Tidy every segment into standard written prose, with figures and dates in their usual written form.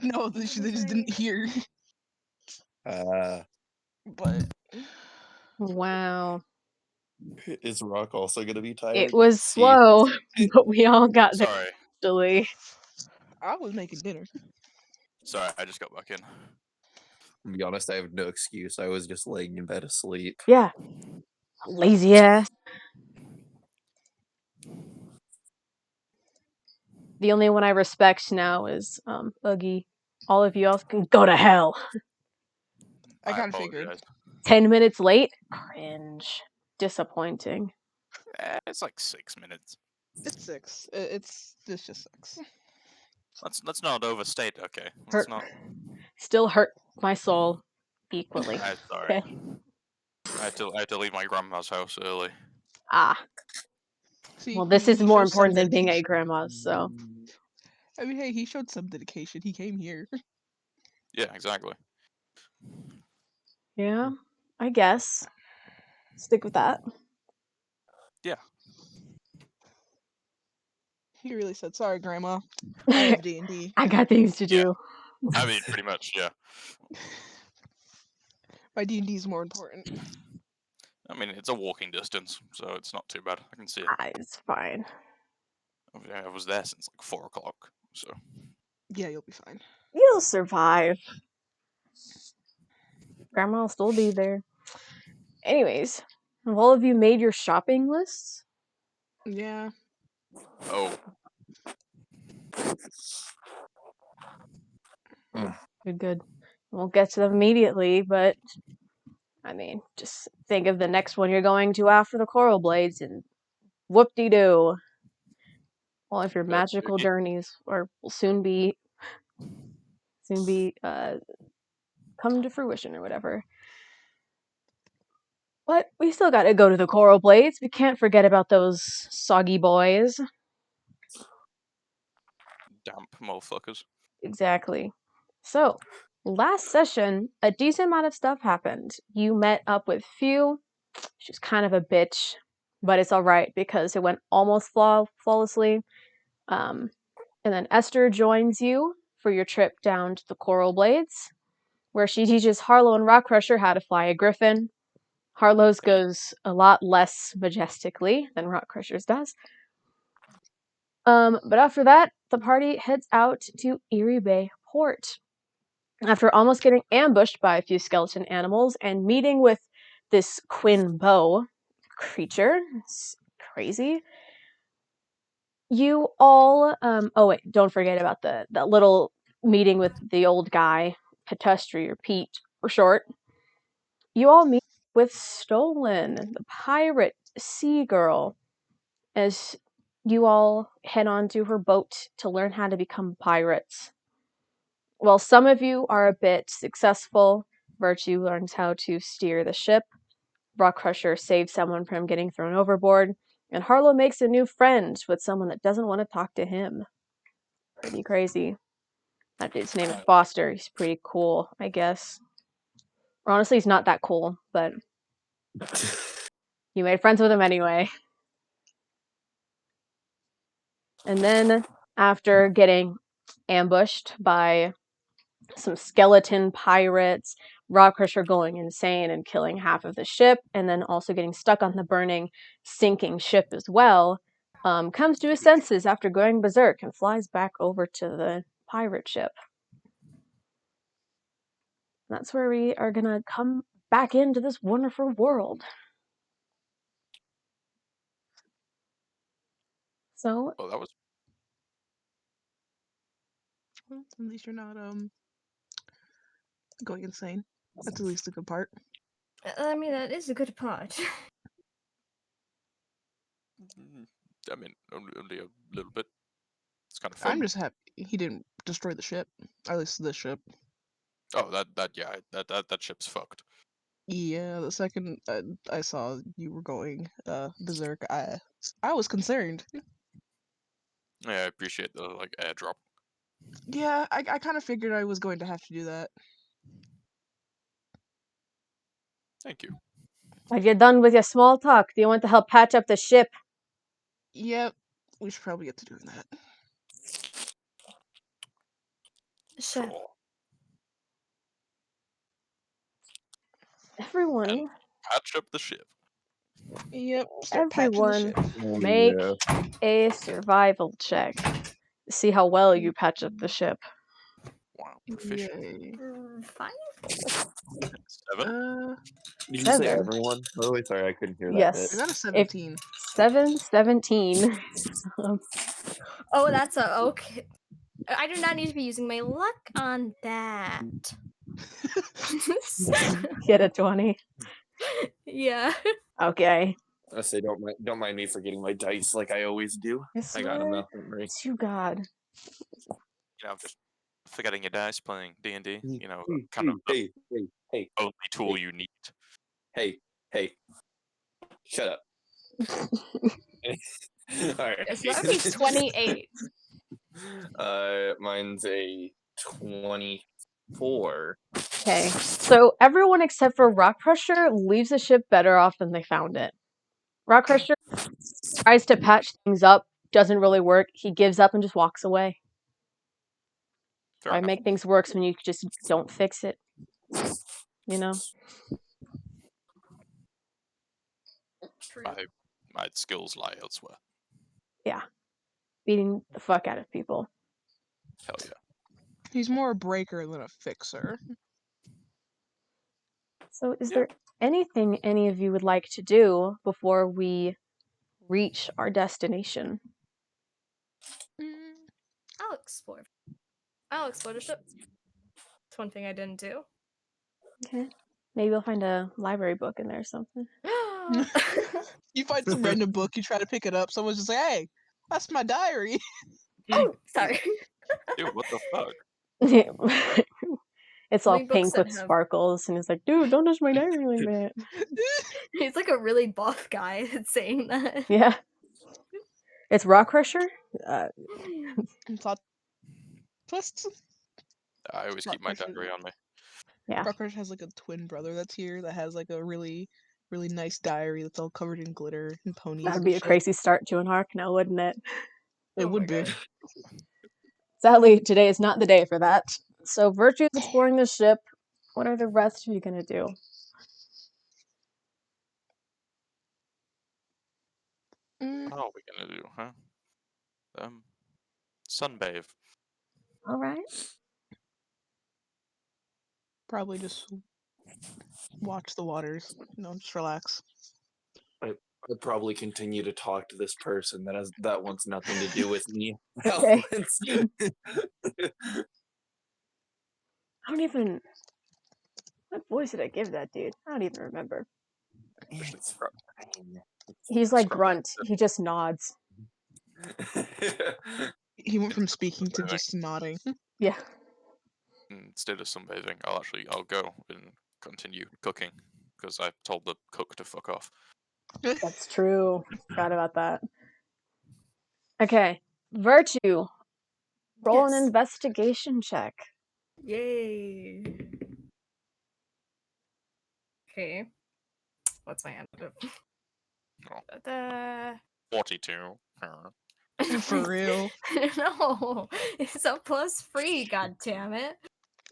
No, they just didn't hear. Uh, But Wow. is Rock also gonna be It tired? was See, slow, but we all got there Sorry. eventually. I was making dinner. Sorry, I just got back in. to be honest, I have no excuse. I was just laying in bed asleep. Yeah. Lazy ass. The only one I respect now is Oogie. All of you else can go to hell. I kind of figured. apologize. 10 minutes late? Cringe. Disappointing. It's like 6 minutes. It's 6. It's just 6. Let's not overstate. Okay. Hurt. Let's not. Still hurt my soul equally. I'm sorry. Okay. I had to leave my grandma's house early. Ah. See, Well, this is he more shows some important than being at dedication. grandma's, so. I mean, hey, he showed some dedication. He came here. Yeah, exactly. Yeah, I guess. Stick with that. Yeah. He really said, "Sorry, Grandma. I have D&D." I got things to do. I mean, pretty much. Yeah. My D&D is more important. I mean, it's a walking distance, so it's not too bad. I can see it. It's fine. I was there since like 4 o'clock, so. Yeah, you'll be fine. You'll survive. Grandma will still be there. Anyways, have all of you made your shopping lists? Yeah. Oh. Good. We'll get to them immediately, but I mean, just think of the next one you're going to after the Coralblades and whoop-de-doo. All of your magical journeys will soon be come to fruition or whatever. But we still gotta go to the Coralblades. We can't forget about those soggy boys. Damp motherfuckers. Exactly. So, last session, a decent amount of stuff happened. You met up with Few. She's kind of a bitch, but it's alright because it went almost flawlessly. And then Esther joins you for your trip down to the Coralblades, where she teaches Harlow and Rockcrusher how to fly a griffin. Harlow's goes a lot less majestically than Rockcrusher's does. But after that, the party heads out to Erie Bay Port. After almost getting ambushed by a few skeleton animals and meeting with this Quinn bow creature, it's crazy. You all, oh wait, don't forget about that little meeting with the old guy, Petustri, or Pete for short. You all meet with Stolen, the pirate sea girl, as you all head on to her boat to learn how to become pirates. While some of you are a bit successful, Virtue learns how to steer the ship, Rockcrusher saves someone from getting thrown overboard, and Harlow makes a new friend with someone that doesn't want to talk to him. Pretty crazy. That dude's name is Foster. He's pretty cool, I guess. Or honestly, he's not that cool, but you made friends with him anyway. And then, after getting ambushed by some skeleton pirates, Rockcrusher going insane and killing half of the ship, and then also getting stuck on the burning, sinking ship as well, comes to his senses after going berserk and flies back over to the pirate ship. That's where we are gonna come back into this wonderful world. So, Well, that was. Well, at least you're not going insane. That's at least a good part. I mean, that is a good part. I mean, only a little bit. It's kind of fun. I'm just happy he didn't destroy the ship. At least this ship. Oh, that ship's fucked. Yeah, the second I saw you were going berserk, I was concerned. Yeah, I appreciate the like airdrop. Yeah, I kind of figured I was going to have to do that. Thank you. when you're done with your small talk, do you want to help patch up the ship? Yep, we should probably get to doing that. Chef. Sure. Everyone, Patch up the ship. Yep. Start patching the everyone, ship. make Yeah. a survival check. See how well you patch up the ship. Wow, proficient. Yay. 5? 7? Did you say 7. everyone? Oh, wait, sorry, I couldn't hear that bit. I got a Yes. 17. 17. Oh, that's a okay. I do not need to be using my luck on that. Get a 20. Yeah. Okay. I say don't mind me forgetting my dice like I always do. Yes, I got sir. enough memory. To God. Just forgetting your dice, playing D&D. Hey, Kind of the hey, only tool you need. hey, shut up. All right. Yes, that would be 28. Mine's a 24. Okay. So everyone except for Rock Crusher leaves the ship better off than they found it. Rock Crusher tries to patch things up, doesn't really work. He gives up and just walks away. Fair I enough. make things worse when you just don't fix it. You know? True. My skills lie elsewhere. Yeah. Beating the fuck out of people. Hell yeah. He's more a breaker than a fixer. So is Yeah. there anything any of you would like to do before we reach our destination? Mm, I'll explore. I'll explore the ship. It's one thing I didn't do. Okay. Maybe we'll find a library book in there or something. You find some random book, you try to pick it up, someone's just like, hey, that's my diary. Oh, sorry. Dude, what the fuck? It's How all many books pink that with have- sparkles, and it's like, dude, don't touch my diary like that. He's like a really buff guy that's saying that. Yeah. It's Rock Crusher. Plot twists. I always keep my Crusher. diary on me. Yeah. Rock Crusher has like a twin brother that's here that has like a really, really nice diary that's all covered in glitter and ponies. That'd and be a shit. crazy start to an arc now, wouldn't it? It Oh would my be. God. Sadly, today is not the day for that. So Virtue's exploring the ship. What are the rest of you gonna do? Mm, What are we gonna do, huh? Sunbathe. Alright. probably just watch the waters. Just relax. I'd probably continue to talk to this person that wants nothing to do with me. Okay. Balance. I don't even... What voice did I give that dude? I don't even remember. It's fine. He's like Scrub Grunt. He just nods. He went from speaking to sunbathing. just nodding. Yeah. Instead of sunbathing, I'll go and continue cooking because I told the cook to fuck off. That's true. Forgot about that. Okay. Virtue. Roll an Yes. investigation check. Yay. Okay. What's my antidote? Oh. 42. For real. No, it's a plus free, god damn it.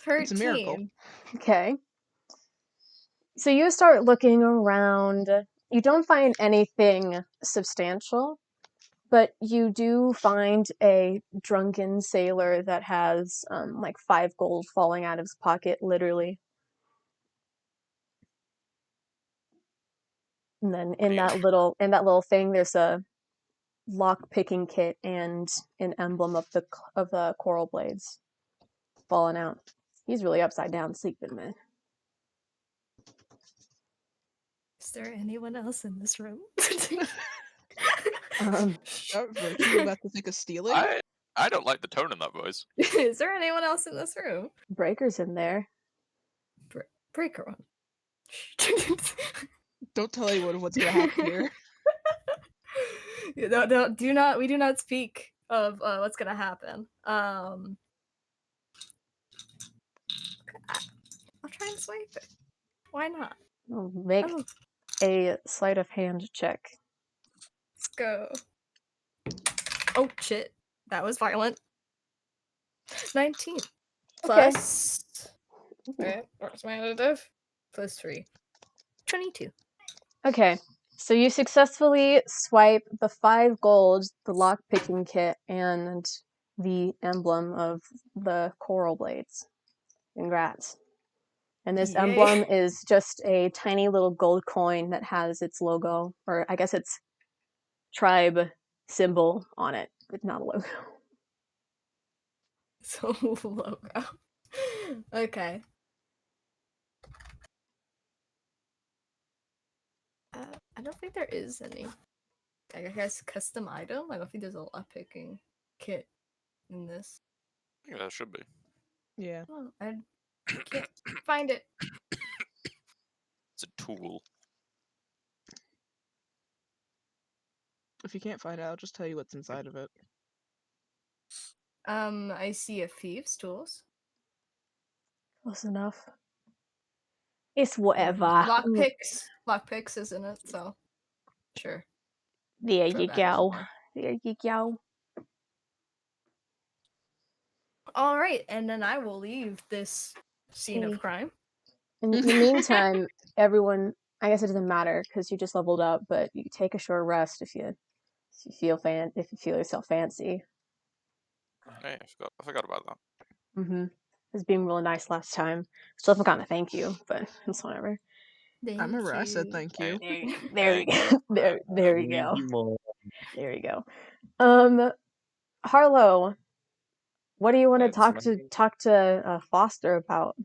13. It's a miracle. Okay. So you start looking around. You don't find anything substantial, but you do find a drunken sailor that has like 5 gold falling out of his pocket, literally. And then in that little thing, there's a lock picking kit and an emblem of the Coralblades falling out. He's really upside down sleeping, man. Is there anyone else in this room? Virtue about to think of stealing? I don't like the tone in that voice. Is there anyone else in this room? Breaker's in there. Breaker one. Don't tell anyone what's gonna happen here. We do not speak of what's gonna happen. I'll try and swipe it. Why not? Make Oh, a sleight of hand check. let's go. Oh shit, that was violent. 19. Okay. plus. Okay, where's my additive? Plus 3. 22. Okay. So you successfully swipe the 5 gold, the lock-picking kit, and the emblem of the Coralblades. Congrats. And this Yay. emblem is just a tiny little gold coin that has its logo, or I guess its tribe symbol on it. It's not a logo. So logo. Okay. I don't think there is any. I guess custom item. I don't think there's a lock picking kit in this. I think that should be. Yeah. Oh, I can't find it. It's a tool. If you can't find it, I'll just tell you what's inside of it. I see a thieves' tools. Close enough. It's whatever. Lockpicks is in it, so sure. There Throw you that in go. there. There you go. All right, and then I will leave this scene Okay. of crime. In the meantime, everyone, I guess it doesn't matter because you just leveled up, but you can take a short rest if you feel yourself fancy. Hey, I forgot about that. Mm-hmm. It was being really nice last time. Still haven't gotten a thank you, but it's whatever. I remember I said thank you. There you Thank go. There you go. There you go. Harlow, what do you want to That's talk to Foster about?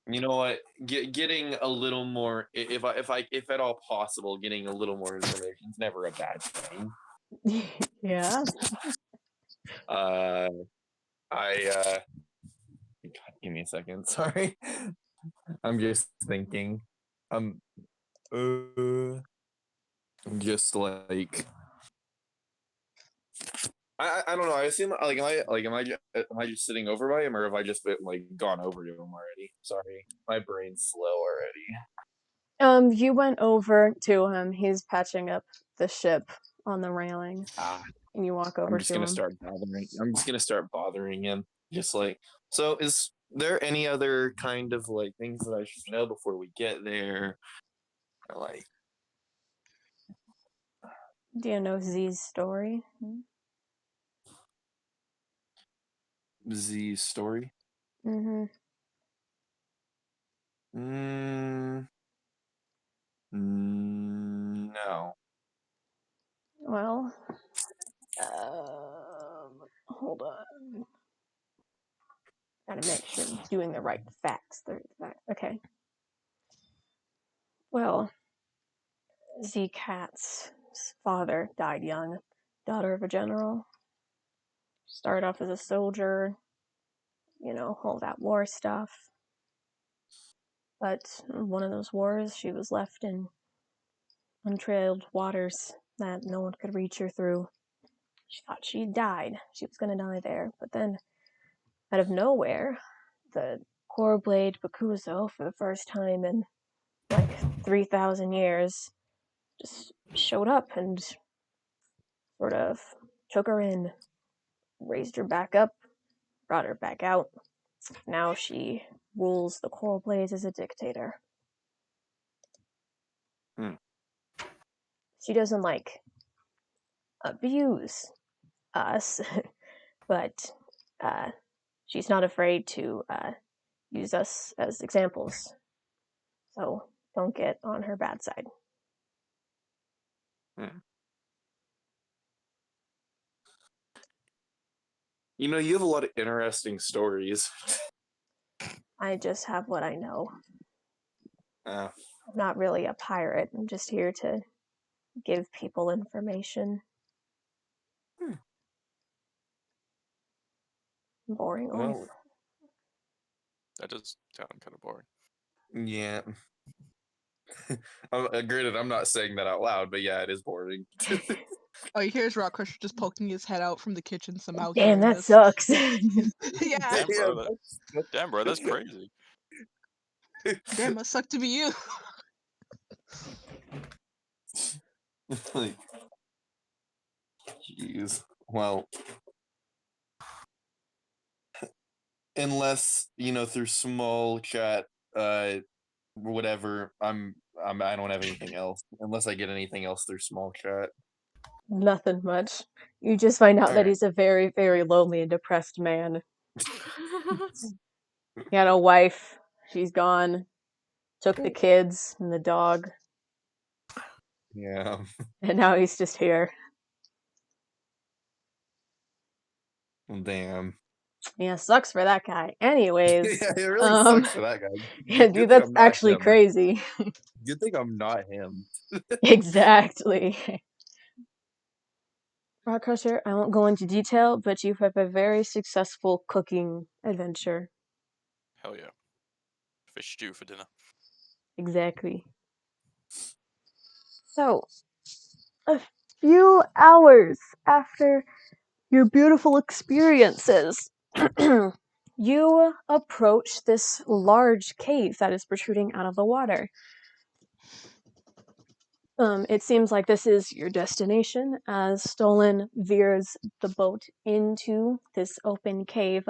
You know what? Getting a little more, if at all possible, getting a little more information is never a bad thing. Yeah. God, give me a second. Sorry, I'm just thinking. Just like I don't know. I assume am I just sitting over by him, or have I just been gone over to him already? Sorry, my brain's slow already. You went over to him. He's patching up the ship on the railing. And you walk over I'm just to gonna him. start bothering. I'm just gonna start bothering him. Just like, so is there any other kind of things that I should know before we get there? Or, Do you know Z's story? Z's story? Mm-hmm. No. Well, hold on. Gotta make sure I'm doing the right facts. Okay. Well, Z Cat's father died young. Daughter of a general. Started off as a soldier. All that war stuff. But one of those wars, she was left in untrailed waters that no one could reach her through. She thought she died. She was gonna die there. But then, out of nowhere, the Coralblade Bakuzo, for the first time in 3,000 years, just showed up and sort of took her in, raised her back up, brought her back out. Now she rules the Coralblades as a dictator. She doesn't abuse us, but she's not afraid to use us as examples. So don't get on her bad side. You have a lot of interesting stories. I just have what I know. Uh, I'm not really a pirate. I'm just here to give people information. Boring life. well, That does sound kind of boring. yeah. Granted, I'm not saying that out loud, but yeah, it is boring. Oh, here's Rock Crusher just poking his head out from the kitchen somehow. Damn, hearing that this. sucks. Yeah. Damn, bro, that's crazy. Damn, must suck to be you. Like, jeez. Well, unless through small chat, whatever. I don't have anything else unless I get anything else through small chat. Nothing much. You just find out All that right. he's a very, very lonely and depressed man. He had a wife. She's gone. Took the kids and the dog. Yeah. And now he's just here. Damn. Yeah, sucks for that guy. Anyways, Yeah, it really sucks for that guy. yeah, Good dude, thing that's I'm not actually him. crazy. Good thing I'm not him. Exactly. Rock Crusher, I won't go into detail, but you have a very successful cooking adventure. Hell yeah. Fish stew for dinner. Exactly. So, a few hours after your beautiful experiences, you approach this large cave that is protruding out of the water. It seems like this is your destination, as Stolen veers the boat into this open cave.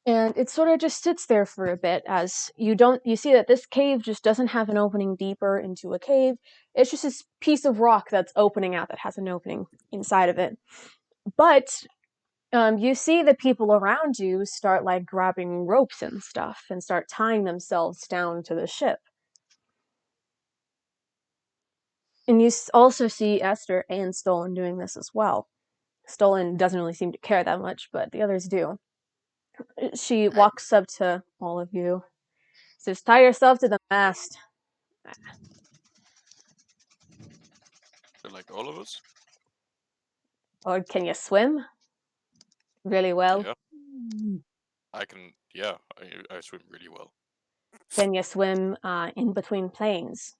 And it sort of just sits there for a bit as you see that this cave just doesn't have an opening deeper into a cave. It's just this piece of rock that's opening out that has an opening inside of it. But you see the people around you start like grabbing ropes and stuff and start tying themselves down to the ship. And you also see Esther and Stolen doing this as well. Stolen doesn't really seem to care that much, but the others do. She walks up to all of you, says, "Tie yourself to the mast." Like all of us? Or can you swim? Really well. Yeah. I can, yeah, I swim really well. Can you swim in between planes?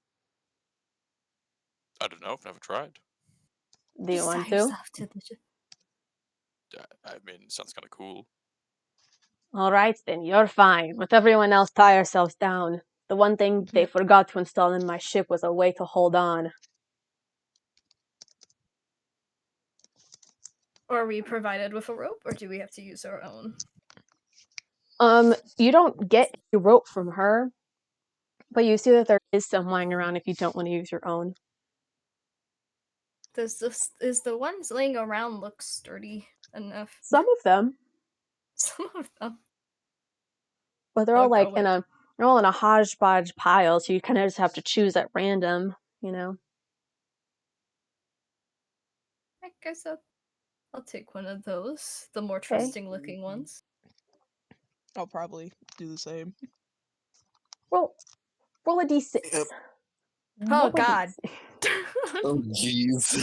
I don't know, I've never tried. Do you Just want tie to? yourself to the ship. I mean, it sounds kind of cool. All right, then you're fine. With everyone else, tie yourselves down. The one thing they forgot to install in my ship was a way to hold on. Are we provided with a rope, or do we have to use our own? You don't get a rope from her, but you see that there is some lying around if you don't want to use your own. Is the ones laying around look sturdy enough? Some of them, Some of them. but they're I'll all like go in with. they're all in a hodgepodge pile, so you kind of just have to choose at random, you know. I guess I'll take one of those, the more Okay. trusting looking ones. I'll probably do the same. Roll a d6. Yep. Oh Roll a God. Oh jeez.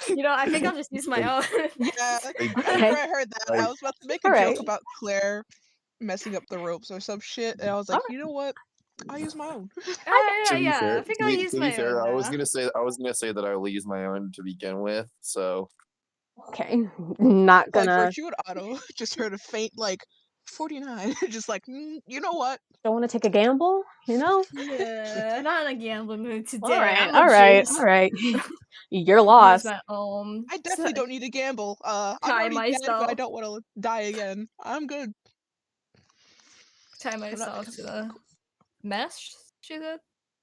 You know, I think I'll just use my own. Yeah, Okay. after I heard that, I was about to make a All joke right. about Claire messing up the ropes or some shit, and I was like, All you know what? I'll use my own. To be Yeah, fair, I think I'll use to be my fair, own. I was gonna say that I will use my own to begin with. So Okay. Not Like gonna. Virtue and Auto just heard a faint like 49, just like you know what? Don't want to take a gamble, you know? Yeah, not in a gambling mood today. All right. I'm All gonna right. choose All right. You're use lost. my own. I definitely don't need to gamble. I'm Tie already dead, but I myself. don't want to die again. I'm good. Tie myself to the mesh. She said.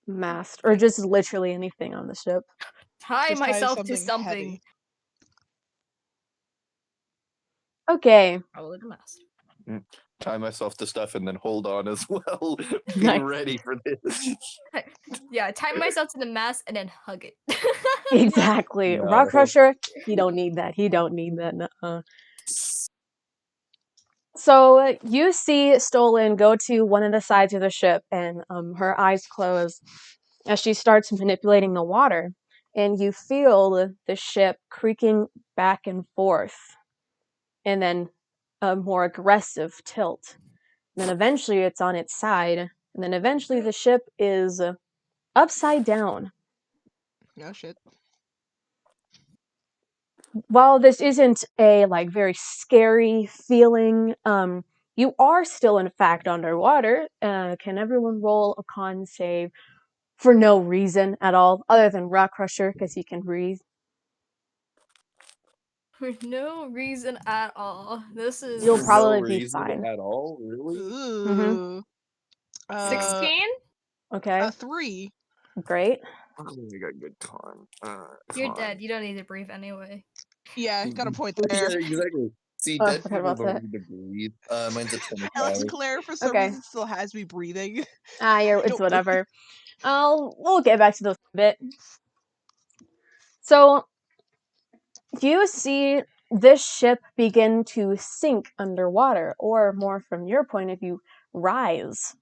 Mast, or just literally anything on the ship. Tie Just tie myself to something something. heavy. Okay. Probably the mast. tie myself to stuff and then hold on as well. Be Nice. ready for this. Yeah, tie myself to the mast and then hug it. Exactly. No. Rock Crusher, he don't need that. He don't need that. Nuh-uh. So you see Stolen go to one of the sides of the ship, and her eyes close as she starts manipulating the water, and you feel the ship creaking back and forth, and then a more aggressive tilt. And then eventually it's on its side, and then eventually the ship is upside down. Oh shit. While this isn't a like very scary feeling, you are still in fact underwater. Can everyone roll a con save for no reason at all, other than Rock Crusher, because he can breathe. For no reason at all. This is You'll For no probably be reason fine. at all, really? Ooh. 16? Okay, A 3. great. I got good con. You're Con. dead. You don't need to breathe anyway. Yeah, got a point Yeah, there. exactly. See, Oh, I dead forgot people about don't that. need to breathe. Mine's a 25. Alex Claire, for some Okay. reason, still has me breathing. It's Don't- whatever. We'll get back to those in a bit. So, you see this ship begin to sink underwater, or more from your point of view, rise.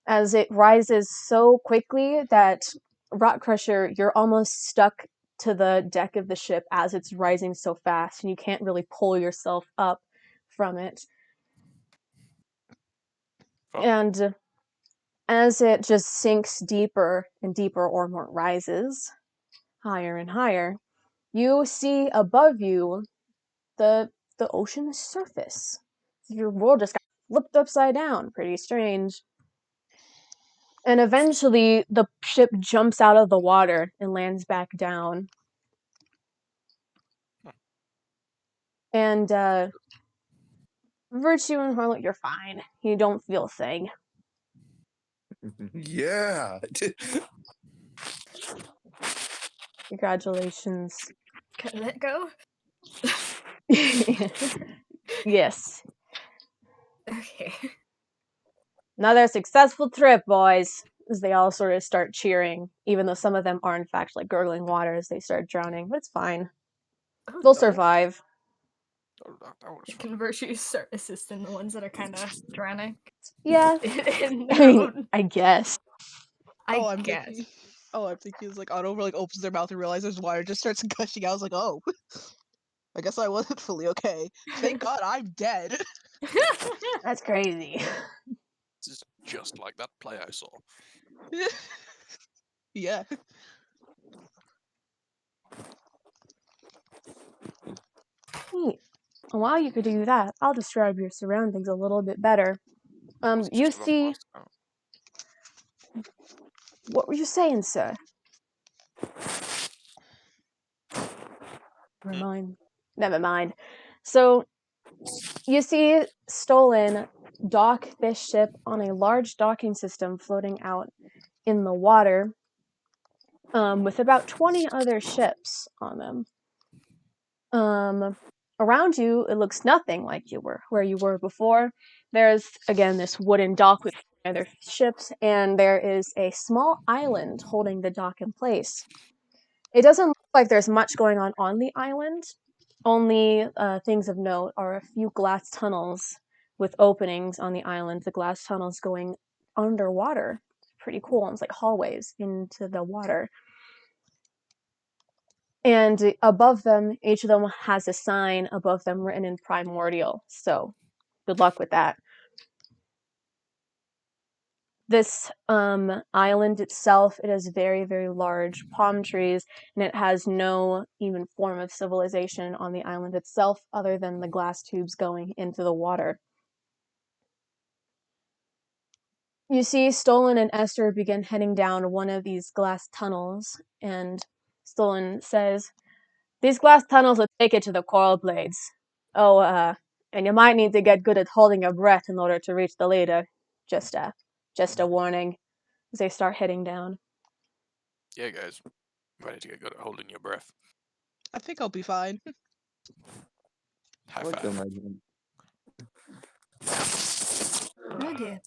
As it rises so quickly that Rock Crusher, you're almost stuck to the deck of the ship as it's rising so fast, and you can't really pull yourself up from it. Fuck. And as it just sinks deeper and deeper, or more rises higher and higher, you see above you the ocean's surface. Your world just got flipped upside down. Pretty strange. And eventually, the ship jumps out of the water and lands back down. And Virtue and Harlot, you're fine. You don't feel a thing. Yeah. Congratulations. Can I let go? Yes. Okay. Another successful trip, boys. As they all sort of start cheering, even though some of them are in fact like gurgling water as they start drowning. But it's fine. Oh, They'll no. survive. Oh, that was fun. Can Virtue start assisting the ones that are kind of drowning? Yeah. In the I mean, road? I guess. I I'm guess. thinking. I'm thinking it's like Otto like opens their mouth and realizes there's water, just starts gushing out. I was like, oh, I guess I wasn't fully okay. Thank God I'm dead. That's crazy. This is just like that play I saw. Yeah. Neat. While you could do that, I'll describe your surroundings a little bit better. Was it You just about see. us? Oh. What were you saying, sir? Never mind. So, you see Stolen dock this ship on a large docking system floating out in the water, with about 20 other ships on them. Around you, it looks nothing like you were where you were before. There's again this wooden dock with other ships, and there is a small island holding the dock in place. It doesn't look like there's much going on the island. Only things of note are a few glass tunnels with openings on the island. The glass tunnels going underwater. Pretty cool. It's like hallways into the water. And above them, each of them has a sign above them written in primordial. So, good luck with that. This island itself, it has very, very large palm trees, and it has no even form of civilization on the island itself other than the glass tubes going into the water. You see Stolen and Esther begin heading down one of these glass tunnels, and Stolen says, "These glass tunnels will take you to the Coralblades. Oh, and you might need to get good at holding your breath in order to reach the leader. Just a warning." As they start heading down. Yeah, guys. Ready to get good at holding your breath. I think I'll be fine. High Like them, five. Oh dear.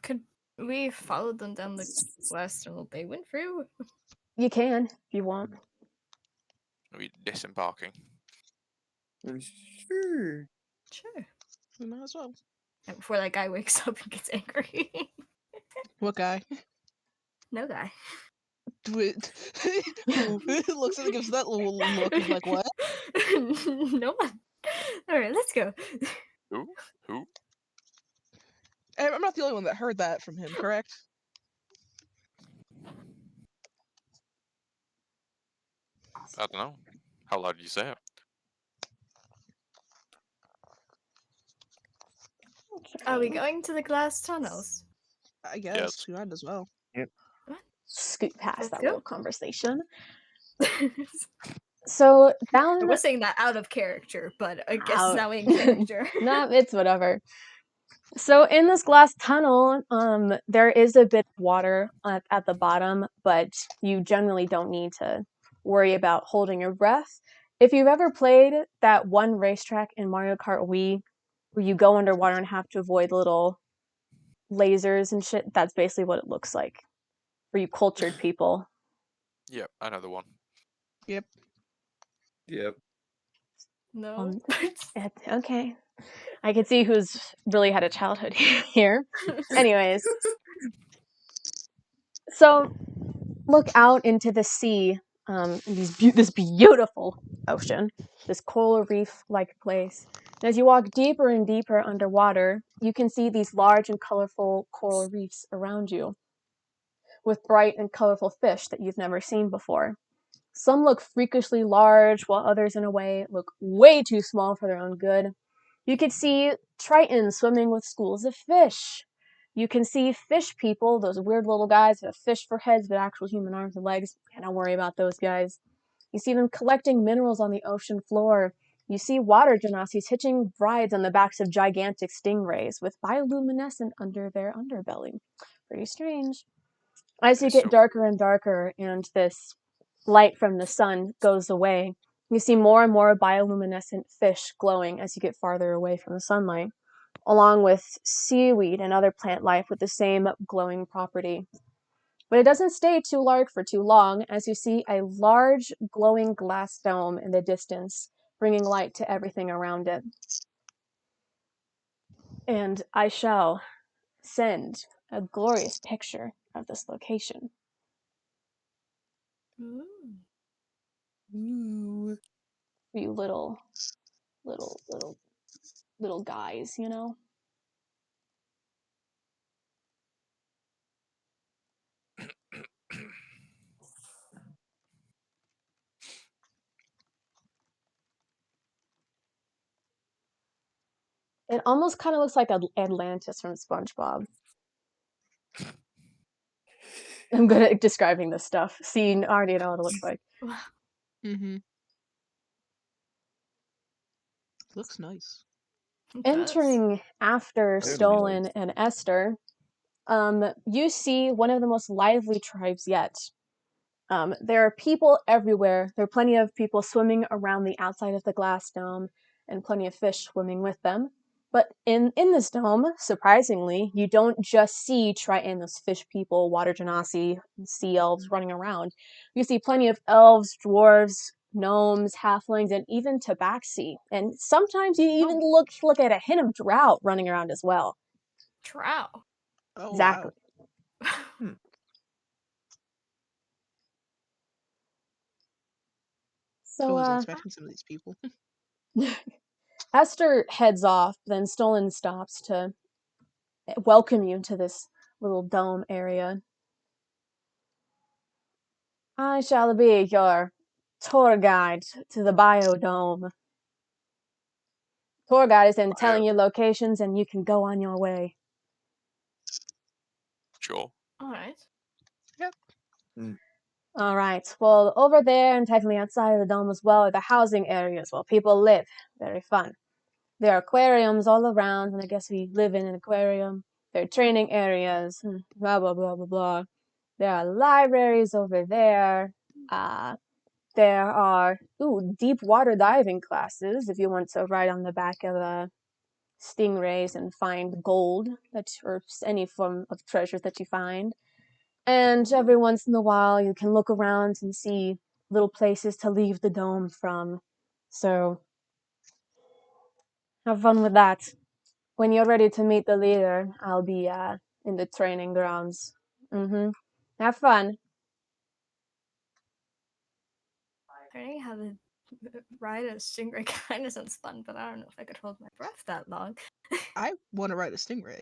Could we follow them down the glass tunnel they went through? You can, if you want. Are we disembarking? Sure. Sure. We might as well. And before that guy wakes up and gets angry. What guy? No guy. Who looks at it, gives that little look, is like, what? No one. Alright, let's go. Who? Who? I'm not the only one that heard that from him, correct? I don't know. How loud did you say it? Are we going to the glass tunnels? I guess we might as well. Scoot past Let's that go. little conversation. So I down was saying that out of character, but I guess out. now in character. Nah, it's whatever. So in this glass tunnel, there is a bit of water at the bottom, but you generally don't need to worry about holding your breath. If you've ever played that one racetrack in Mario Kart Wii, where you go underwater and have to avoid little lasers and shit, that's basically what it looks like for you cultured people. Yep, I know the one. Yep. No. Okay. I can see who's really had a childhood here. Anyways, so look out into the sea, this beautiful ocean, this coral reef-like place. And as you walk deeper and deeper underwater, you can see these large and colorful coral reefs around you, with bright and colorful fish that you've never seen before. Some look freakishly large, while others, in a way, look way too small for their own good. You could see tritons swimming with schools of fish. You can see fish people, those weird little guys that have fish for heads but actual human arms and legs. And don't worry about those guys. You see them collecting minerals on the ocean floor. You see water genasies hitching rides on the backs of gigantic stingrays with bioluminescent under their underbelly. Pretty strange. As you It's get so darker and darker and this light from the sun goes away, you see more and more bioluminescent fish glowing as you get farther away from the sunlight, along with seaweed and other plant life with the same glowing property. But it doesn't stay too large for too long, as you see a large glowing glass dome in the distance, bringing light to everything around it. And I shall send a glorious picture of this location. Ooh. For you little guys, you know? It almost kind of looks like Atlantis from SpongeBob. I'm good at describing this stuff. See, you already know what it looks like. Mm-hmm. Looks nice. Entering after Very Stolen nice. and Esther, you see one of the most lively tribes yet. There are people everywhere. There are plenty of people swimming around the outside of the glass dome, and plenty of fish swimming with them. But in this dome, surprisingly, you don't just see Triton, those fish people, water genasi, sea elves running around. You see plenty of elves, dwarves, gnomes, halflings, and even tabaxi. And sometimes you even look at a hint of drought running around as well. Trow. Oh, Exactly. wow. I So, wasn't expecting some of these people. Esther heads off, then Stolen stops to welcome you to this little dome area. I shall be your tour guide to the biodome. Tour guide is in telling you locations and you can go on your way. Sure. Alright. Alright, well, over there and technically outside of the dome as well are the housing areas where people live. Very fun. There are aquariums all around, and I guess we live in an aquarium. There are training areas, blah, blah, blah, blah, blah. There are libraries over there. There are, deep water diving classes if you want to ride on the back of stingrays and find gold, or any form of treasure that you find. And every once in a while, you can look around and see little places to leave the dome from. So, have fun with that. When you're ready to meet the leader, I'll be in the training grounds. Have fun. Learning how to ride a stingray kind of sounds fun, but I don't know if I could hold my breath that long. I want to ride a stingray.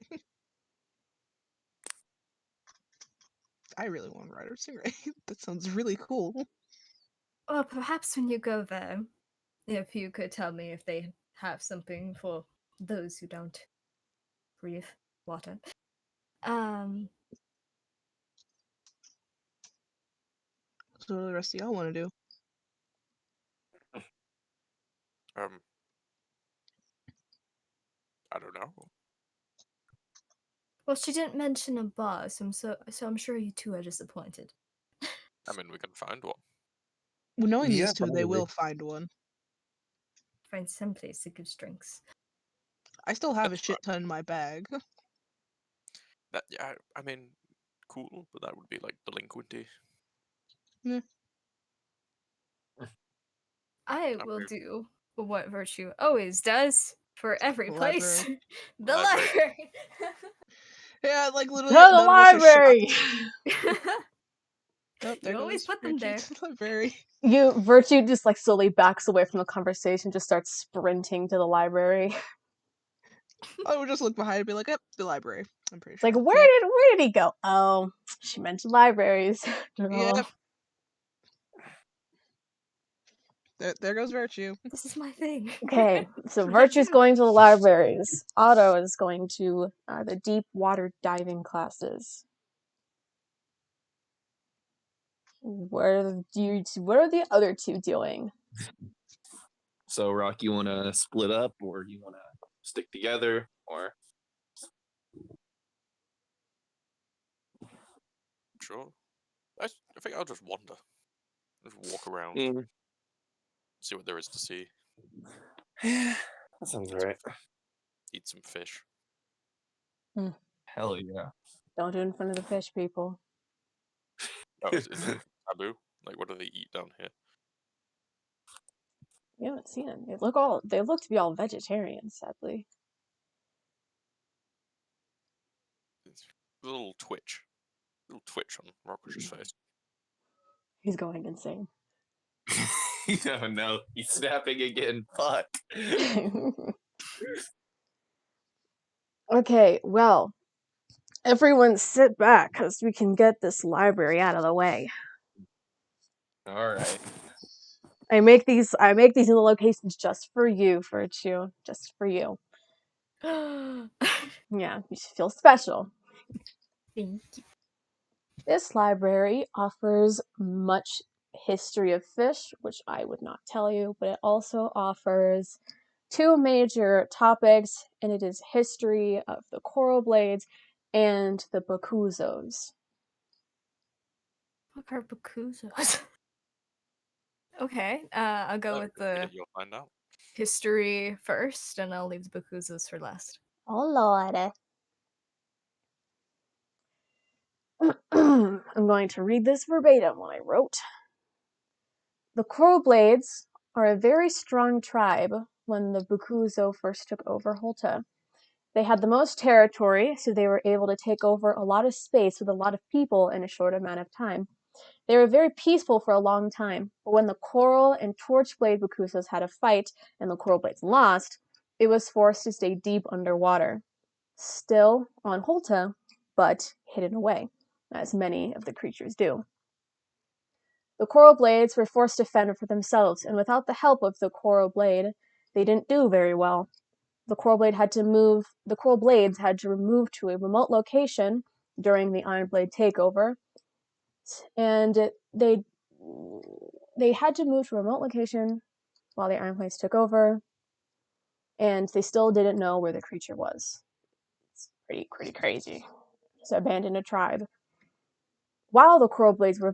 I really want to ride a stingray. That sounds really cool. Well, perhaps when you go there, if you could tell me if they have something for those who don't breathe water. So what do the rest of y'all want to do? I don't know. Well, she didn't mention a boss, so I'm sure you two are disappointed. I mean, we can find one. Well, knowing Yeah, these two, they probably. will find one. Find some place that gives drinks. I still have a That's shit ton in my bag. That yeah, I mean, cool, but that would be like delinquency. I Not will very- do what Virtue always does for every The place. library. The Library. library. Yeah, like To literally the none of us are shocked. library! Oh, there You always goes put them Virtue there. to the library. Virtue just like slowly backs away from the conversation, just starts sprinting to the library. I would just look behind and be like, yep, the library. I'm pretty It's sure. like, Yep. where did he go? Oh, she mentioned libraries. Yep. There goes Virtue. This is my thing. Okay, so What I Virtue's do. going to the libraries. Otto is going to the deep water diving classes. What are the other two doing? So, Rock, you want to split up, or you want to stick together, or Sure. I think I'll just wander, just walk around, see what there is to see, that sounds right. eat some fish. Hell yeah. Don't do it in front of the fish people. Oh, is it taboo? Like, what do they eat down here? You haven't seen them. They look to be all vegetarians, sadly. It's a little twitch on Rockrush's face. He's going insane. Oh no, he's snapping again. Fuck. Okay, well, everyone sit back because we can get this library out of the way. All right. I make these in the locations just for you, Virtue. Just for you. Yeah, you should feel special. Thank you. This library offers much history of fish, which I would not tell you, but it also offers two major topics, and it is history of the Coralblades and the Bakuzos. What are Bakuzos? Okay, I'll go with Read the it, you'll find out. history first, and I'll leave the Bakuzos for last. Oh lord. I'm going to read this verbatim what I wrote. The Coralblades are a very strong tribe when the Bakuzo first took over Hulta. They had the most territory, so they were able to take over a lot of space with a lot of people in a short amount of time. They were very peaceful for a long time, but when the Coral and Torchblade Bakuzos had a fight and the Coralblades lost, it was forced to stay deep underwater. Still on Hulta, but hidden away, as many of the creatures do. The Coralblades were forced to fend for themselves, and without the help of the Coralblade, they didn't do very well. The Coralblades had to move to a remote location during the Ironblade takeover, and they had to move to a remote location while the Ironblades took over, and they still didn't know where the creature was. It's pretty crazy. So abandoned a tribe. While the Coralblades were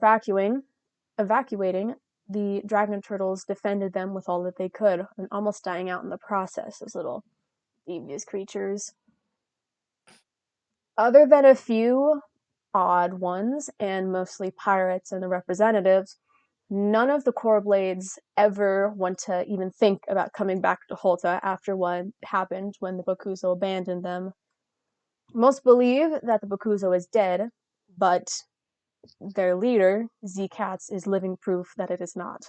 evacuating, the dragon turtles defended them with all that they could, and almost dying out in the process, those little devious creatures. Other than a few odd ones, and mostly pirates and the representatives, none of the Coralblades ever want to even think about coming back to Hulta after what happened when the Bakuzo abandoned them. Most believe that the Bakuzo is dead, but their leader, Z-Cats, is living proof that it is not.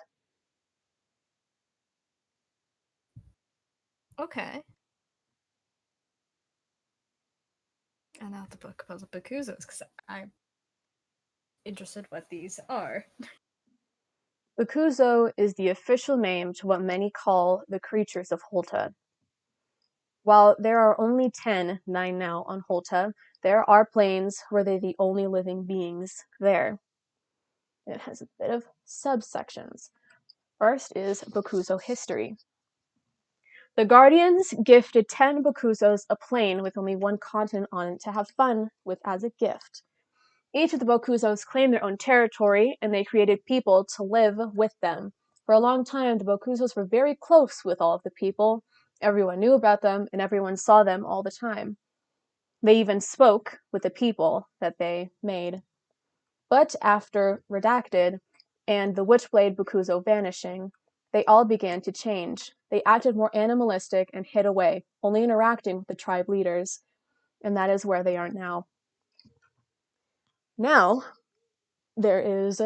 Okay. And now the book about the Bakuzos, because I'm interested what these are. Bakuzo is the official name to what many call the creatures of Hulta. While there are only 9 now on Hulta, there are planes where they're the only living beings there. It has a bit of subsections. First is Bokuzo history. The Guardians gifted 10 Bokuzos a plane with only one continent on it to have fun with as a gift. Each of the Bokuzos claimed their own territory, and they created people to live with them. For a long time, the Bokuzos were very close with all of the people. Everyone knew about them, and everyone saw them all the time. They even spoke with the people that they made. But after Redacted and the Witchblade Bokuzo vanishing, they all began to change. They acted more animalistic and hid away, only interacting with the tribe leaders. And that is where they are now. Now, there is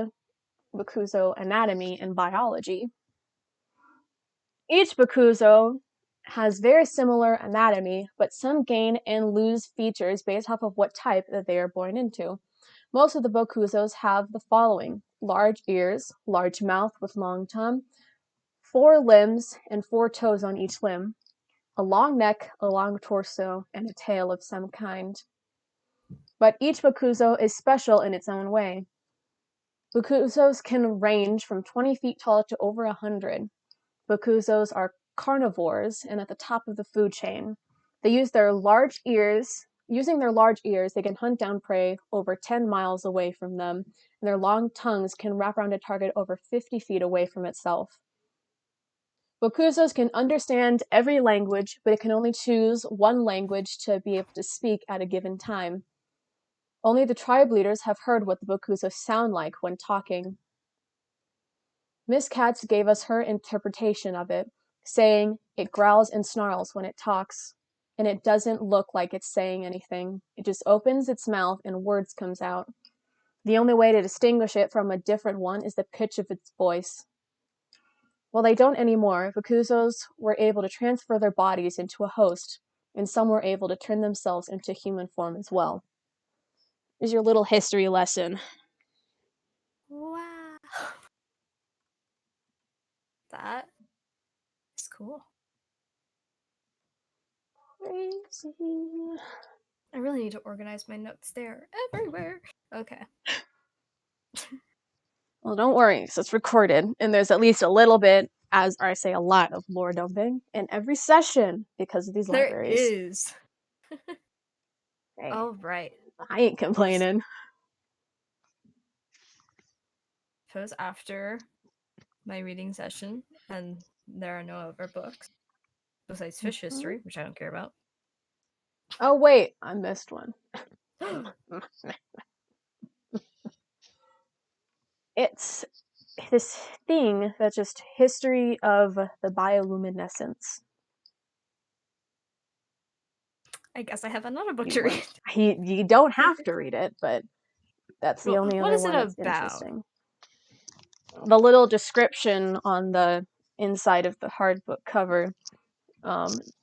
Bokuzo anatomy and biology. Each Bokuzo has very similar anatomy, but some gain and lose features based off of what type that they are born into. Most of the Bokuzos have the following: large ears, large mouth with long tongue, 4 limbs and 4 toes on each limb, a long neck, a long torso, and a tail of some kind. But each Bokuzo is special in its own way. Bokuzos can range from 20 feet tall to over 100. Bokuzos are carnivores and at the top of the food chain. They use their large ears. Using their large ears, they can hunt down prey over 10 miles away from them, and their long tongues can wrap around a target over 50 feet away from itself. Bokuzos can understand every language, but it can only choose one language to be able to speak at a given time. Only the tribe leaders have heard what the Bokuzos sound like when talking. Miss Katz gave us her interpretation of it, saying it growls and snarls when it talks, and it doesn't look like it's saying anything. It just opens its mouth and words comes out. The only way to distinguish it from a different one is the pitch of its voice. Well, they don't anymore. Bokuzos were able to transfer their bodies into a host, and some were able to turn themselves into human form as well. Here's your little history lesson. Wow. That is cool. Crazy. I really need to organize my notes. They're everywhere. Okay. Well, don't worry, so it's recorded, and there's at least a little bit, as I say, a lot of lore dumping in every session because of these There libraries. is. Hey, All right. I ain't complaining. Suppose after my reading session, and there are no other books besides fish history, which I don't care about. Oh wait, I missed one. It's this thing that's just history of the bioluminescence. I guess I have another book to read. You don't have to read it, but that's the Well, only what other is it one that's about? interesting. The little description on the inside of the hardbook cover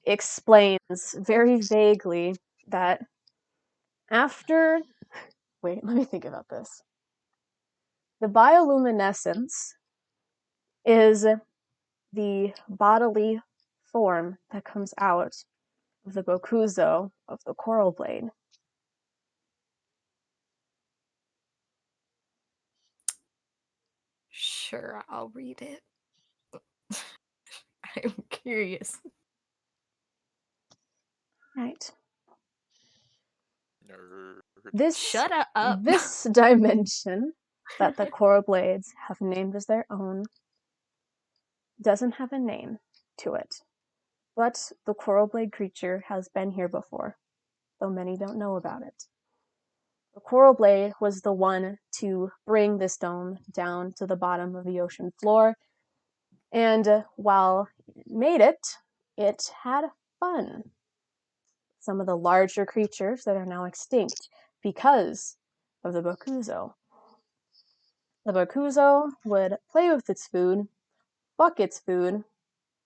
explains very vaguely that after... Wait, let me think about this. The bioluminescence is the bodily form that comes out of the Bokuzo of the Coralblade. Sure, I'll read it. I'm curious. Right. Nerd. Shut up. This dimension that the Coralblades have named as their own doesn't have a name to it. But the Coralblade creature has been here before, though many don't know about it. The Coralblade was the one to bring this dome down to the bottom of the ocean floor, and while it made it, it had fun. Some of the larger creatures that are now extinct because of the Bokuzo. The Bokuzo would play with its food, fuck its food,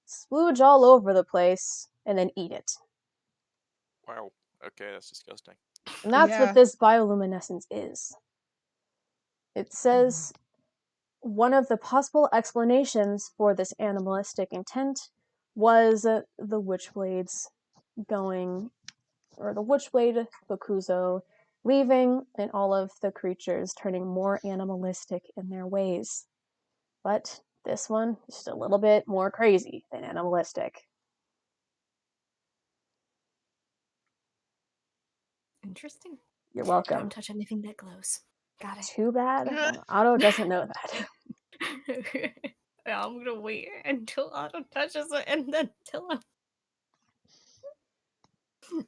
splooge all over the place, and then eat it. Wow. Okay, that's disgusting. And that's Yeah. what this bioluminescence is. It says one of the possible explanations for this animalistic intent was the Witchblades going or the Witchblade Bakuzo, leaving, and all of the creatures turning more animalistic in their ways. But this one is just a little bit more crazy than animalistic. Interesting. You're welcome. Don't touch anything that glows. Got Too bad. Otto doesn't know that. it. I'm gonna wait until Otto touches it and then tell him.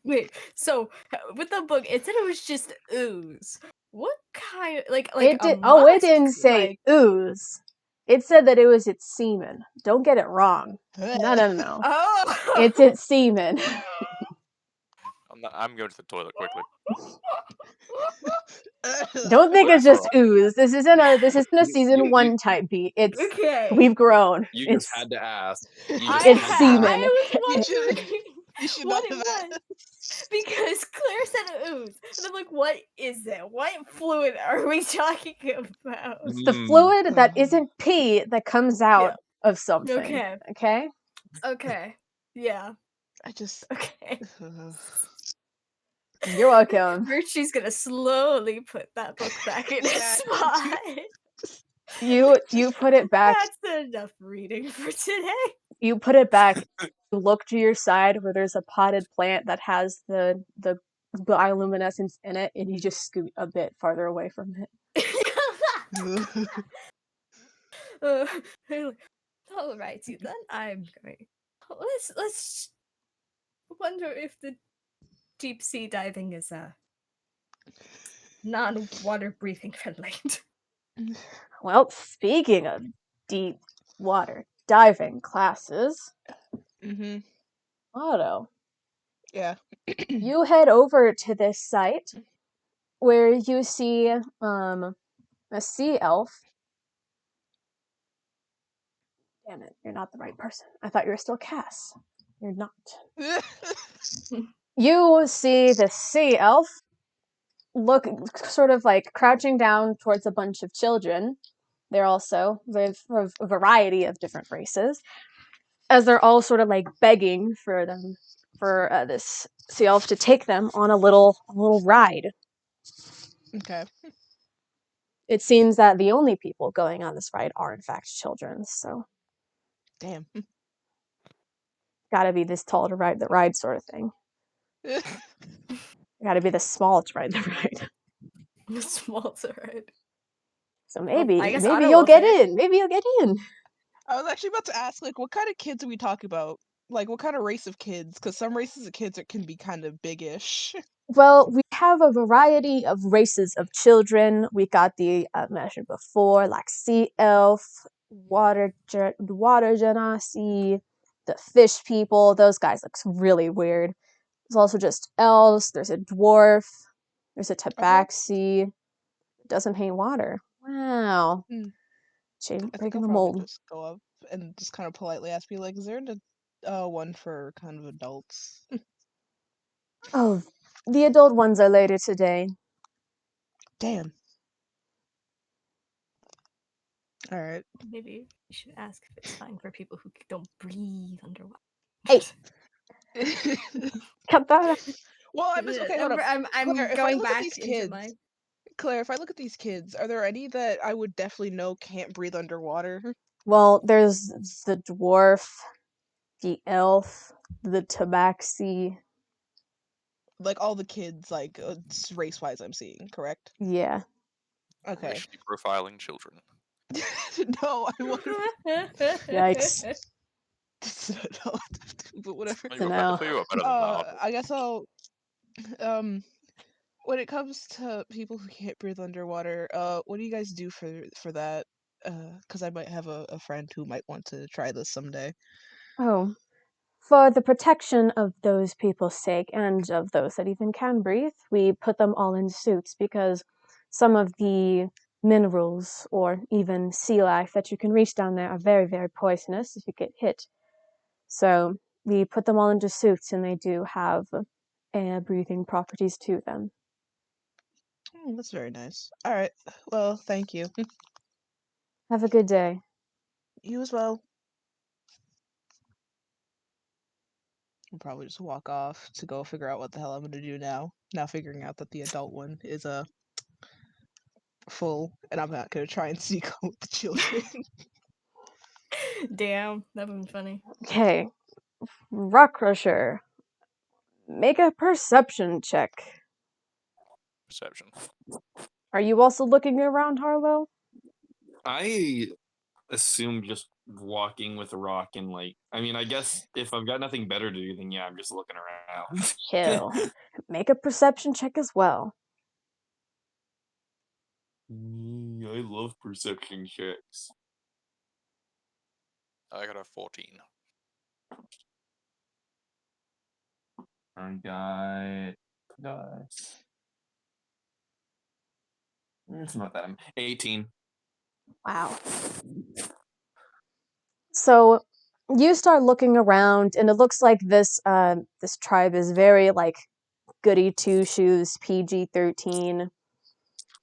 Wait, so with the book, it said it was just ooze. What kind of like It a did. musk? It didn't say Like, ooze. It said that it was its semen. Don't get it wrong. No. oh, It's its semen. I'm going to the toilet quickly. Don't think it's That's just ooze. This isn't a season You- 1 type beat. It's okay. we've grown. You It's just had to ask. You I, just It's had to semen. I was You should- wondering You should what not it have was because Claire said ooze, and I'm like, what is it? What fluid are we talking about? it's the fluid that isn't pee that comes out Yeah. of something. Okay. Okay? Okay. Yeah. I just. Okay. You're welcome. Richie's gonna slowly put that book back in its Yeah. spot. You put it back. That's enough reading for today. You put it back. You look to your side where there's a potted plant that has the bioluminescence in it, and you just scoot a bit farther away from it. Alrighty then, I'm going. Let's wonder if the deep sea diving is non-water breathing friendly. Well, speaking of deep water diving classes, Mm-hmm. Otto, Yeah. you head over to this site where you see a sea elf. Damn it, you're not the right person. I thought you were still Cass. You're not. You see the sea elf look sort of like crouching down towards a bunch of children. They're also a variety of different races, as they're all sort of like begging for this sea elf to take them on a little ride. Okay. It seems that the only people going on this ride are in fact children, so Damn. gotta be this tall to ride the ride sort of thing. Gotta be the small to ride the ride. Small to ride. So maybe I guess maybe Otto you'll will get fit. in. Maybe you'll get in. I was actually about to ask, like, what kind of kids are we talking about? Like, what kind of race of kids? Because some races of kids can be kind of biggish. Well, we have a variety of races of children. We got the mentioned before, like sea elf, water genasi, the fish people. Those guys look really weird. There's also just elves. There's a dwarf. There's a tabaxi. Doesn't paint water. Wow. Hmm. I think Breaking I'll the probably mold. just go up and just kind of politely ask me, like, is there one for kind of adults? Oh, the adult ones are later today. Damn. All right. Maybe we should ask if it's fine for people who don't breathe underwater. Hey. Cut that out. Well, I'm just okay. Hold up. I'm Claire, if I going look at back these into kids, my. Claire, if I look at these kids, are there any that I would definitely know can't breathe underwater? Well, there's the dwarf, the elf, the tabaxi. Like all the kids, like race-wise, I'm seeing, correct? Yeah. Okay. Racially profiling children. No, I want. Yikes. No, but whatever. You So are now- better than that. I guess I'll. When it comes to people who can't breathe underwater, what do you guys do for that? Because I might have a friend who might want to try this someday. Oh. For the protection of those people's sake and of those that even can breathe, we put them all in suits because some of the minerals or even sea life that you can reach down there are very, very poisonous if you get hit. So we put them all into suits and they do have air breathing properties to them. Oh, that's very nice. All right. Well, thank you. Have a good day. You as well. I'll probably just walk off to go figure out what the hell I'm gonna do now. Now figuring out that the adult one is full, and I'm not gonna try and sneak home with the children. Damn, that would be funny. Okay. Rock Crusher. Make a perception check. Perception. Are you also looking around, Harlow? I assume just walking with a rock and like. I mean, I guess if I've got nothing better to do, then yeah, I'm just looking around. Chill. Make a perception check as well. I love perception checks. I got a 14. I got. Dice. It's not that. I'm 18. Wow. So you start looking around, and it looks like this this tribe is very like goody two shoes, PG-13.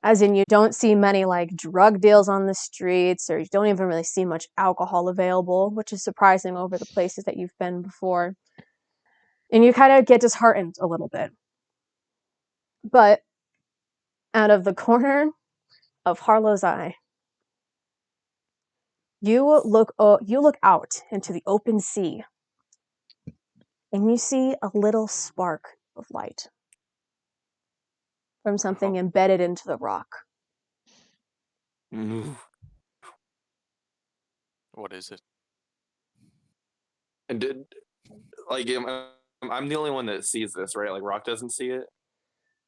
As in, you don't see many like drug deals on the streets, or you don't even really see much alcohol available, which is surprising over the places that you've been before. And you kind of get disheartened a little bit. But out of the corner of Harlow's eye, you look out into the open sea, and you see a little spark of light from something embedded into the rock. What is it? And I'm the only one that sees this, right? Like Rock doesn't see it.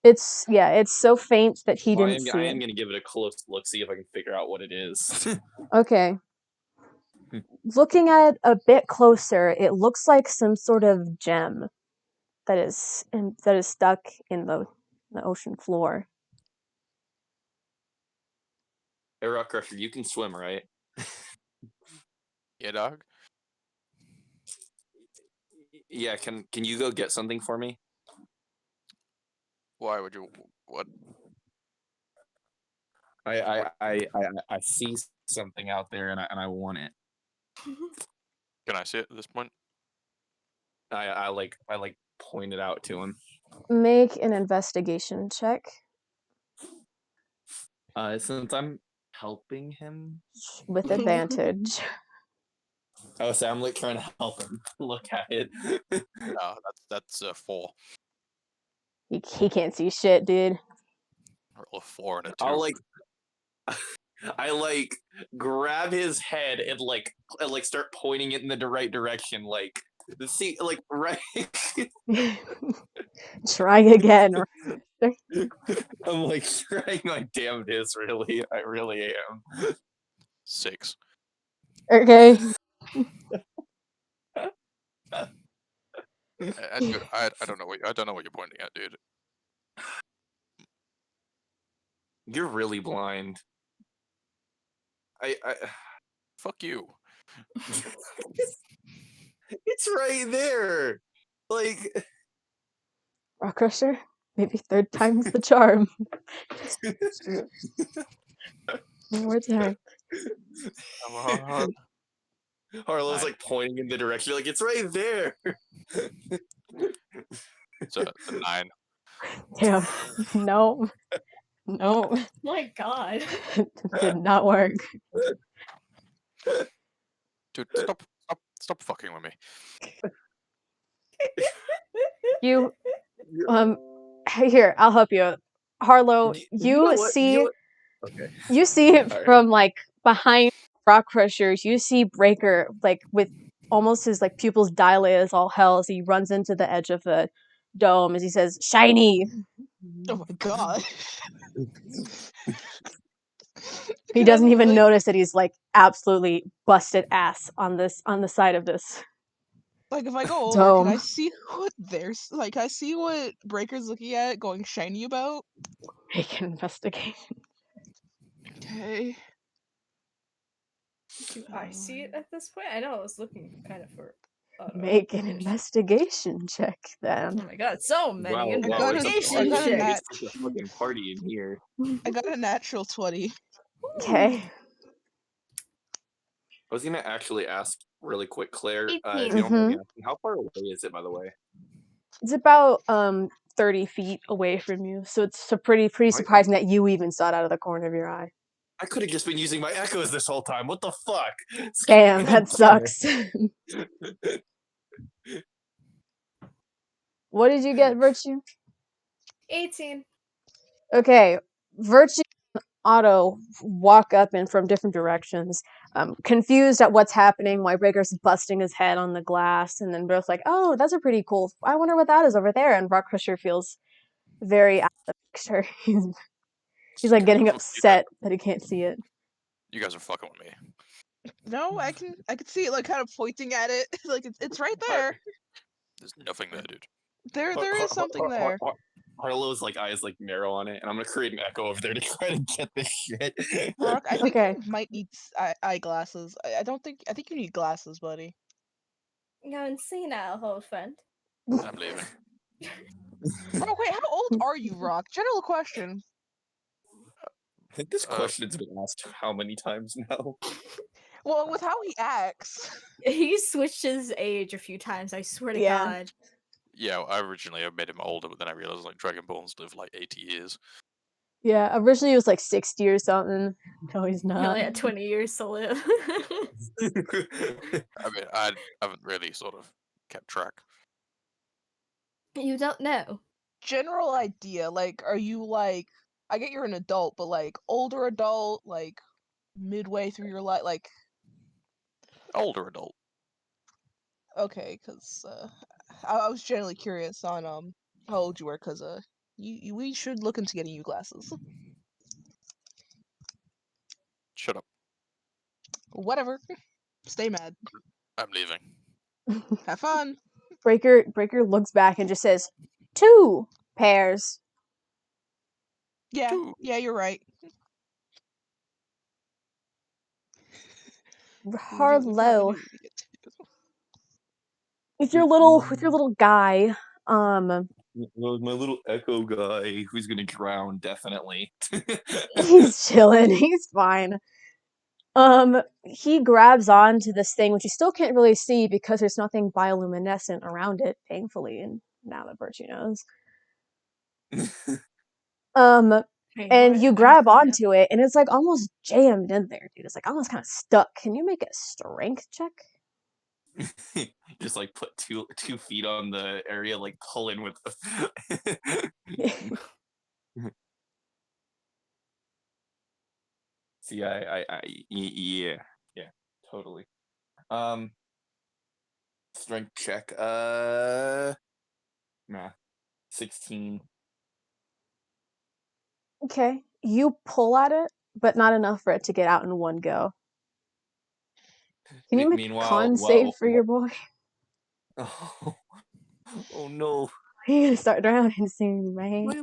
It's so faint that he didn't see I it. am gonna give it a close look, see if I can figure out what it is. Okay. Looking at it a bit closer, it looks like some sort of gem that is stuck in the ocean floor. Hey, Rock Crusher, you can swim, right? Yeah, dog. Yeah, can you go get something for me? Why would you? What? I see something out there and I want it. Can I see it at this point? I point it out to him. Make an investigation check. Since I'm helping him with advantage. Oh, so I'm like trying to help him look at it. No, that's 4. He can't see shit, dude. Roll a 4 and a 2. I grab his head and start pointing it in the right direction, like the sea, like right. Try again. I'm like trying my damnedest, really. I really am. 6. Okay. I don't know what you're pointing at, dude. You're really blind. I Fuck you. It's right there. Like Rock Crusher, maybe 3rd time's the charm. One more time. Come on. Harlow's like pointing in the direction, like it's right there. It's a 9. Damn. No. No. My God. Did not work. Dude, stop fucking with me. You here, I'll help you. Harlow, you see from like behind Rock Crushers, you see Breaker like with almost his like pupils dilated as all hell as he runs into the edge of the dome as he says, "Shiny." Oh my god. He doesn't even notice that he's like absolutely busted ass on the side of this. Like if I go over, dome. can I see what there's like? Can I see what Breaker's looking at, going shiny about? Make an investigation. Okay. Do I see it at this point? I know I was looking kind of for. Make an investigation check then. Oh my god, so many Wow, investigation I got a checks. It's like a fucking party in here. I got a natural 20. Okay. I was gonna actually ask really quick, Claire. If 18. you don't mind me asking, how far away is it, by the way? It's about 30 feet away from you, so it's pretty surprising that you even saw it out of the corner of your eye. I could have just been using my echoes this whole time. What the fuck? Damn, that sucks. What did you get, Virtue? 18. Okay, Virtue and Otto walk up in from different directions, confused at what's happening. Why Breaker's busting his head on the glass, and then both like, "Oh, that's a pretty cool. I wonder what that is over there." And Rock Crusher feels very out of the picture. He's like getting upset that he can't see it. You guys are fucking with me. No, I can see it, like, kind of pointing at it. Like, it's right there. There's nothing there, dude. There is something there. Harlow's like eyes like narrow on it, and I'm gonna create an echo over there to try to get this shit. Rock, I think Okay. you might need eyeglasses. I think you need glasses, buddy. Go and see now, old friend. I'm leaving. Oh wait, how old are you, Rock? General question. I think this question's been asked how many times now? Well, with how he acts. He switched his age a few times, I swear to Yeah. God. Yeah, I originally made him older, but then I realized like Dragonborns live like 80 years. Yeah, originally he was like 60 or something. No, he's He not. only had 20 years to live. I mean, I haven't really sort of kept track. You don't know. General idea, like, are you like? I get you're an adult, but like older adult, like midway through your life, like. Older adult. Okay, because I was generally curious on how old you were, because we should look into getting you glasses. Shut up. Whatever. Stay mad. I'm leaving. Have fun. Breaker looks back and just says, 2 pairs. Yeah, Two. yeah, you're right. Harlow, with your little guy, My little echo guy who's gonna drown, definitely. he's chilling. He's fine. He grabs onto this thing, which you still can't really see because there's nothing bioluminescent around it, thankfully, and now that Virtue knows. And you grab onto it, and it's like almost jammed in there, dude. It's like almost kind of stuck. Can you make a strength check? Just like put two feet on the area, like pulling with See, yeah, totally. Strength check. 16. Okay, you pull at it, but not enough for it to get out in one go. Can you make a con save for your boy? Oh no. You're gonna start drowning soon, man. My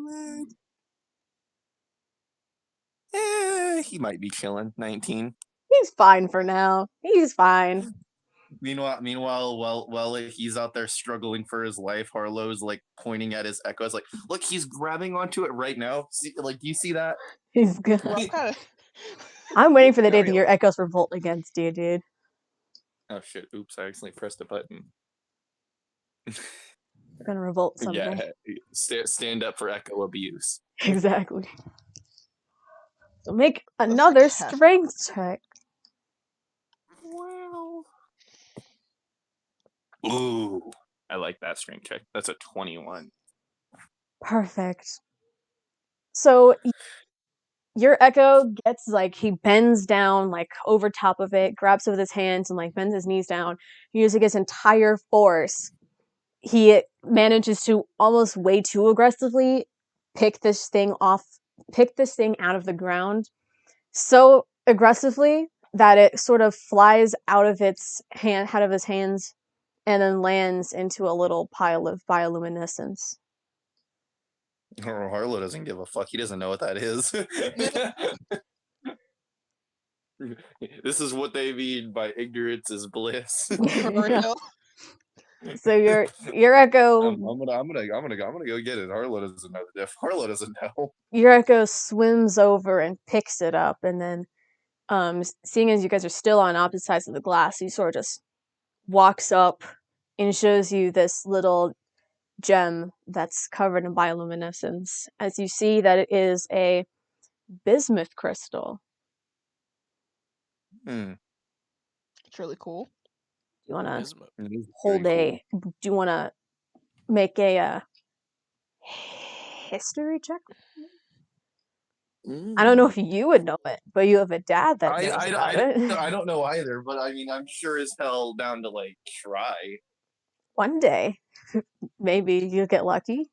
leg. He might be chilling. 19. He's fine for now. He's fine. Meanwhile, while he's out there struggling for his life, Harlow's like pointing at his echoes, like, look, he's grabbing onto it right now. See, like, do you see that? He's good. Well, I'm waiting for the day that your echoes revolt against you, dude. Oh shit! Oops! I accidentally pressed a button. They're gonna revolt someday. Yeah, stand up for echo abuse. Exactly. So make another strength check. Wow. Ooh, I like that strength check. That's a 21. Perfect. So your echo gets like, he bends down like over top of it, grabs it with his hands and like bends his knees down, using his entire force. He manages to almost way too aggressively pick this thing out of the ground so aggressively that it sort of flies out of his hands and then lands into a little pile of bioluminescence. Oh, Harlow doesn't give a fuck. He doesn't know what that is. This is what they mean by ignorance is bliss. Yeah. So your echo. I'm gonna go get it. Harlow doesn't know the diff. Harlow doesn't know. Your echo swims over and picks it up, and then, seeing as you guys are still on opposite sides of the glass, you sort of just walks up and shows you this little gem that's covered in bioluminescence, as you see that it is a bismuth crystal. Hmm. It's really cool. Do you want to Bismuth. It is hold very a? Do you want to make a history check? cool. I don't know if you would know it, but you have a dad that knows about it. I don't know either, but I mean, I'm sure as hell down to like try. One day, maybe you'll get lucky.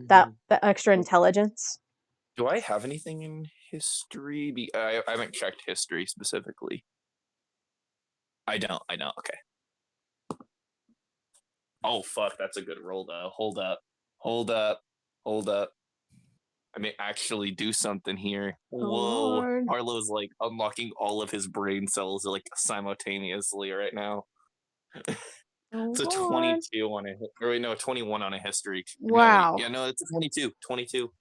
That extra intelligence. Do I have anything in history? I haven't checked history specifically. I don't. Okay. Oh fuck, that's a good roll though. Hold up. I may actually do something here. Oh, Whoa. Lord. Harlow's like unlocking all of his brain cells like simultaneously right now. Oh, It's a Lord. 22 on a, or wait, no, 21 on a history. Wow. No, it's a 22.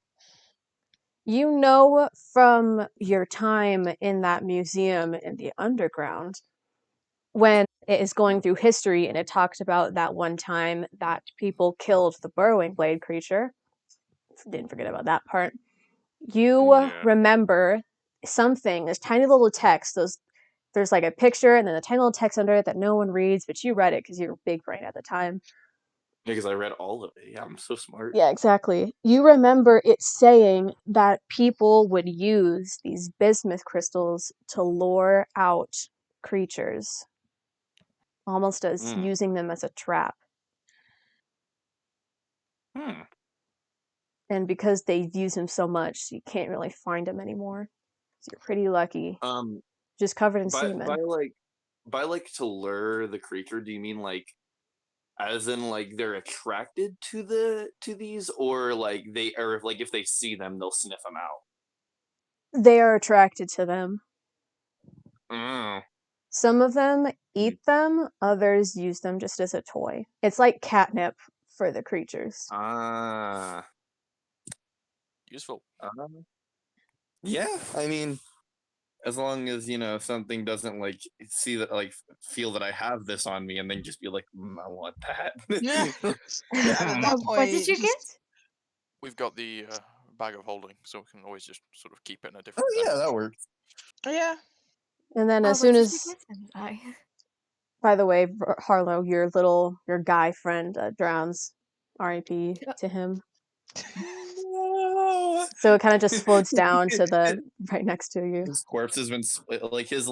You know from your time in that museum in the underground, when it is going through history and it talks about that one time that people killed the burrowing blade creature. Didn't forget about that part. You Yeah. remember something, this tiny little text, there's like a picture and then a tiny little text under it that no one reads, but you read it because you were big brain at the time. Because I read all of it. Yeah, I'm so smart. Yeah, exactly. You remember it saying that people would use these bismuth crystals to lure out creatures, almost as using them as a trap. And because they use him so much, you can't really find him anymore. So you're pretty lucky. Just covered in semen. By to lure the creature, do you mean like as in like they're attracted to these, or like if they see them they'll sniff them out? They are attracted to them. Mm. Some of them eat them, others use them just as a toy. It's like catnip for the creatures. Useful. Yeah, I mean, as long as something doesn't like see that, like feel that I have this on me, and then just be like, I want that. Yeah. At that What point, did you just- get? We've got the bag of holding, so we can always just sort of keep it in a different. Oh yeah, that works. Yeah. And then as What soon did as, you get? by the way, Harlow, your guy friend drowns. R.I.P. to him. No. So it kind of just floats down to the right next to you. His corpse has been like his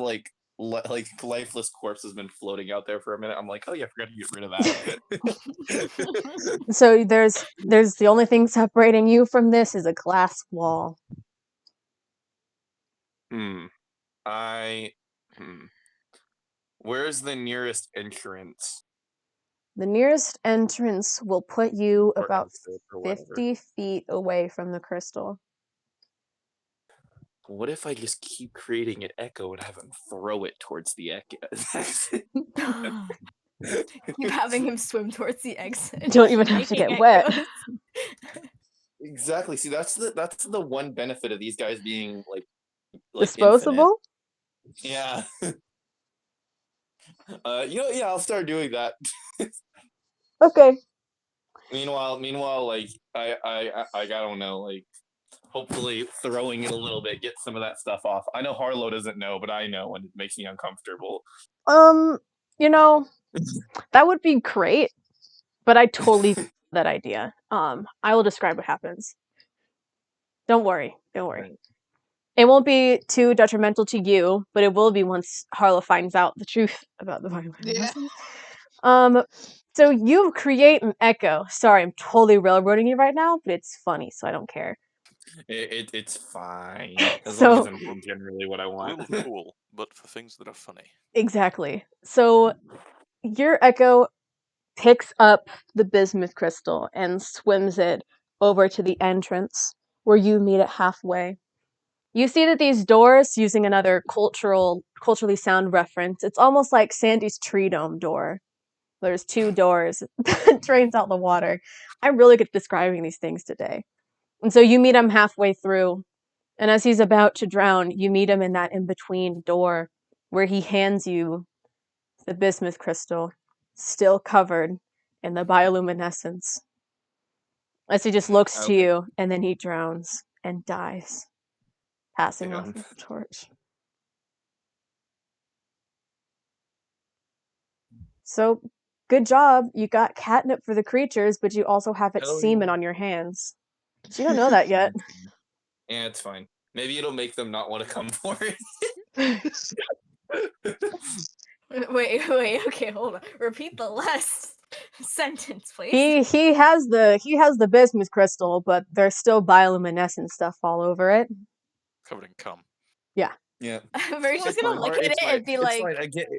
lifeless corpse has been floating out there for a minute. I'm like, oh yeah, I forgot to get rid of that. So there's the only thing separating you from this is a glass wall. Where's the nearest entrance? The nearest entrance will put you Or about exit or whatever. 50 feet away from the crystal. What if I just keep creating an echo and have him throw it towards the exit? Keep having him swim towards the exit. You don't even have to making get wet. echoes. Exactly. See, that's the one benefit of these guys being like Disposable? infinite. Yeah. Yeah, I'll start doing that. Okay. Meanwhile, like I don't know, like hopefully throwing it a little bit, get some of that stuff off. I know Harlow doesn't know, but I know, and it makes me uncomfortable. That would be great, but I totally that idea. I will describe what happens. Don't worry. Right. It won't be too detrimental to you, but it will be once Harlow finds out the truth about the bioluminescence. Yeah. So you create an echo. Sorry, I'm totally railroading you right now, but it's funny, so I don't care. It's fine. As So- long as I'm doing generally what I A want. little cool, but for things that are funny. Exactly. So your echo picks up the bismuth crystal and swims it over to the entrance where you meet it halfway. You see that these doors, using another culturally sound reference, it's almost like Sandy's tree dome door. There's two doors that drains out the water. I'm really good at describing these things today. And so you meet him halfway through, and as he's about to drown, you meet him in that in-between door where he hands you the bismuth crystal. still covered in the bioluminescence. As he just looks to Okay. you, and then he drowns and dies, passing off Damn. the torch. So, good job. You got catnip for the creatures, but you also have its Hell semen yeah. on your hands. So you don't know that yet. Yeah, it's fine. Maybe it'll make them not want to come for it. Wait, okay, hold on. Repeat the last sentence, please. He has the bismuth crystal, but there's still bioluminescent stuff all over it. Covered in cum. Yeah. Yeah. We're just It's gonna fine. look Alright, at it it's fine. and be It's like, fine.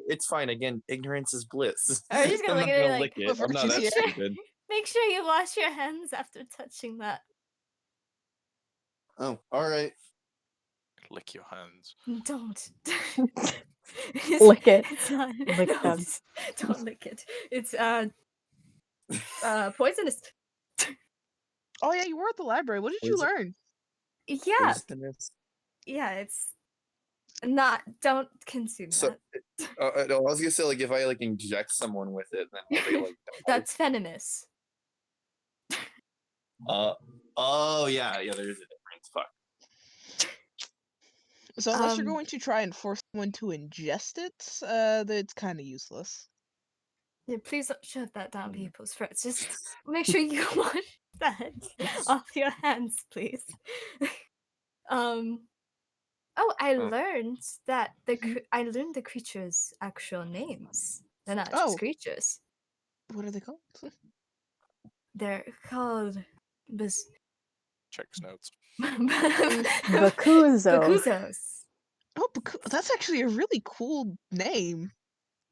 It's fine. Again, ignorance is bliss. are you just gonna I'm look not at it gonna like, lick it. I'm not Virtue's that here. stupid. make sure you wash your hands after touching that. Oh, alright. Lick your hands. Don't. Lick it. It's not. Lick no, them. don't lick it. It's poisonous. Oh yeah, you were at the library. What did you Poison- learn? Yeah, Poisonous. yeah. It's not. Don't consume So, that. no, I was gonna say, like, if I like inject someone with it, then will they like die? That's venomous. Oh yeah, there is a difference. Fuck. So unless you're Um, going to try and force someone to ingest it, it's kind of useless. Yeah, please don't shove that down people's throats. Just make sure you wash that off your hands, please. Oh, I Oh. learned that I learned the creatures' actual names. They're not Oh. just creatures. What are they called? They're called Checks notes. Bakuzo. Bakuzos. Oh, that's actually a really cool name.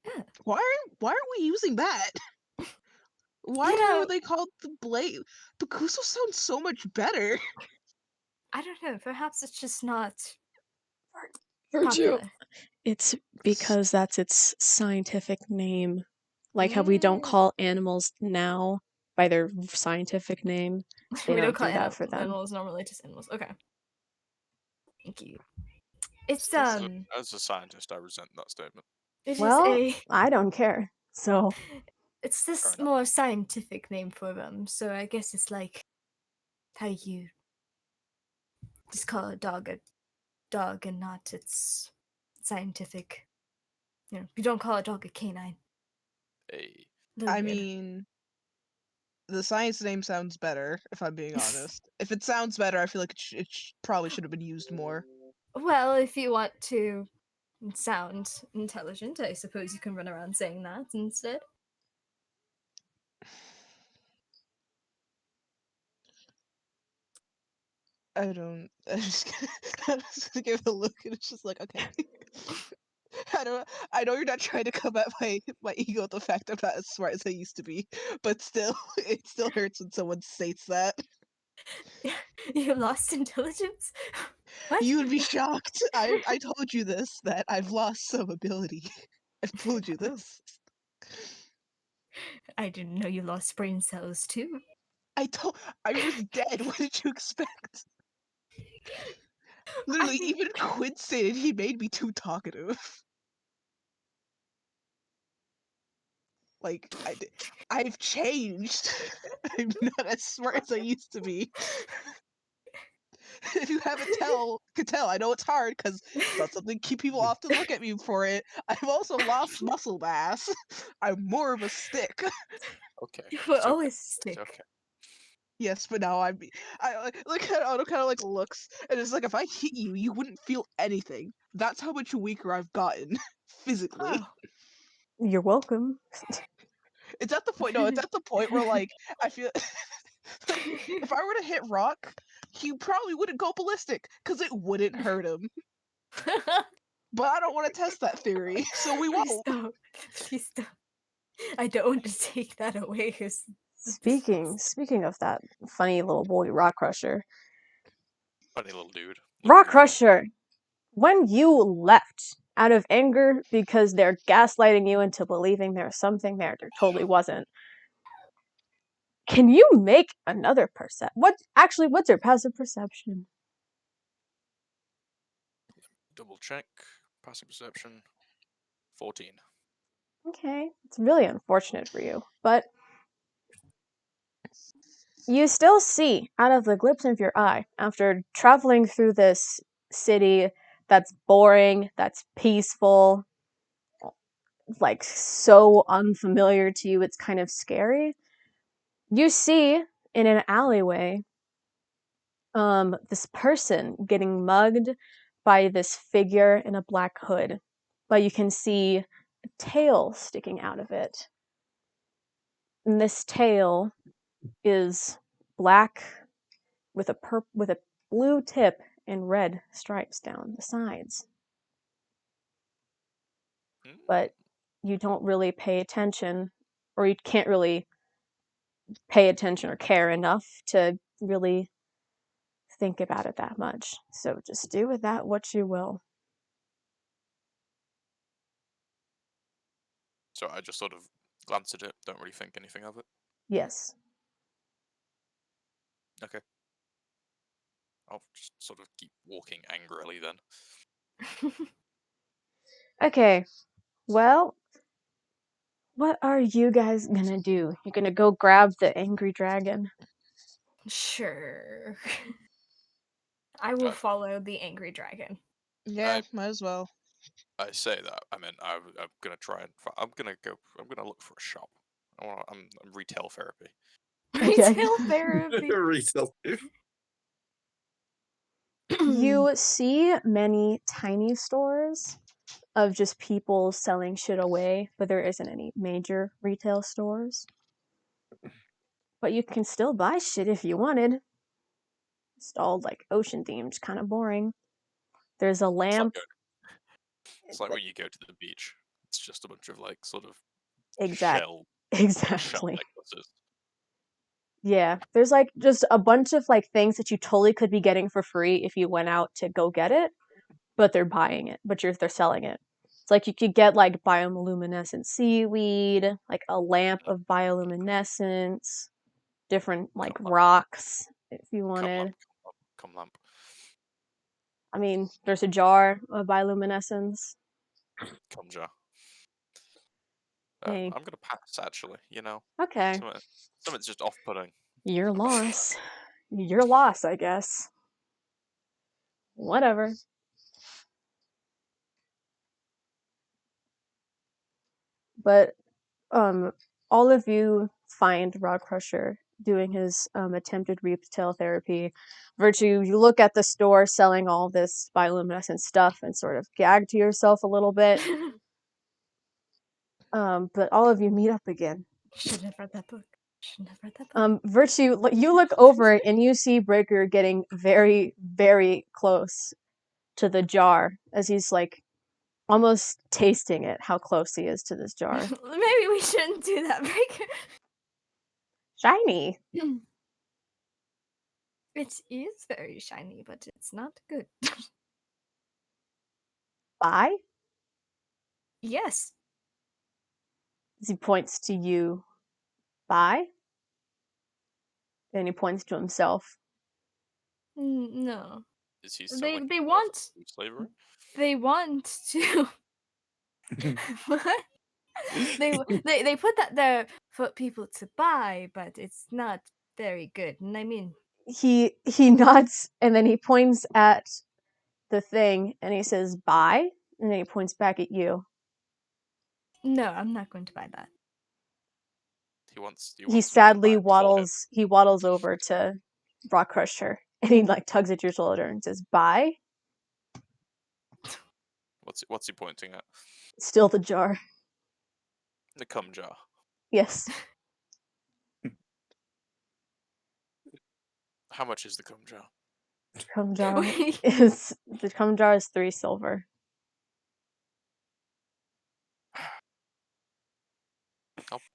Yeah. Why aren't we using that? Why You know- are they called the Blade? Bakuzo sounds so much better. I don't know. Perhaps it's just not Virtue. popular. It's because that's its scientific name. Like how we don't call animals now by their scientific name. They We don't don't call do that for them. animals normally just animals. Okay. Thank you. It's As a scientist, I resent that statement. it is Well, a I don't care. So it's Fair this enough. more scientific name for them, so I guess it's like how you just call a dog and not its scientific. You know, you don't call a dog a canine. Hey, Little I weird. mean, the science name sounds better, if I'm being honest. If it sounds better, I feel like it probably should have been used more. Well, if you want to sound intelligent, I suppose you can run around saying that instead. I don't. I'm just gonna give it a look, and it's just like, okay. I know you're not trying to come at my ego with the fact I'm not as smart as I used to be, but still, it still hurts when someone states that. You lost intelligence? What? You would be shocked. I told you this, that I've lost some ability. I've told you this. I didn't know you lost brain cells too. I was dead. What did you expect? Literally, I- even Quinn stated he made me too talkative. Like, I've changed. I'm not as smart as I used to be. If you haven't could tell, I know it's hard because it's not something people often look at me for it. I've also lost muscle mass. I'm more of a stick. okay. You were it's okay. always It's stick. okay. Yes, but now I look at Otto kind of like looks, and it's like if I hit you, you wouldn't feel anything. That's how much weaker I've gotten physically. Oh. you're welcome. It's at the point. No, it's at the point where like I feel like if I were to hit Rock, he probably wouldn't go ballistic because it wouldn't hurt him. But I don't want to test that theory, so we Please won't. don't. Please don't. I don't want to take that away. Speaking of that funny little boy Rock Crusher. Funny little dude. Rock Crusher, when you left out of anger because they're gaslighting you into believing there's something there totally wasn't. Can you make another what's your passive perception? Double check. Passive perception. 14. Okay, it's really unfortunate for you, but you still see out of the glimpse of your eye after traveling through this city that's boring, that's peaceful, like so unfamiliar to you, it's kind of scary. You see in an alleyway this person getting mugged by this figure in a black hood, but you can see a tail sticking out of it. And this tail is black with a blue tip and red stripes down the sides. But you don't really pay attention, or you can't really pay attention or care enough to really think about it that much. So just do with that what you will. So I just sort of glance at it, don't really think anything of it. Yes. Okay. I'll just sort of keep walking angrily then. Okay. Well, what are you guys gonna do? You're gonna go grab the angry dragon? Sure. I will follow the angry dragon. Yeah, might as well. I say that. I mean, I'm gonna try and. I'm gonna look for a shop. I'm retail therapy. Retail therapy. Retail. You see many tiny stores of just people selling shit away, but there isn't any major retail stores. But you can still buy shit if you wanted. It's all like ocean themed, kind of boring. There's a lamp. It's like when you go to the beach. It's just a bunch of like sort of Exactly. shell necklaces. Yeah, there's like just a bunch of like things that you totally could be getting for free if you went out to go get it, but they're buying it, but they're selling it. It's like you could get like bioluminescent seaweed, like a lamp of bioluminescence, different like rocks if you wanted. Come lamp. I mean, there's a jar of bioluminescence. Come jar. Hey. I'm gonna pass actually. You know. Okay. Something's just off-putting. Your loss. Your loss, I guess. Whatever. But all of you find Rod Crusher doing his attempted retail therapy. Virtue, you look at the store selling all this bioluminescent stuff and sort of gag to yourself a little bit. But all of you meet up again. Should have read that book. Shouldn't have read that book. Virtue, you look over and you see Breaker getting very, very close to the jar as he's like almost tasting it, how close he is to this jar. Maybe we shouldn't do that, Breaker. Shiny. It is very shiny, but it's not good. Bye? Yes. As he points to you. Bye? And he points to himself. No. Is he They want slavery? They want to. What? They put that there for people to buy, but it's not very good. And I mean, He nods and then he points at the thing and he says bye, and then he points back at you. no, I'm not going to buy that. He sadly waddles over to Rock Crusher and he like tugs at your shoulder and says bye. What's he pointing at? Still the jar. The cum jar. Yes. How much is the cum jar? The cum jar is 3 silver.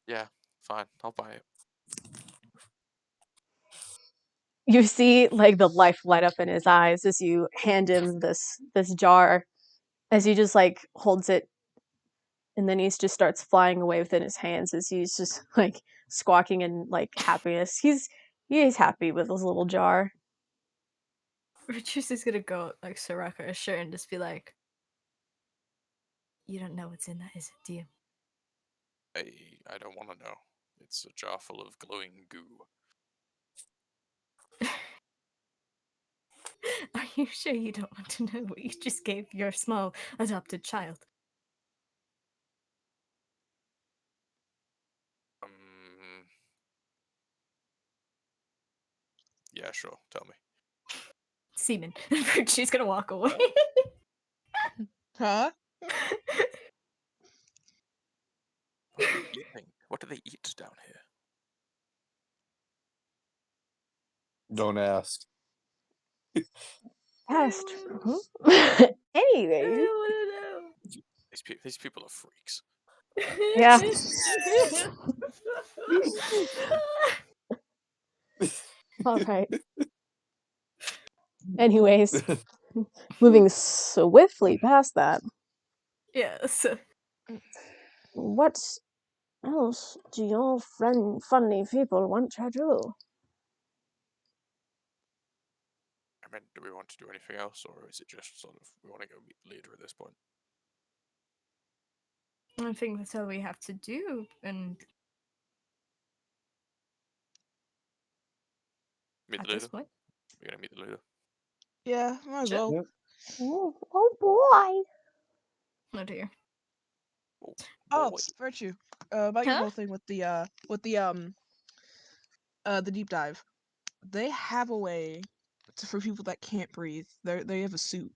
Yeah, fine. I'll buy it. You see like the life light up in his eyes as you hand him this jar, as he just like holds it, and then he just starts flying away within his hands as he's just like squawking in like happiness. He's happy with his little jar. Richard is gonna go like Soraka shirt and just be like, "You don't know what's in that, is it? Do you?" I don't want to know. It's a jar full of glowing goo. Are you sure you don't want to know what you just gave your small adopted child? Yeah, sure. Tell me. Semen. She's gonna walk away. Huh? What are they eating? What do they eat down here? Don't ask. Past. I Anyways. don't wanna These people are freaks. Yeah. know. All right. Anyways, moving swiftly past that. Yes. What else do your funny people want to do? I mean, do we want to do anything else, or is it just sort of we want to go meet the leader at this point? I think that's all we have to do, and Meet at the this leader? point, We're gonna meet the leader. Yeah, might as Sure. well. Yep. Oh boy. oh dear. Oh, Boy. Virtue. About your Huh? whole thing with the deep dive. They have a way for people that can't breathe. They have a suit.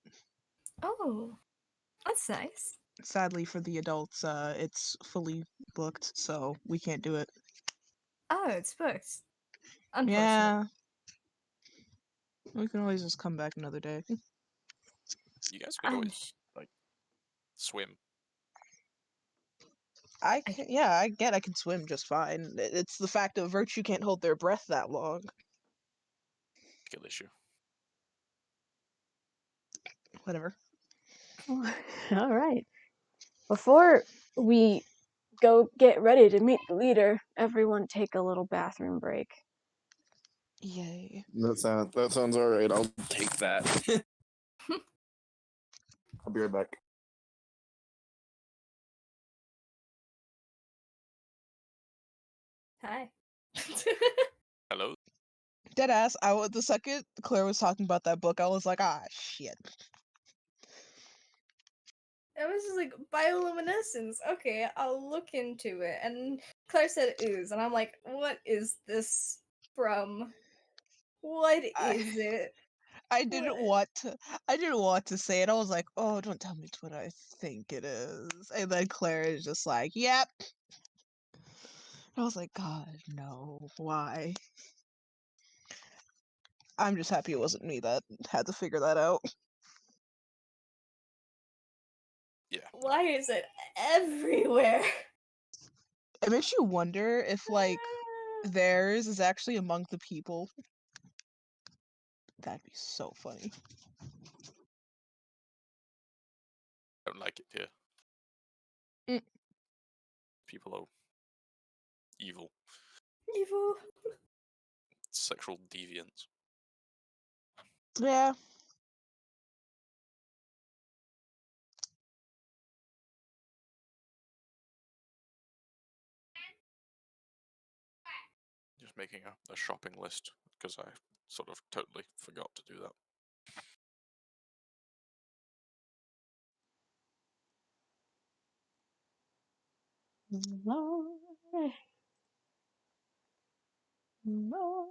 Oh, that's nice. Sadly for the adults, it's fully booked, so we can't do it. Oh, it's booked. Unfortunate. Yeah. We can always just come back another day. You guys could I'm always like swim. I can, yeah, I can swim just fine. It's the fact that Virtue can't hold their breath that long. Skill issue. Whatever. All right. Before we go get ready to meet the leader, everyone take a little bathroom break. Yay. That sounds all right. I'll take that. I'll be right back. Hi. Hello. Deadass, the second Claire was talking about that book, I was like, ah, shit. I was just like, bioluminescence. Okay, I'll look into it. And Claire said ooze, and I'm like, what is this from? What is it? I didn't want to say it. I was like, oh, don't tell me it's what I think it is. And then Claire is just like, yep. I was like, God, no, why? I'm just happy it wasn't me that had to figure that out. Yeah. Why is it everywhere? It makes you wonder if, like, theirs is actually among the people. That'd be so funny. I don't like it here. Mm. People are evil. Evil. Sexual deviants. Yeah. Just making a shopping list because I sort of totally forgot to do that. Lord. Lord.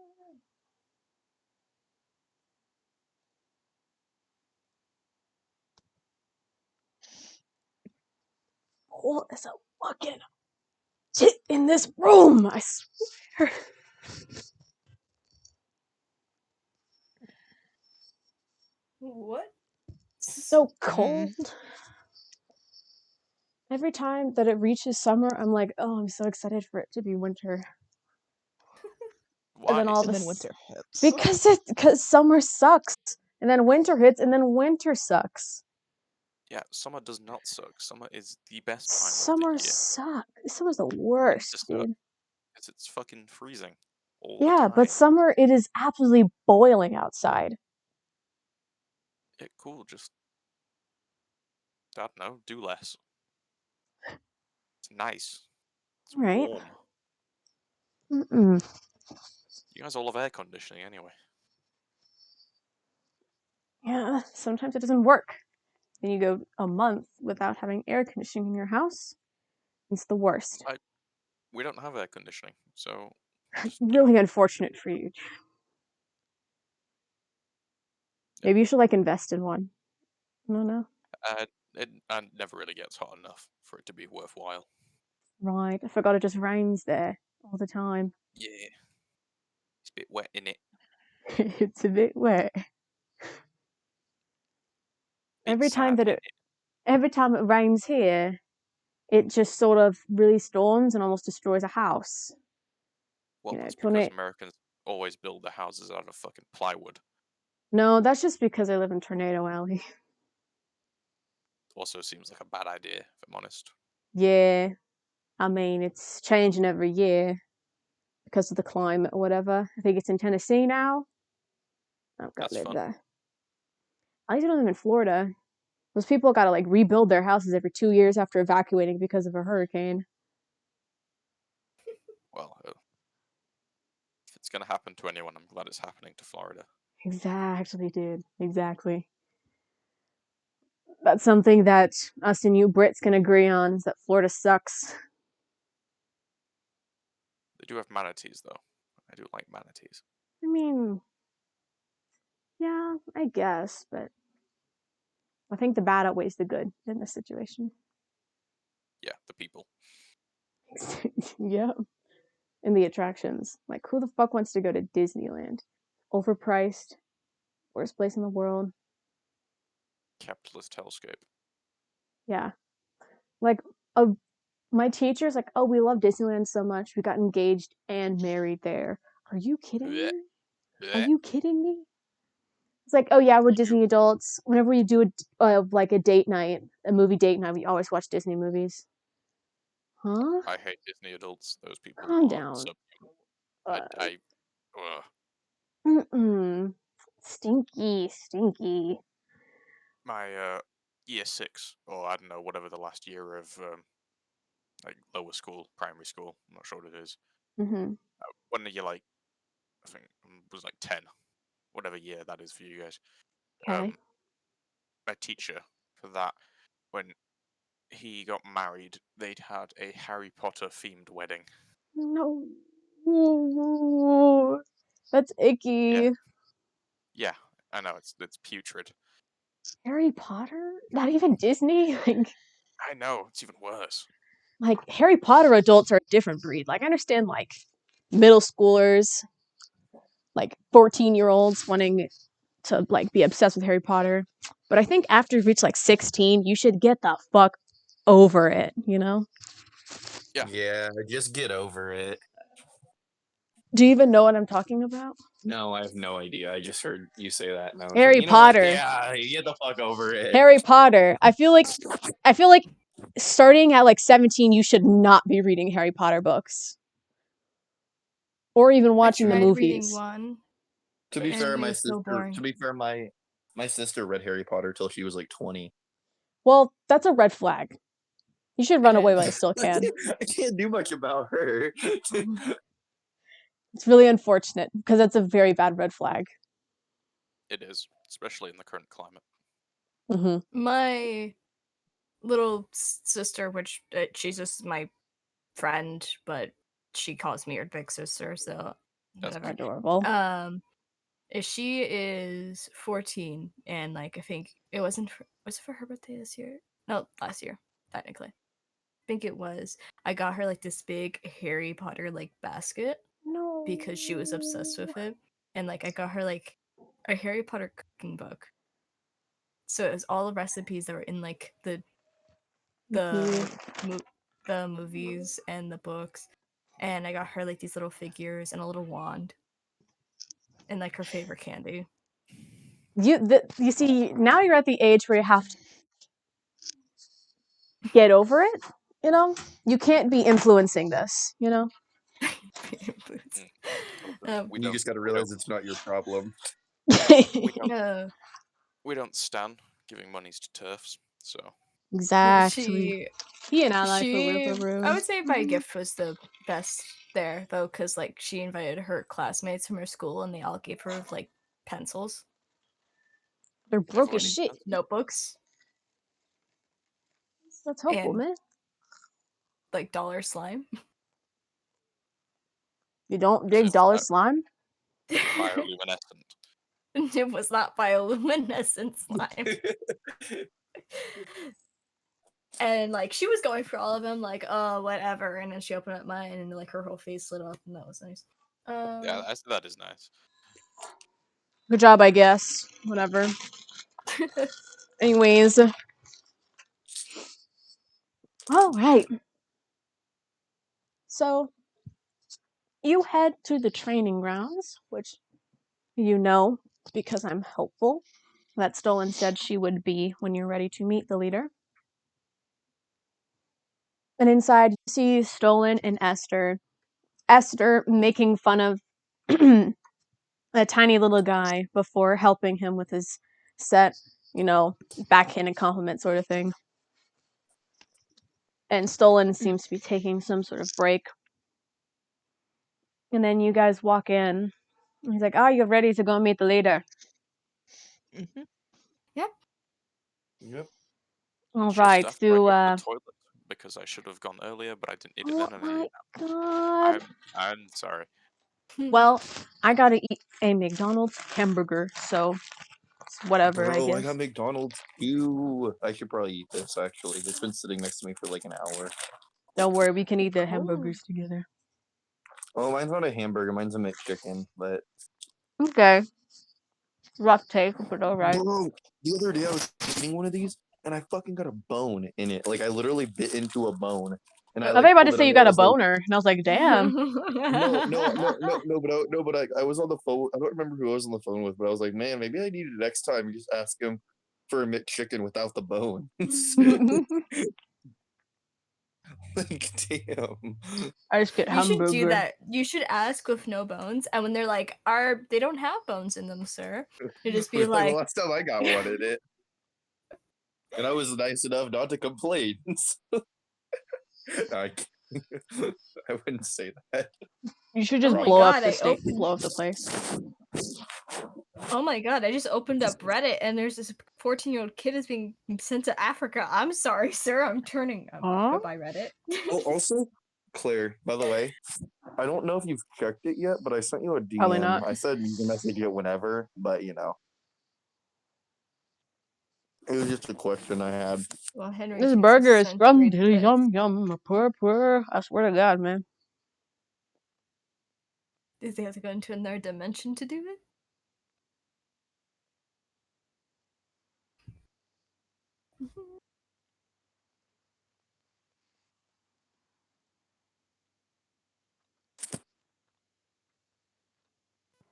Oh, there's a fucking tit in this room, I swear. What? So cold. Every time that it reaches summer, I'm like, oh, I'm so excited for it to be winter. Why? And then all of And a then winter hits. because summer sucks, and then winter hits, and then winter sucks. Yeah, summer does not suck. Summer is the best time Summer of the year. sucks. Summer's the Winter worst, sucks dude. because it's fucking freezing all the Yeah, time. but summer, it is absolutely boiling outside. Yeah, cool. Just I don't know, do less. It's nice. It's Right. warm. Mm-mm. You guys all have air conditioning anyway. Yeah, sometimes it doesn't work. Then you go a month without having air conditioning in your house. It's the worst. We don't have air conditioning, so just, Really unfortunate for you. Maybe you should like invest in one. I don't know. it never really gets hot enough for it to be worthwhile. Right. I forgot it just rains there all the time. Yeah, it's a bit wet in it. It's a bit wet. Every time that every time it rains here, it just sort of really storms and almost destroys a house. Well, You know, that's because tornado. Americans always build their houses out of fucking plywood. No, that's just because I live in Tornado Alley. Also seems like a bad idea, if I'm honest. Yeah, I mean it's changing every year because of the climate or whatever. I think it's in Tennessee now. I've got to That's live fun. there. At least I don't live in Florida. Those people gotta like rebuild their houses every 2 years after evacuating because of a hurricane. Well, if it's gonna happen to anyone, I'm glad it's happening to Florida. Exactly, dude. Exactly. That's something that us and you Brits can agree on, is that Florida sucks. They do have manatees, though. I do like manatees. I mean, yeah, I guess, but I think the bad outweighs the good in this situation. Yeah, the people. Yeah. And the attractions. Like, who the fuck wants to go to Disneyland? Overpriced. Worst place in the world. Capitalist hellscape. Yeah. Like, my teacher's like, oh, we love Disneyland so much. We got engaged and married there. Are you kidding me? Are you kidding me? It's like, oh yeah, we're Disney adults. Whenever we do like a date night, a movie date night, we always watch Disney movies. Huh? I hate Disney adults. Those people Calm are down. Mm-mm. Stinky. My year 6, or I don't know, whatever the last year of like lower school, primary school. I'm not sure what it is. Mm-hmm. When you're like, I think it was like 10, whatever year that is for you guys. Okay. My teacher for that, when he got married, they'd had a Harry Potter themed wedding. No. That's icky. Yeah, I know, it's putrid. Harry Potter? Not even Disney? I know, it's even worse. Like, Harry Potter adults are a different breed. Like, I understand, like, middle schoolers, like, 14-year-olds wanting to, like, be obsessed with Harry Potter. But I think after you reach, like, 16, you should get the fuck over it, you know? Yeah, just get over it. Do you even know what I'm talking about? No, I have no idea. I just heard you say that. And I was Harry like, you know what? Potter. Yeah, get the fuck over it. Harry Potter. I feel like starting at like 17, you should not be reading Harry Potter books. Or even watching the I tried movies. reading one. To be and fair, it my was so sister. boring. To be fair, my sister read Harry Potter till she was like 20. Well, that's a red flag. You should run away while you still can. I can't do much about her. It's really unfortunate because that's a very bad red flag. It is, especially in the current climate. Mm-hmm. My little sister, which she's just my friend, but she calls me her big sister, so That's whatever. Adorable. She is 14, and like I think it was it for her birthday this year? No, last year, technically. I think it was. I got her like this big Harry Potter like basket No. because she was obsessed with it, and like I got her like a Harry Potter cooking book. So it was all the recipes that were in like the movies and the books, and I got her like these little figures and a little wand, and like her favorite candy. You see, now you're at the age where you have to get over it, you know? You can't be influencing this, you know? You just gotta realize it's not your problem. We don't stan giving monies to TERFs, so. Exactly. Be an ally for I Riveroo. would say my gift was the best there though, because like she invited her classmates from her school and they all gave her like pencils, They're broke as Everyone- shit. notebooks, That's helpful, and man. like dollar slime. You don't This dig is dollar not slime? bioluminescent. It was not bioluminescent slime. And like she was going for all of them, like, oh, whatever. And then she opened up mine and like her whole face lit up and that was nice. Yeah, that is nice. Good job, I guess. Whatever. Anyways. All right. So, you head to the training grounds, which you know because I'm helpful. That Stolen said she would be when you're ready to meet the leader. And inside, you see Stolen and Esther. Esther making fun of a tiny little guy before helping him with his set, backhanded compliment sort of thing. And Stolen seems to be taking some sort of break. And then you guys walk in. He's like, "Oh, you're ready to go meet the leader." Mhm. Yep. All Just right, after I do go to the toilet because I should have gone earlier, but I didn't need it oh then. And I my need it god. now. I'm sorry. Well, I gotta eat a McDonald's hamburger, so it's whatever, I Bro, I guess. got McDonald's too. I should probably eat this actually. It's been sitting next to me for like an hour. Don't worry, we can eat the Oh. hamburgers together. Oh, mine's not a hamburger. Mine's a McChicken. But Okay. Rough take, but alright. bro, the other day I was eating one of these and I fucking got a bone in it. Like I literally bit into a bone. And I I like thought you were about pulled to it say out you and I got a was like, boner, and I was like, damn. no, but I was on the phone. I don't remember who I was on the phone with, but I was like, man, maybe I need it next time. You just ask him for a McChicken without the bones. Like, damn. I just get You should do hamburger. that. You should ask with no bones, and when they're like, they don't have bones in them, sir." You just be The like, last time I got one in it, and I was nice enough not to complain. I, I wouldn't say that. You should just Oh my blow up God, the I state, opened- blow up the place. "Oh my God, I just opened up Reddit, and there's this 14-year-old kid is being sent to Africa. I'm sorry, sir. I'm turning. Huh? Goodbye, Reddit." Oh, also, Claire, by the way, I don't know if you've checked it yet, but I sent you a DM. Probably not. I said you can message it whenever, but you know. It was just a question I had. Well, Henry. This thinks burger his is son's from great the at this. yum yum purr purr. I swear to God, man. Does he have to go into another dimension to do it?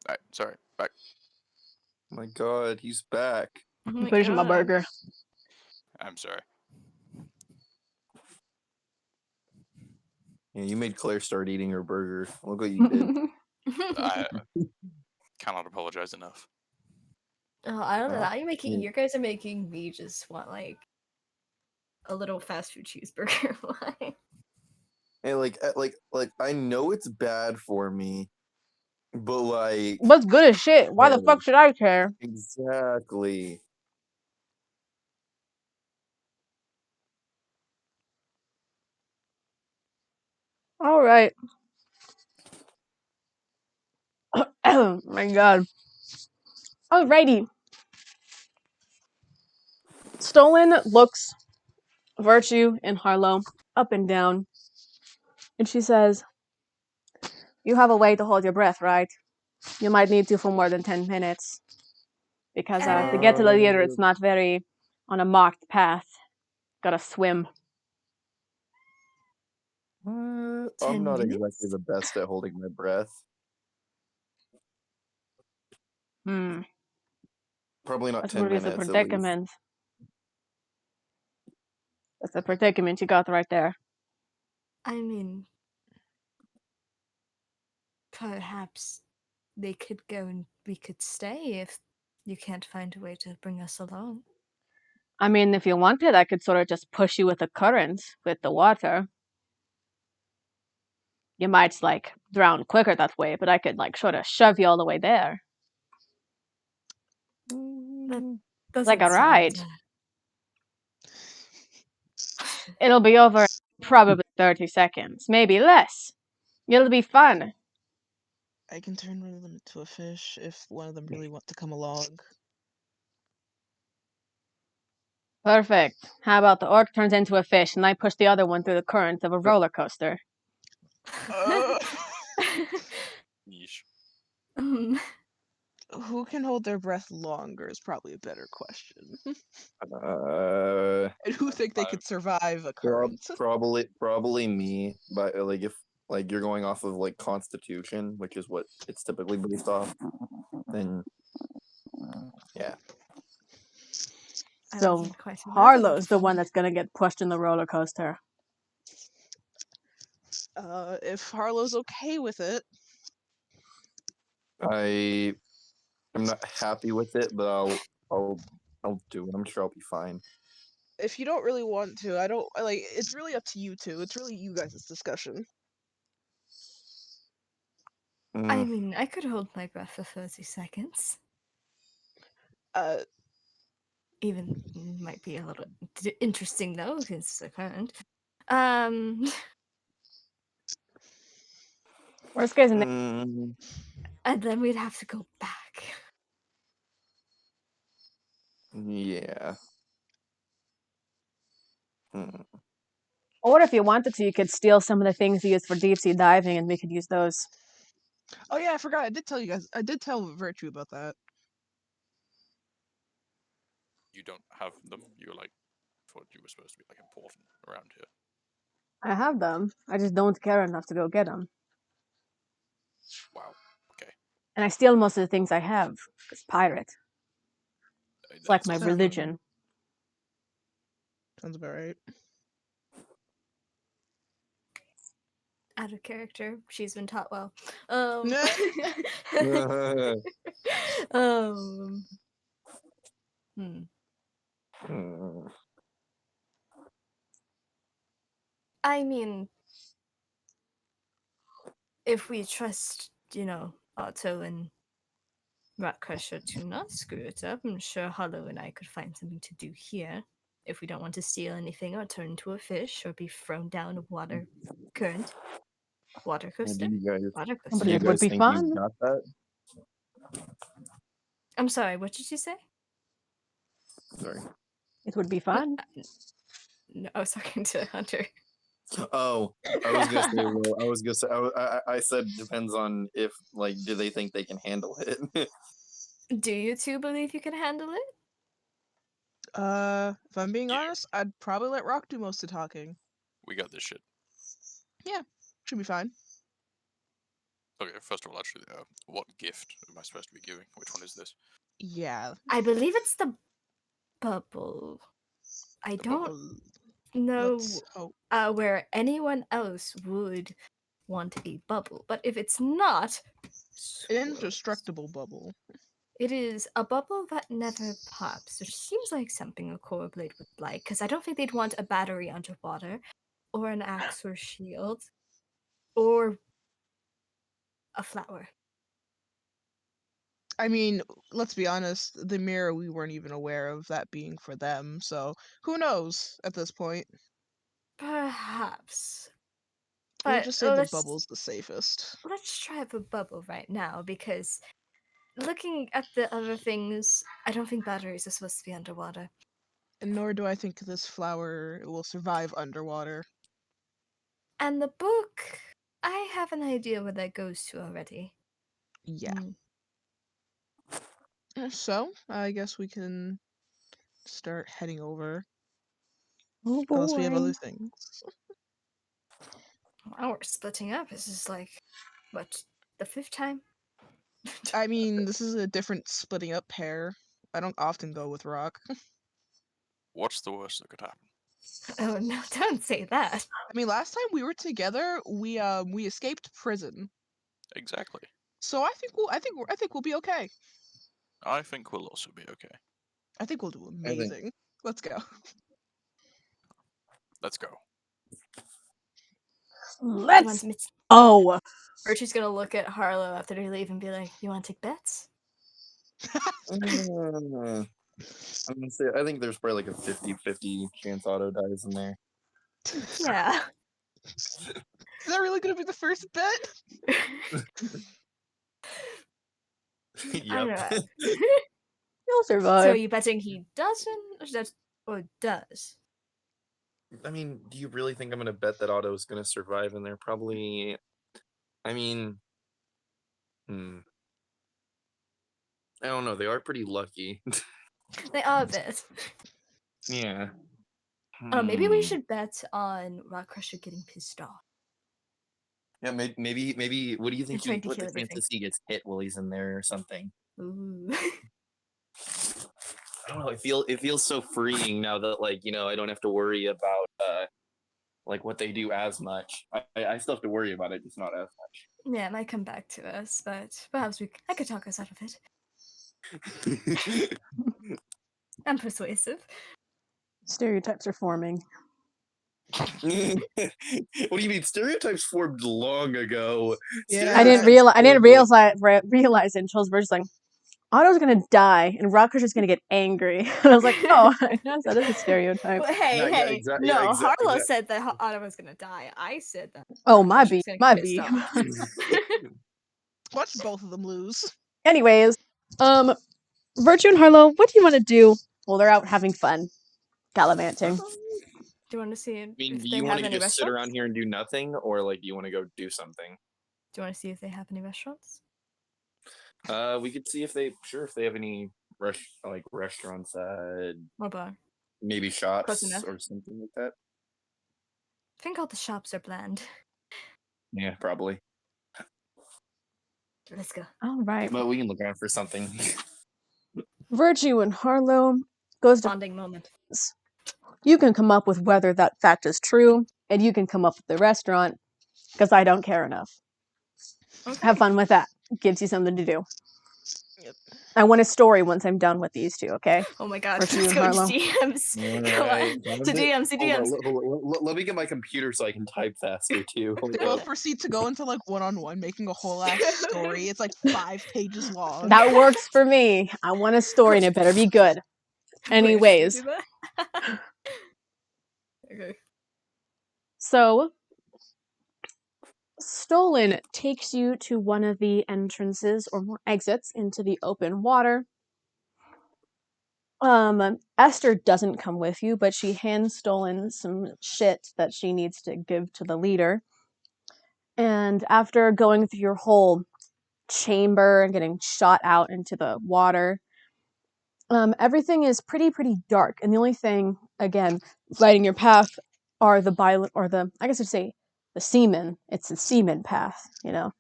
Alright, sorry. Back. My God, he's back. Oh I'm my finishing my God. burger. I'm sorry. Yeah, you made Claire start eating her burger. Look what you did. I cannot apologize enough. Oh, I don't know. Oh, Now you're making. yeah. You guys are making me just want like a little fast food cheeseburger. Why? And like I know it's bad for me, but like What's good as shit? Why the yeah, fuck should I care? exactly. Alright. Oh my God. Alrighty. Stolen looks Virtue and Harlow up and down. And she says, "You have a way to hold your breath, right? You might need to for more than 10 minutes. Because to get to the leader, it's not very on a marked path. Gotta swim." I'm 10 not minutes? exactly the best at holding my breath. Probably not That's 10 really the minutes at least. predicament. That's the predicament you got right there. I mean, perhaps they could go and we could stay if you can't find a way to bring us along. I mean, if you wanted, I could sort of just push you with the current, with the water. You might, like, drown quicker that way, but I could, like, sort of shove you all the way there. Doesn't Like a sound, ride. It'll be over in probably 30 seconds, maybe less. It'll be fun. I can turn one of them into a fish if one of them really wants to come along. Perfect. How about the orc turns into a fish and I push the other one through the current of a roller coaster? Yeesh. Who can hold their breath longer is probably a better question. And who think they could survive a current? Probably me, but like if like you're going off of like Constitution, which is what it's typically based off, then yeah. I So wasn't quite aware of Harlow's that. the one that's gonna get pushed in the roller coaster. If Harlow's okay with it. I'm not happy with it, but I'll do it. I'm sure I'll be fine. If you don't really want to, I don't like. It's really up to you two. It's really you guys' discussion. I mean, I could hold my breath for 30 seconds. Even might be a little interesting though, against the current. Worst case in and then we'd have to go back. Yeah. Or if you wanted to, you could steal some of the things you use for deep sea diving and we could use those. Oh yeah, I forgot. I did tell you guys. I did tell Virtue about that. You don't have them. You're like, thought you were supposed to be like important around here. I have them. I just don't care enough to go get them. Wow. Okay. And I steal most of the things I have. Because pirate. It's like my religion. Sounds about right. Out of character. She's been taught well. I mean, if we trust, Otto and Ratcrusher to not screw it up, I'm sure Hollow and I could find something to do here. If we don't want to steal anything or turn into a fish or be thrown down a water current. Water coaster? Water coaster. But it would be fun. Got that? I'm sorry, what did you say? Sorry. It would be fun. No, I was talking to Hunter. Oh, I was gonna say. Well, I was gonna say. I said depends on if like do they think they can handle it. Do you two believe you can handle it? If I'm being honest, I'd probably let Rock do most of the talking. We got this shit. Yeah, should be fine. Okay, first of all, actually, what gift am I supposed to be giving? Which one is this? Yeah. I believe it's the bubble. I don't know where anyone else would want a bubble, but if it's not an indestructible bubble. It is a bubble that never pops, which seems like something a Coralblade would like, because I don't think they'd want a battery underwater, or an axe or shield, or a flower. I mean, let's be honest, the mirror, we weren't even aware of that being for them, so who knows at this point? Perhaps. We'll But just say the bubble's the safest. Let's try the bubble right now, because looking at the other things, I don't think batteries are supposed to be underwater. And nor do I think this flower will survive underwater. And the book, I have an idea where that goes to already. Yeah. So, I guess we can start heading over. Oh boy. Unless we have other things. Wow, we're splitting up. This is like, what, the 5th time? I mean, this is a different splitting up pair. I don't often go with Rock. What's the worst that could happen? Oh no, don't say that. I mean, last time we were together, we escaped prison. Exactly. So I think we'll be okay. I think we'll also be okay. I think we'll do amazing. Let's go. Let's go. Let's Come on, Oh, Virtue's gonna look at Harlow after they leave and be like, "You want to take bets?" I'm gonna say, I think there's probably like a 50-50 chance Otto dies in there. Yeah. Is that really gonna be the first bet? I don't know. Yep. he'll So are survive. you betting he doesn't, or does? I mean, do you really think I'm gonna bet that Otto's gonna survive in there? Probably. I mean, I don't know. They are pretty lucky. They are a bit. Yeah. Maybe we Hmm. should bet on Rock Crusher getting pissed off. Yeah, maybe. What do you think? trying to What the kill everything. chances he gets hit while he's in there or something? Ooh. I don't know. It feels so freeing now that I don't have to worry about like what they do as much. I still have to worry about it, just not as Yeah, it might come back to us, but perhaps I could talk us out of it. much. I'm persuasive. Stereotypes are forming. What do you mean? Stereotypes formed long ago. Yeah. I didn't Stereotypes realize it until Virgil's like, Otto's gonna die and Rockcrusher's gonna get angry. And I was like, oh, I guess that is a stereotype. Well, hey, No, yeah, no, Harlow exactly. said that Otto was gonna die. I said that. Oh, Rock my Crusher's B, gonna my get pissed B. off. Watch both of them lose. Anyways, Virtue and Harlow, what do you want to do while they're out having fun, gallivanting? Do you want to see I mean, if do they you have want to any just sit around restaurants? here and do nothing, or like do you want to go do something? Do you want to see if they have any restaurants? We could see if they have any restaurants, Or bar? maybe Close shops enough. or something like that. I think all the shops are bland. Yeah, probably. Let's go. All right. But we can look around for something. Virtue and Harlow goes to. Bonding moment. You can come up with whether that fact is true, and you can come up with the restaurant, because I don't care enough. Okay. Have fun with that. Gives you something to do. Yep. I want a story once I'm done with these two, okay? Oh my god, Virtue let's and go to Harlow. DMs. Come Alright, on. To DMs, to DMs. let me get my computer so I can type faster too. Hold They up. both proceed to go into like one-on-one, making a whole ass story. It's like 5 pages long. That works for me. I want a story, and it better be good. Wait, Anyways, should we do that? Okay. so Stolen takes you to one of the entrances or more exits into the open water. Esther doesn't come with you, but she hands Stolen some shit that she needs to give to the leader. And after going through your whole chamber and getting shot out into the water, everything is pretty dark. And the only thing, again, lighting your path are the I guess I'd say the seamen. It's the seaman path, you know.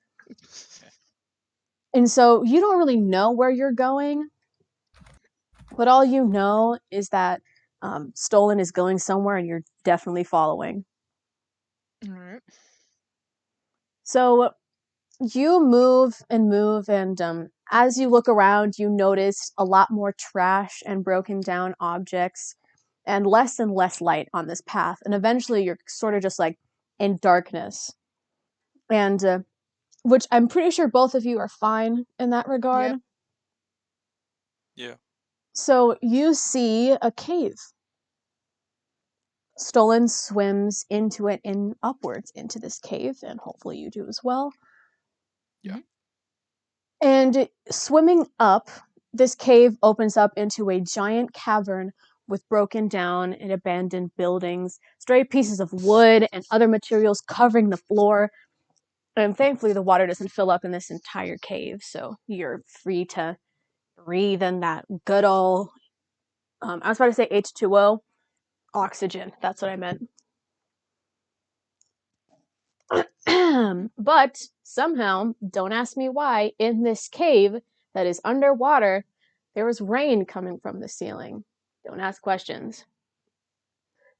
And so you don't really know where you're going, but all you know is that Stolen is going somewhere and you're definitely following. Alright. So you move, and as you look around, you notice a lot more trash and broken down objects and less light on this path. And eventually you're sort of just like in darkness. And which I'm pretty sure both of you are fine in that regard. Yep. Yeah. So you see a cave. Stolen swims into it upwards into this cave, and hopefully you do as well. Yeah. And swimming up, this cave opens up into a giant cavern with broken down and abandoned buildings, stray pieces of wood and other materials covering the floor. And thankfully, the water doesn't fill up in this entire cave, so you're free to breathe in that good old, I was about to say H2O, oxygen. That's what I meant. But somehow, don't ask me why, in this cave that is underwater, there is rain coming from the ceiling. Don't ask questions.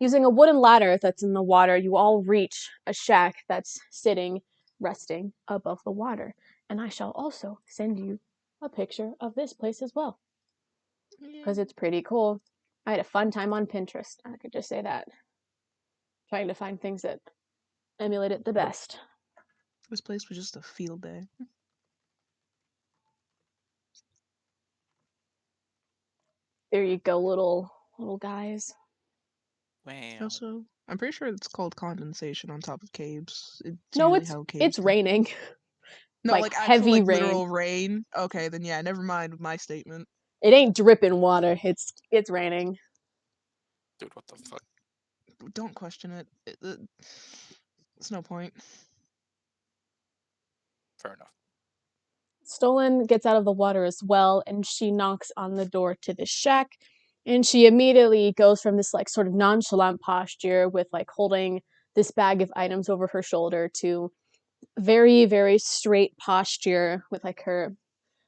Using a wooden ladder that's in the water, you all reach a shack that's resting above the water. And I shall also send you a picture of this place as well, because it's pretty cool. I had a fun time on Pinterest. I could just say that. Trying to find things that emulate it the best. This place was just a field day. There you go, little guys. Wow. Also, I'm pretty sure it's called condensation on top of caves. It's No, usually how caves it's raining. No, like like actual heavy like rain. literal rain. Okay, then yeah, never mind my statement. It ain't dripping water. It's raining. Dude, what the fuck? Don't question it. It's no point. Fair enough. Stolen gets out of the water as well, and she knocks on the door to the shack, and she immediately goes from this like sort of nonchalant posture with like holding this bag of items over her shoulder to very, very straight posture with like her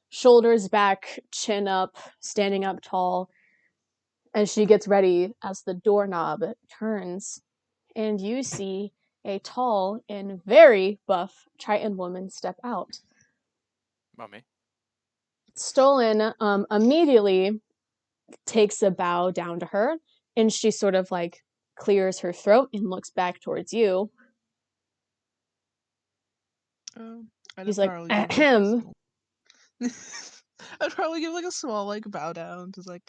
shoulders back, chin up, standing up tall, as she gets ready as the doorknob turns, and you see a tall and very buff Triton woman step out. Mummy. Stolen immediately takes a bow down to her, and she sort of like clears her throat and looks back towards you. I'd He's like, probably give, ahem. I'd probably give like a small like bow down, just like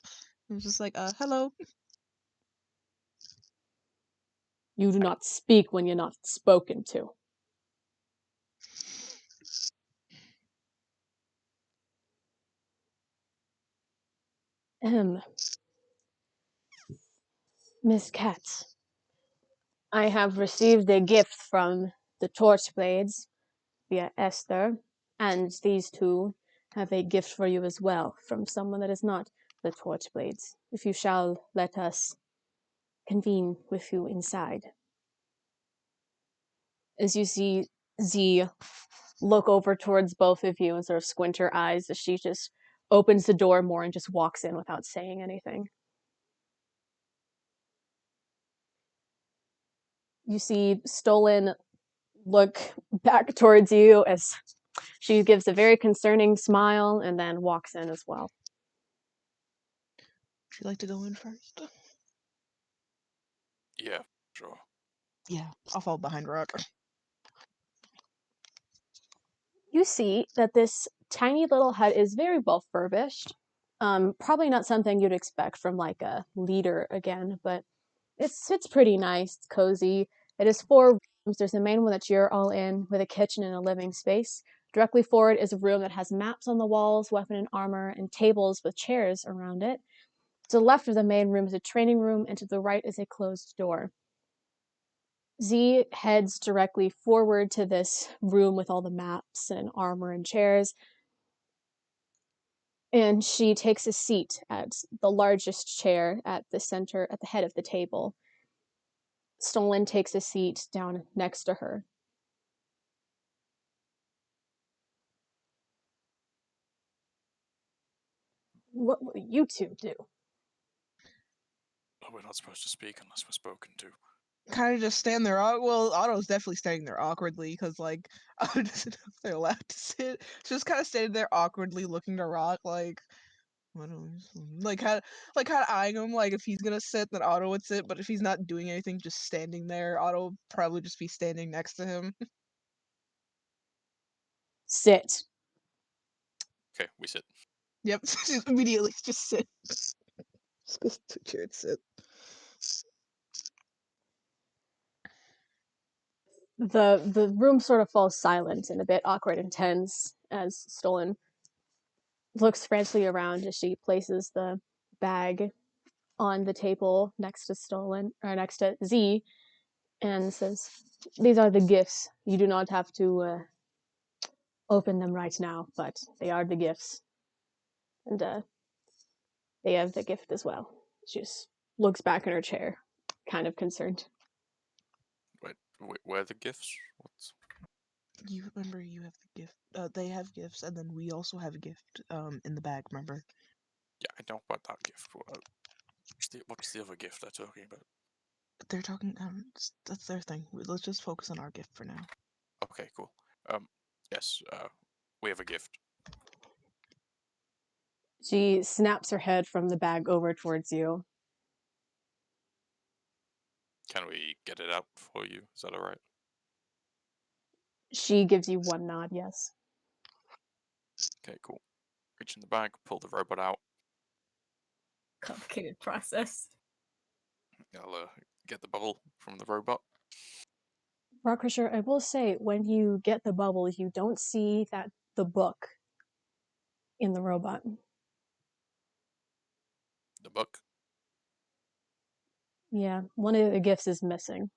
it's just like hello. You do not speak when you're not spoken to. Miss Katz, I have received a gift from the Torchblades via Esther, and these two have a gift for you as well from someone that is not the Torchblades. If you shall let us convene with you inside. As you see Z look over towards both of you and sort of squint her eyes as she just opens the door more and just walks in without saying anything. You see Stolen look back towards you as she gives a very concerning smile and then walks in as well. Would you like to go in first? Yeah, sure. Yeah, I'll follow behind Rock. You see that this tiny little hut is very well furbished. Probably not something you'd expect from like a leader again, but it's pretty nice. It's cozy. It is 4 rooms. There's the main one that you're all in with a kitchen and a living space. Directly forward is a room that has maps on the walls, weapon and armor, and tables with chairs around it. To the left of the main room is a training room, and to the right is a closed door. Z heads directly forward to this room with all the maps and armor and chairs, and she takes a seat at the largest chair at the center, at the head of the table. Stolen takes a seat down next to her. What will you two do? Oh, we're not supposed to speak unless we're spoken to. Kind of just stand there. Well, Otto's definitely standing there awkwardly because like Otto doesn't know if they're allowed to sit. Just kind of standing there awkwardly, looking to Rock like, what do we, like kind of eyeing him like if he's gonna sit, then Otto would sit. But if he's not doing anything, just standing there, Otto would probably just be standing next to him. Sit. Okay, we sit. Yep, just immediately just sit. Just go to a chair and sit. The room sort of falls silent and a bit awkward and tense as Stolen looks frantically around as she places the bag on the table next to Stolen, or next to Z, and says, "These are the gifts. You do not have to open them right now, but they are the gifts." And they have the gift as well. She just looks back in her chair, kind of concerned. Wait, where are the gifts? What's... You remember you have the gift. They have gifts, and then we also have a gift. In the bag. Remember? Yeah, I know about that gift. What's the other gift they're talking about? They're talking. That's their thing. Let's just focus on our gift for now. Okay, cool. Yes, we have a gift. She snaps her head from the bag over towards you. Can we get it out for you? Is that alright? She gives you one nod, yes. Okay, cool. Reach in the bag, pull the robot out. Complicated process. I'll get the bubble from the robot. Rockcrusher, I will say, when you get the bubble, you don't see that the book in the robot. The book. Yeah, one of the gifts is missing.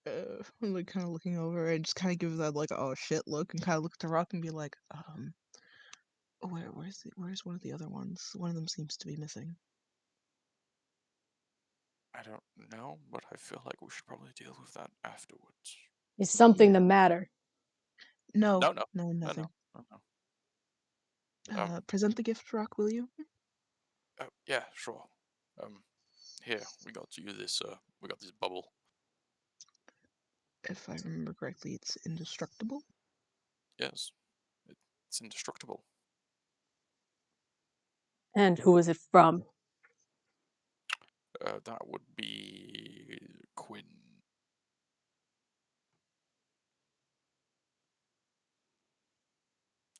I'm like kind of looking over and just kind of give that like oh shit look and kind of look at the rock and be like, where's one of the other ones? One of them seems to be missing. I don't know, but I feel like we should probably deal with that afterwards. Is something Yeah. the matter? No, No, nothing. No. Present the gift, Rock, will you? Yeah, sure. Here we got you this. We got this bubble. If I remember correctly, it's indestructible. Yes, it's indestructible. And who is it from? That would be Quinn.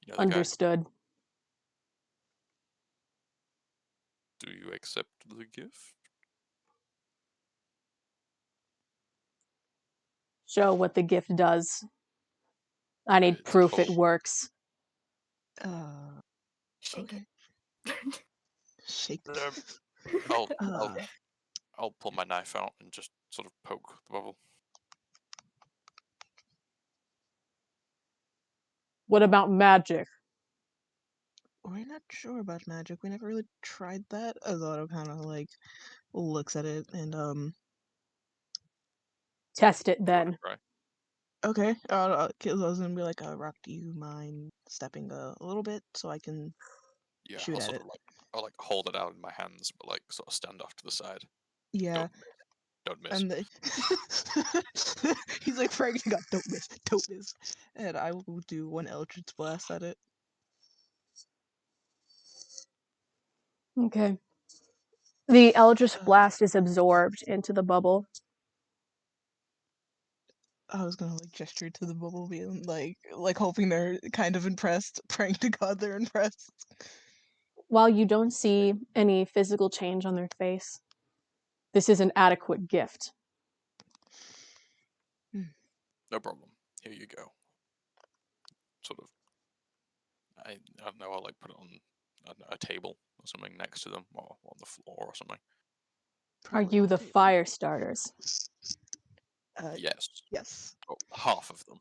You know the guy? Understood. Do you accept the gift? Show what the gift does. I need It's proof it full. works. Shake Okay. Shake. I'll pull my knife out and just sort of poke the bubble. What about magic? We're not sure about magic. We never really tried that. Azotto kind of like looks at it and Test it Give it then. a try. okay. I was gonna be like, Rock, do you mind stepping a little bit so I can Yeah, shoot I'll at sort it? of I'll hold it out in my hands, but like sort of stand off to the side. Yeah. Don't miss. And he's like, Frank, God, don't miss. And I will do one Eldritch Blast at it. Okay. The Eldritch Blast is absorbed into the bubble. I was gonna like gesture to the bubble, being like hoping they're kind of impressed, praying to God they're impressed. While you don't see any physical change on their face, this is an adequate gift. No problem. Here you go. Sort of. I don't know. I'll like put it on a table or something next to them, or on the floor or something. Are Probably you on the table. fire starters? Yes. Yes. Oh, half of them.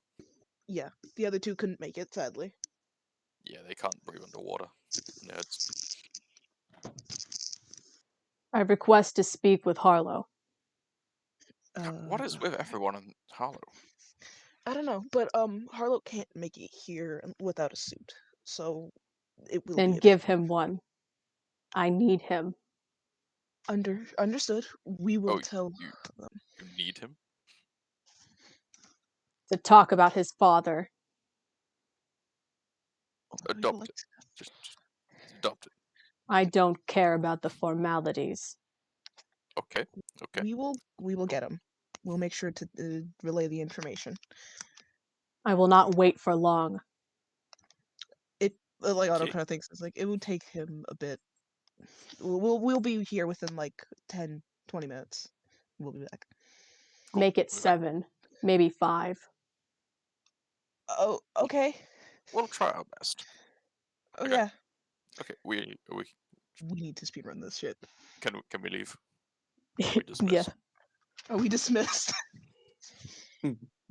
Yeah. The other two couldn't make it, sadly. Yeah, they can't breathe underwater. Nerds. I request to speak with Harlow. What is with everyone in Harlow? I don't know, but Harlow can't make it here without a suit, so it will Then be a give bit him one. I need him. understood. We will Oh, tell you them. you need him? To talk about his father. Only way to Adopt like it. Just adopt it. I don't care about the formalities. Okay. We will get him. We'll make sure to relay the information. I will not wait for long. It like Otto Okay. kind of thinks it's like it would take him a bit. We'll be here within like 10, 20 minutes. We'll be back. Cool. Make it We'll be back. 7, maybe 5. Oh, okay. We'll try our best. Oh Okay. yeah. Okay. We need to speedrun this shit. Can we leave? Are we dismissed? Yeah. Are we dismissed?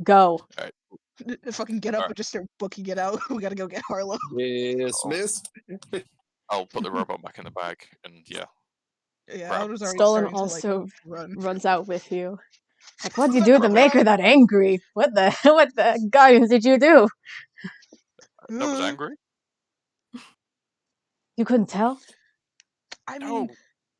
Go. Alright. Fucking get up Alright. and just start booking it out. We gotta go get Harlow. Dismissed. I'll put the robot back in the bag, and yeah. Yeah, Grab I was already Stolen starting to like also run. runs out with you. Like, what'd you do to make her that angry? What the guardians did you do? That was angry? You couldn't tell? I No. mean,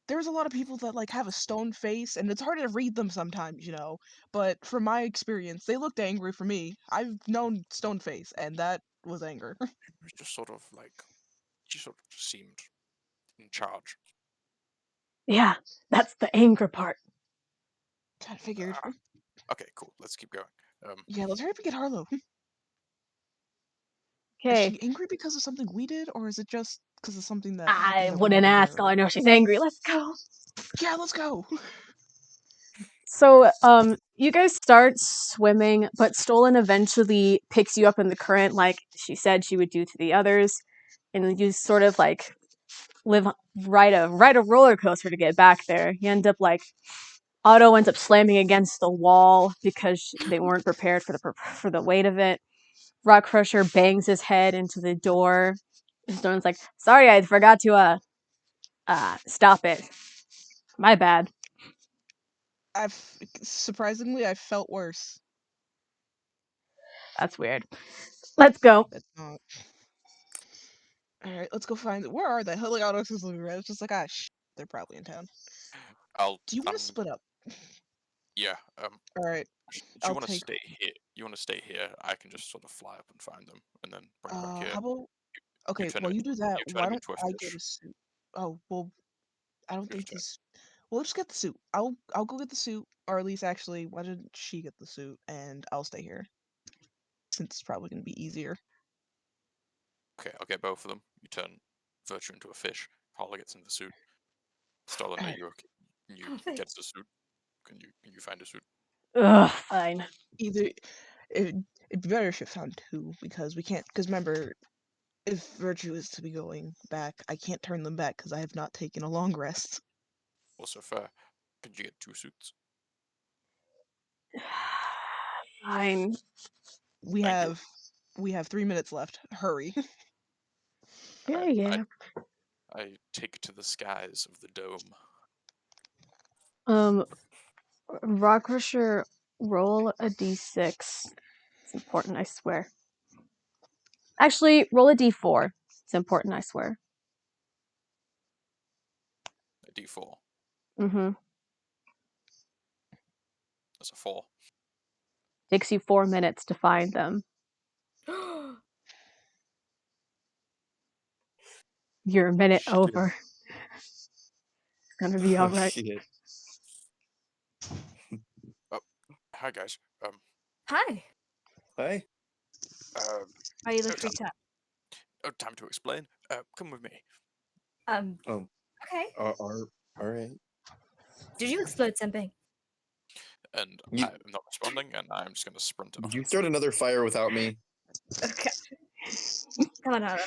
there's a lot of people that like have a stone face, and it's hard to read them sometimes, you know. But from my experience, they looked angry for me. I've known stone face, and that was anger. It was just sort of like, she sort of just seemed in charge. Yeah, that's the anger part. Kind of figured. Okay, cool. Let's keep going. Yeah, let's hurry up and get Harlow. Is Okay. she angry because of something we did, or is it just because of something that I happened that we're wouldn't not ask. aware All I of? know she's angry. Let's go. Yeah, let's go. So, you guys start swimming, but Stolen eventually picks you up in the current, like she said she would do to the others, and you sort of like ride a roller coaster to get back there. You end up like Otto ends up slamming against the wall because they weren't prepared for the weight of it. Rock Crusher bangs his head into the door. Stone's like, "Sorry, I forgot to stop it. My bad." Surprisingly, I felt worse. That's weird. Let's go. That's not. All right, let's go find. Where are they? Like Otto's just looking around. It's just like, they're probably in town. Do you want to split up? Yeah. All right. Do I'll you want to take. stay here? You want to stay here? I can just sort of fly up and find them, and then bring them back here. How about? Okay, turn while it- you do that, you turn why them don't into a I get fish. a suit? Oh well, I don't Your think turn. this. Well, let's get the suit. I'll go get the suit, or at least actually, why didn't she get the suit and I'll stay here, since it's probably gonna be easier. Okay, I'll get both of them. You turn Virtue into a fish. Harlow gets in the suit. Stolen, are Alright. you okay? Can you Oh, get thanks. the suit? Can you find a suit? Ugh, fine. Either it'd be better if it found two because we can't. Because remember, if Virtue is to be going back, I can't turn them back because I have not taken a long rest. Also fair. Can you get 2 suits? Fine. We Thank you. have 3 minutes left. Hurry. Yeah. I take to the skies of the dome. Rock Crusher, roll a d6. It's important, I swear. Actually, roll a d4. It's important, I swear. A D4. Mm-hmm. That's a 4. Takes you 4 minutes to find them. You're a minute Shit. over. It's gonna be Oh, alright. shit. Hi guys. Hi. Hi. Why you look No time. freaked out? Time to explain. Come with me. Oh. Okay. All right. Did you explode something? And You- I'm not responding, and I'm just gonna sprint off. You start another fire without me. Okay. Come on, Otto.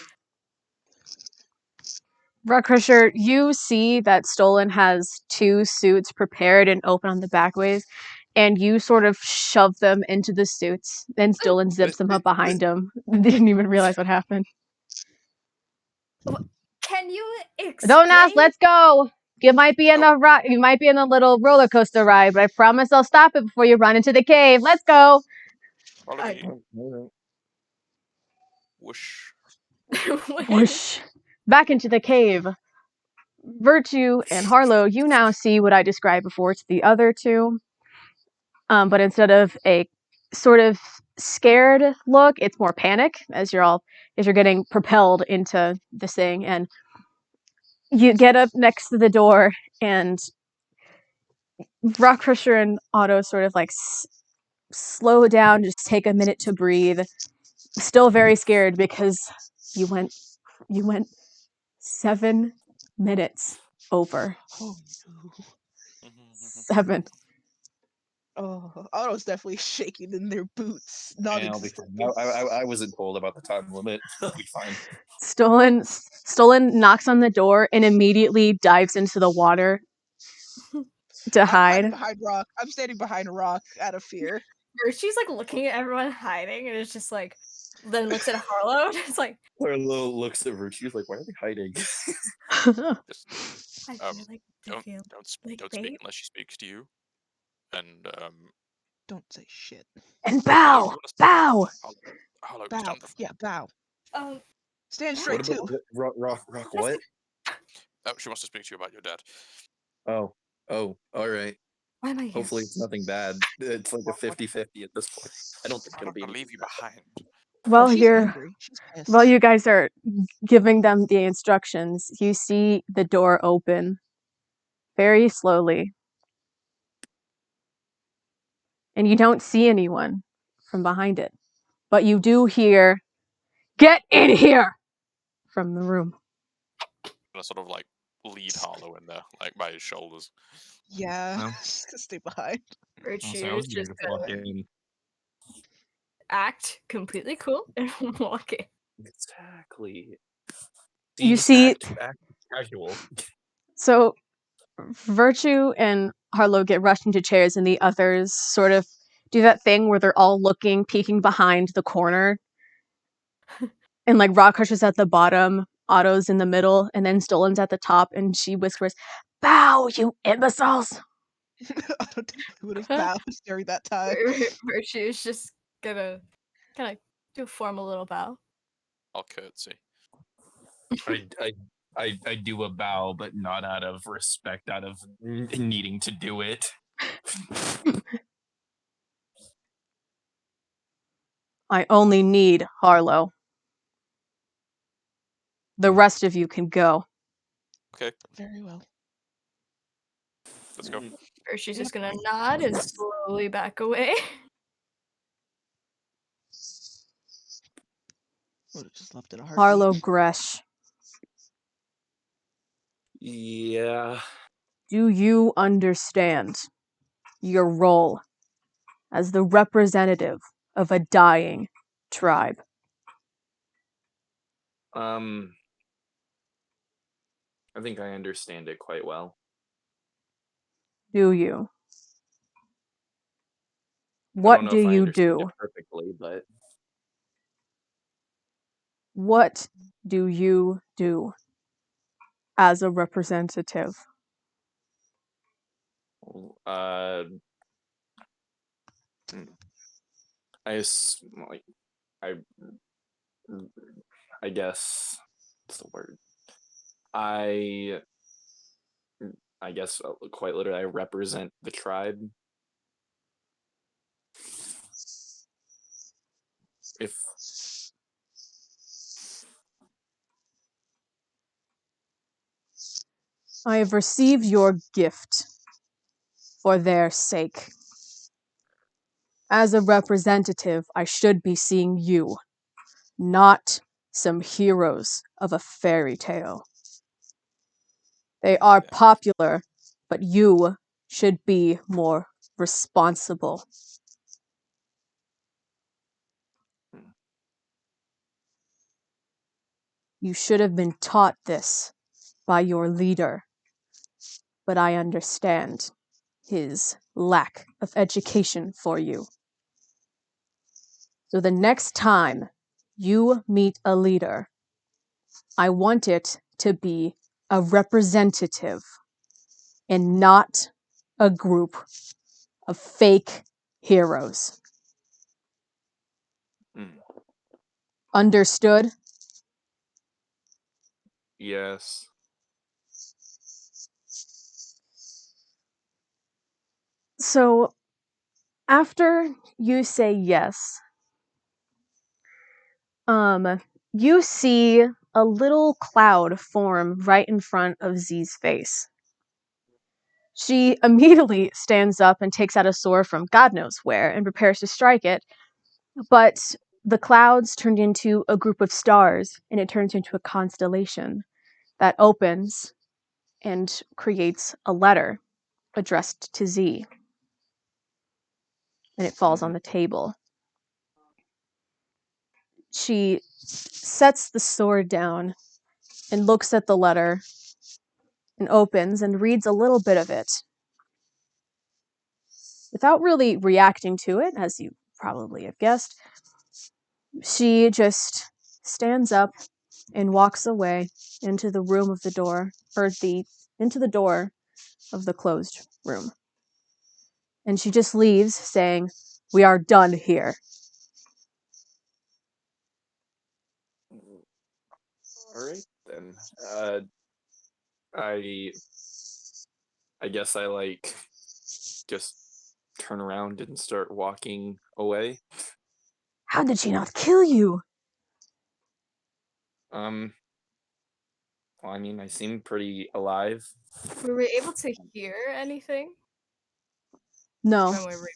Rock Crusher, you see that Stolen has 2 suits prepared and open on the back ways, and you sort of shove them into the suits. Then Stolen zips them up behind him. Didn't even realize what happened. Can you explain? Don't ask. Let's go. You might be in you might be in a little roller coaster ride, but I promise I'll stop it before you run into the cave. Let's go. Follow me. All Whoosh. Whoosh. Back into the cave. Virtue and Harlow, you now see what I described before to the other 2. But instead of a sort of scared look, it's more panic as you're getting propelled into this thing, and you get up next to the door, and Rock Crusher and Otto sort of like slow down, just take a minute to breathe. Still very scared because you went 7 minutes over. Oh no. 7. Oh, Otto's definitely shaking in their boots. And I'll be fine. I wasn't told about the time limit. I'll be fine. Stolen knocks on the door and immediately dives into the water to hide. I'm standing behind a rock out of fear. She's like looking at everyone hiding, and it's just like, then looks at Harlow, and it's like, Harlow looks at Virtue. She's like, "Why are they hiding?" I feel like they feel Don't like speak bait. unless she speaks to you. And Don't say shit. And bow. Harlow, Bow. stand the Yeah, bow. Stand Bow. straight What too. about Rock? What? Oh, she wants to speak to you about your dad. Oh, all right. Why am I here? Hopefully it's nothing bad. It's like a 50-50 at this point. I don't think I'm it'll not be gonna anything leave you bad. behind. While She's you're angry. She's pissed. while you guys are giving them the instructions, you see the door open very slowly. and you don't see anyone from behind it. But you do hear, "Get in here!" from the room. Gonna sort of like lead Harlow in there, like by his shoulders. Yeah, No. just gonna stay behind. Also, I Virtue was is gonna just just walk gonna in. act completely cool and walk in. Exactly. You Just see- act casual. So Virtue and Harlow get rushed into chairs, and the others sort of do that thing where they're all looking, peeking behind the corner. And like Rockcrush is at the bottom, Otto's in the middle, and then Stolen's at the top, and she whispers, "Bow, you imbeciles!" I don't think I would have bowed during that time. Virtue is just gonna kind of do a formal little bow. I'll curtsy. I do a bow, but not out of respect, out of needing to do it. I only need Harlow. The rest of you can go. Okay, Very well. let's go. Virtue's just gonna nod and slowly back away. Would have just left it a heartbeat. Harlow Gresh, Yeah. do you understand your role as the representative of a dying tribe? I think I understand it quite well. Do you? I What don't know do if I you understand do? it perfectly, but What do you do as a representative? I I guess what's the word? I guess quite literally I represent the tribe. If I have received your gift for their sake. As a representative, I should be seeing you, not some heroes of a fairy tale. They are Yeah. popular, but you should be more responsible. You should have been taught this by your leader, but I understand his lack of education for you. So the next time you meet a leader, I want it to be a representative and not a group of fake heroes. Mm, Understood? yes. So, after you say yes, you see a little cloud form right in front of Z's face. She immediately stands up and takes out a sword from God knows where and prepares to strike it, but the clouds turned into a group of stars, and it turns into a constellation that opens and creates a letter addressed to Z. And it falls on the table. She sets the sword down and looks at the letter and opens and reads a little bit of it. Without really reacting to it, as you probably have guessed, she just stands up and walks away into the room of the door, into the door of the closed room. And she just leaves saying, "We are done here." All right then. I guess I like just turn around and start walking away. How did she not kill you? Well, I mean, I seem pretty alive. Were we able to hear anything No. when we were?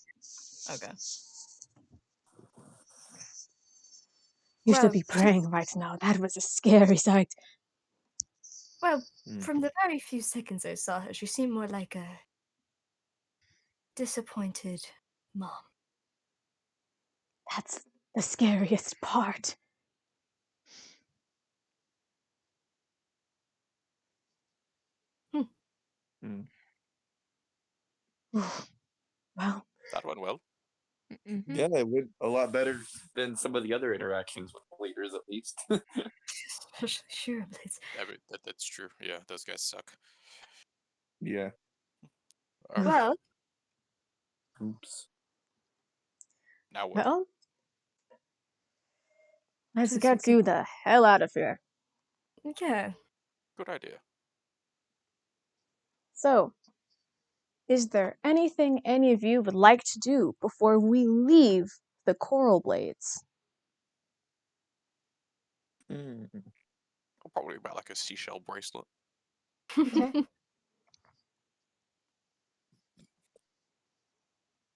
Okay. You Well, should be praying right now. That was a scary sight. Well, Hmm. from the very few seconds I saw her, she seemed more like a disappointed mom. That's the scariest part. Hmm. Well, That went well. Mm-hmm. Yeah, it went a lot better than some of the other interactions with leaders, at least. Especially Coralblades. Yeah, but that's true. Yeah, those guys suck. Yeah. All right. Well, Oops. Now what? well, let's Since get we you the hell out of here. yeah. Good idea. So, is there anything any of you would like to do before we leave the Coralblades? Hmm. I'll probably buy like a seashell bracelet Okay.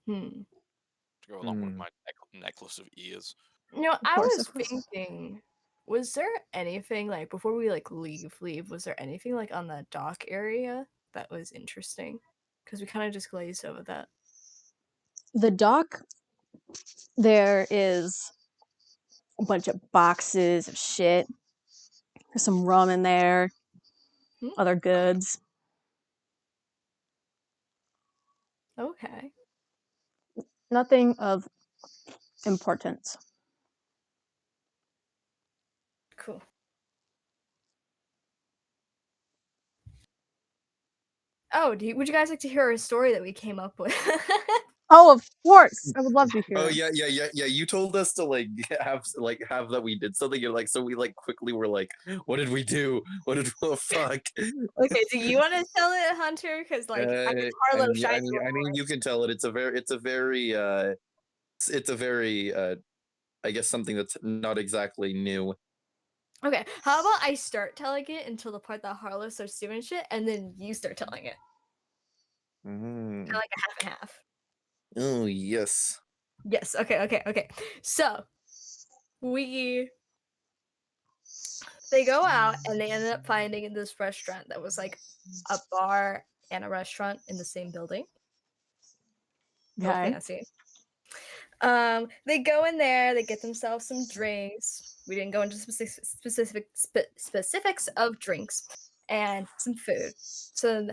Hmm. to go along with Hmm. my necklace of ears. You know, Of I course, was of course. thinking, was there anything like before we like leave? Was there anything like on the dock area that was interesting? Because we kind of just glazed over that. The dock, there is a bunch of boxes of shit. There's some rum in there, other goods. Okay. Nothing of importance. Cool. Oh, would you guys like to hear a story that we came up with? Oh, of course! I would love to hear. Oh yeah. You told us to have that we did something, and so we quickly were like, what did we do? What did fuck? Okay, do you want to tell it, Hunter? Because like I guess Harlow shines a little I mean, more. you can tell it. It's a very I guess something that's not exactly new. Okay, how about I start telling it until the part that Harlow starts doing shit, and then you start telling it. Mm. Kinda like a half and half. Oh yes. Yes. Okay. So they go out and they ended up finding this restaurant that was like a bar and a restaurant in the same building. Real Okay. fancy. They go in there, they get themselves some drinks. We didn't go into specifics of drinks and some food. So,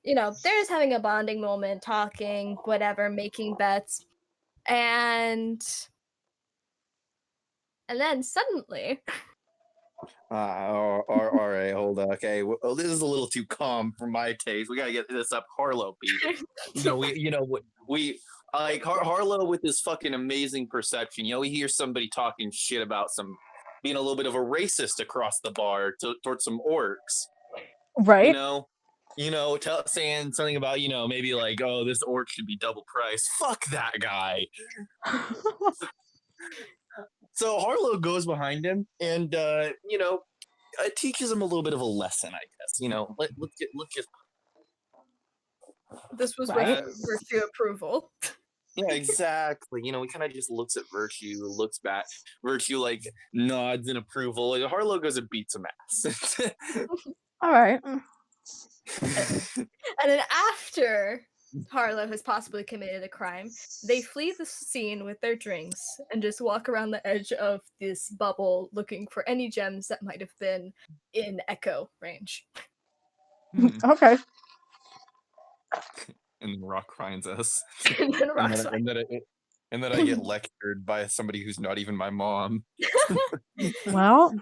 they're just having a bonding moment, talking, whatever, making bets. And then suddenly, All right, hold on. Okay, well, this is a little too calm for my taste. We gotta get this up Harlow beat. We like Harlow with his fucking amazing perception. We hear somebody talking shit about being a little bit of a racist across the bar towards some orcs. Right? Saying something about maybe like, oh, this orc should be double price. Fuck that guy. So Harlow goes behind him and teaches him a little bit of a lesson, I guess. Let's just this was Right. with virtue approval. yeah, exactly. He kind of just looks at Virtue, looks back. Virtue nods in approval. And Harlow goes and beats him ass. All right. And then after Harlow has possibly committed a crime, they flee the scene with their drinks and just walk around the edge of this bubble looking for any gems that might have been in echo range. Okay. And then Rock finds us. And then and, Rock's then, and, then and then I get lectured by somebody who's not even my mom. Well,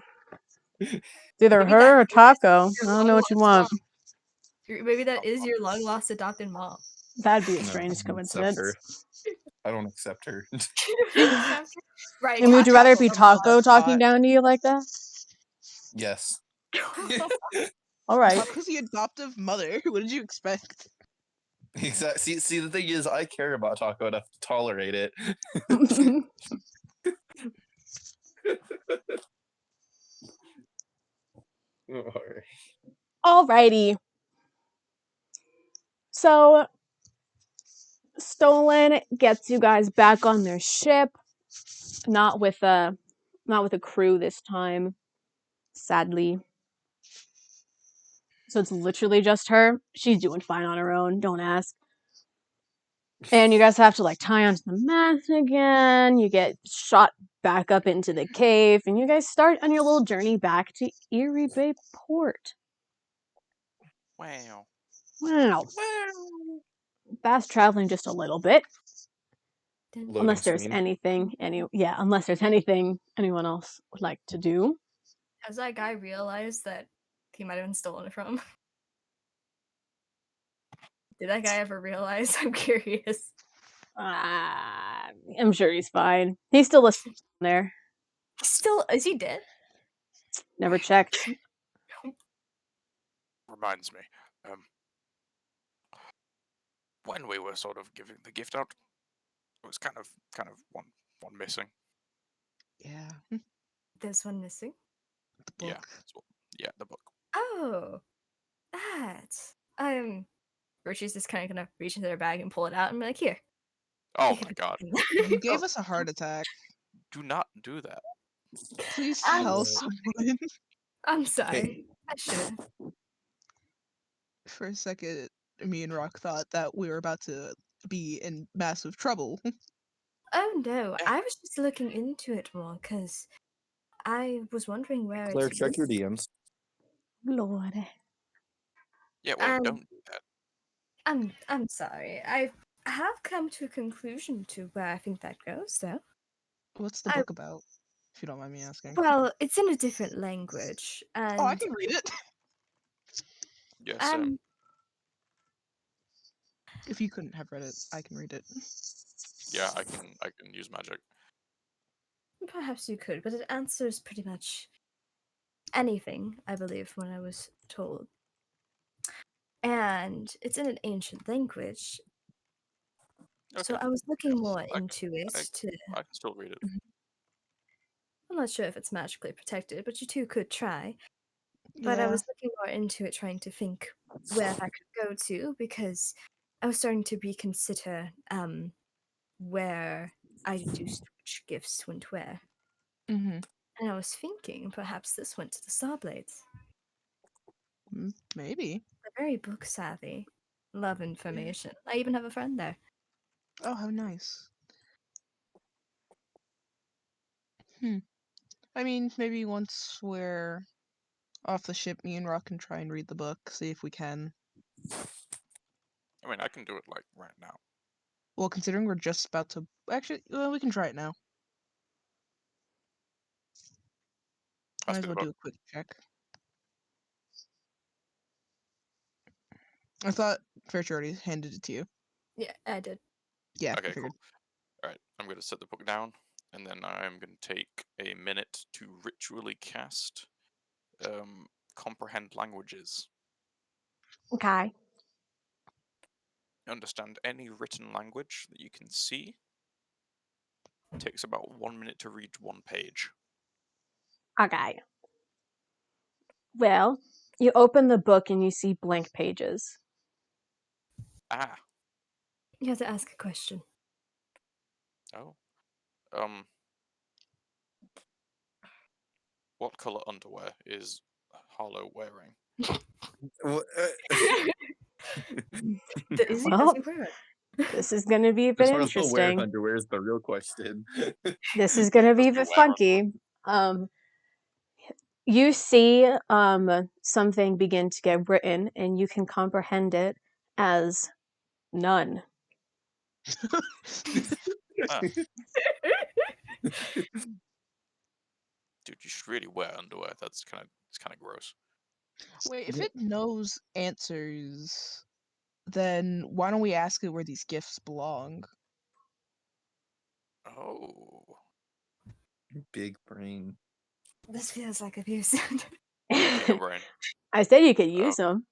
it's either Maybe her or that is Taco. your I don't know what you want. maybe that is your long lost adopted mom. That'd be a No, strange I don't accept coincidence. her. I don't accept her. Right. I mean, would you rather it be Taco Taco mom, talking hot. down to you like that? Yes. All right. Taco's the adoptive mother. What did you expect? Exactly. See, the thing is, I care about Taco enough to tolerate it. Alrighty. So, Stolen gets you guys back on their ship. Not with a crew this time, sadly. So it's literally just her. She's doing fine on her own. Don't ask. And you guys have to tie onto the mast again. You get shot back up into the cave, and you guys start on your little journey back to Erie Bay Port. Wow. Wow. Fast traveling just a little bit. Loading Unless there's screen. unless there's anything anyone else would like to do. Has that guy realized that he might have been stolen from? Did that guy ever realize? I'm curious. I'm sure he's fine. He's still listening there. Still, is he dead? Never checked. Reminds me, when we were sort of giving the gift out, it was kind of one missing. Yeah. There's one missing. The book. Yeah, yeah, the book. Oh, that. Richie's just kind of gonna reach into their bag and pull it out and be like, "Here." Oh you can my put god! this in." You gave us a heart attack. Do not do that. Please I'm tell sorry. someone. I'm sorry. I should. For a second, me and Rock thought that we were about to be in massive trouble. Oh no, Yeah. I was just looking into it more because I was wondering where Claire, it check your exists. DMs. Lord. Yeah, well, Um, don't do that. I'm sorry. I have come to a conclusion to where I think that goes, though. What's the I- book about? If you don't mind me asking. Well, it's in a different language, and Oh, I can read it. Yes, If you couldn't have read it, I can read it. yeah, I can use magic. perhaps you could, but it answers pretty much anything, I believe, when I was told. And it's in an ancient language, so Okay, I was looking more I into it I- to. I can still read it. I'm not sure if it's magically protected, but you two could try. But I Yeah. was looking more into it, trying to think where that could go to, because I was starting to reconsider where I deduced which gifts went where. Mm-hmm. And I was thinking perhaps this went to the Starblades. Maybe. They're very book savvy. Love information. I even have a friend there. Oh, how nice. I mean, maybe once we're off the ship, me and Rock can try and read the book, see if we can. I mean, I can do it right now. Well, considering we're just about to... Actually, well, we can try it now. Might Let's as do well the do book. a quick check. I thought Fairtrade already handed it to you. Yeah, I did. Yeah, I Okay, figured. cool. All right, I'm going to set the book down, and then I'm going to take a minute to ritually cast comprehend languages. Okay. Understand any written language that you can see. It takes about 1 minute to read one page. Okay. Well, you open the book and you see blank pages. Ah. You have to ask a question. Oh. What color underwear is Harlow wearing? Is he Well, doesn't wear it? this is going to be a bit As far as we'll wear interesting. underwear is the real question. This is going to be a Does bit he wear funky. You see something begin to get written, and you can comprehend it as none. Ah. Dude, you should really wear underwear. It's kind of gross. Wait, if it knows answers, then why don't we ask it where these gifts belong? Oh. Big brain. This feels like abuse. Bigger brain. I said you could use them.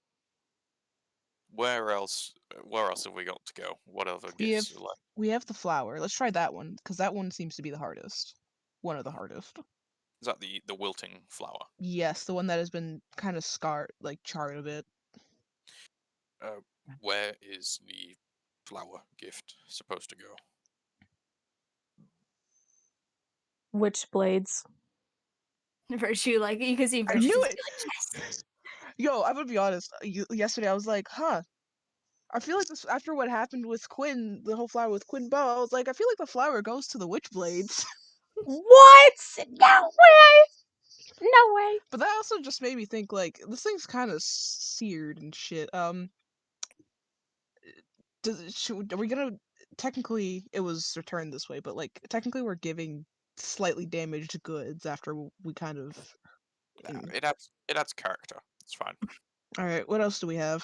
Where else have we got to go? What other We have gifts are left? we have the flower. Let's try that one, because that one seems to be the hardest. One of the hardest. Is that the wilting flower? Yes, the one that has been kind of charred a bit. Where is the flower gift supposed to go? Witchblades. Virtue, like you can see I Virtue knew just it. be like, yes. Yo, I'm gonna be honest. Yesterday, I was like, huh. I feel like this after what happened with Quinn, the whole flower with Quinn Bow. I was like, I feel like the flower goes to the Witchblades. What? No way! No way! But that also just made me think like this thing's kind of seared and shit. Are we gonna technically it was returned this way, but like technically we're giving slightly damaged goods after we kind of. No, it adds character. It's fine. All right, what else do we have?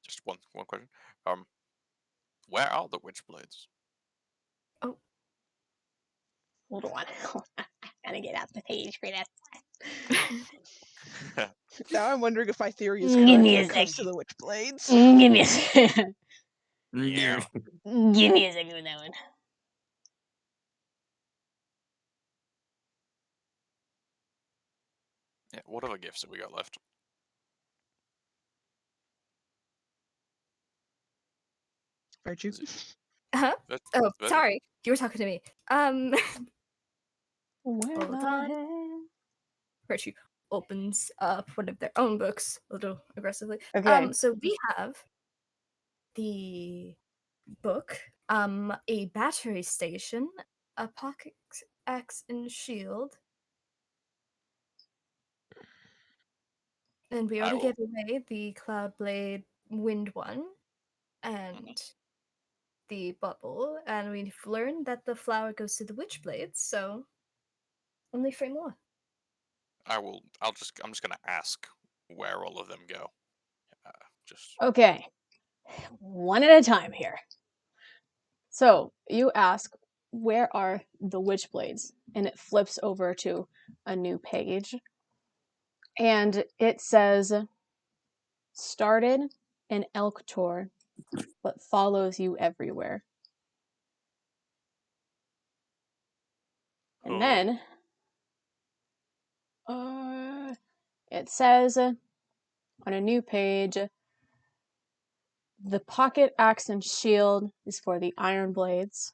Just one question. Where are the Witchblades? Oh, Hold on. I gotta get out the page for that. Now I'm wondering if my theory is Give correct me when a it comes to second. the Witchblades. Give me a second. Yeah. Give me a second with that one. Yeah. What other gifts have we got left? Virtue. Is it- huh? Vir- Oh, Vir- sorry, you were talking to me. Where Hold the on. hell? Virtue opens up one of their own books a little aggressively. Okay. So we have the book, a battery station, a pocket axe and shield, and we I already will. gave away the Cloudblade Wind one, and the bubble, and we've learned that the flower goes to the Witchblades. So only 3 more. I'm just gonna ask where all of them go. Just Okay. One at a time here. So you ask, where are the Witchblades? And it flips over to a new page. And it says, started in Elktor, but follows you everywhere. And then it says on a new page, the pocket axe and shield is for the Iron Blades.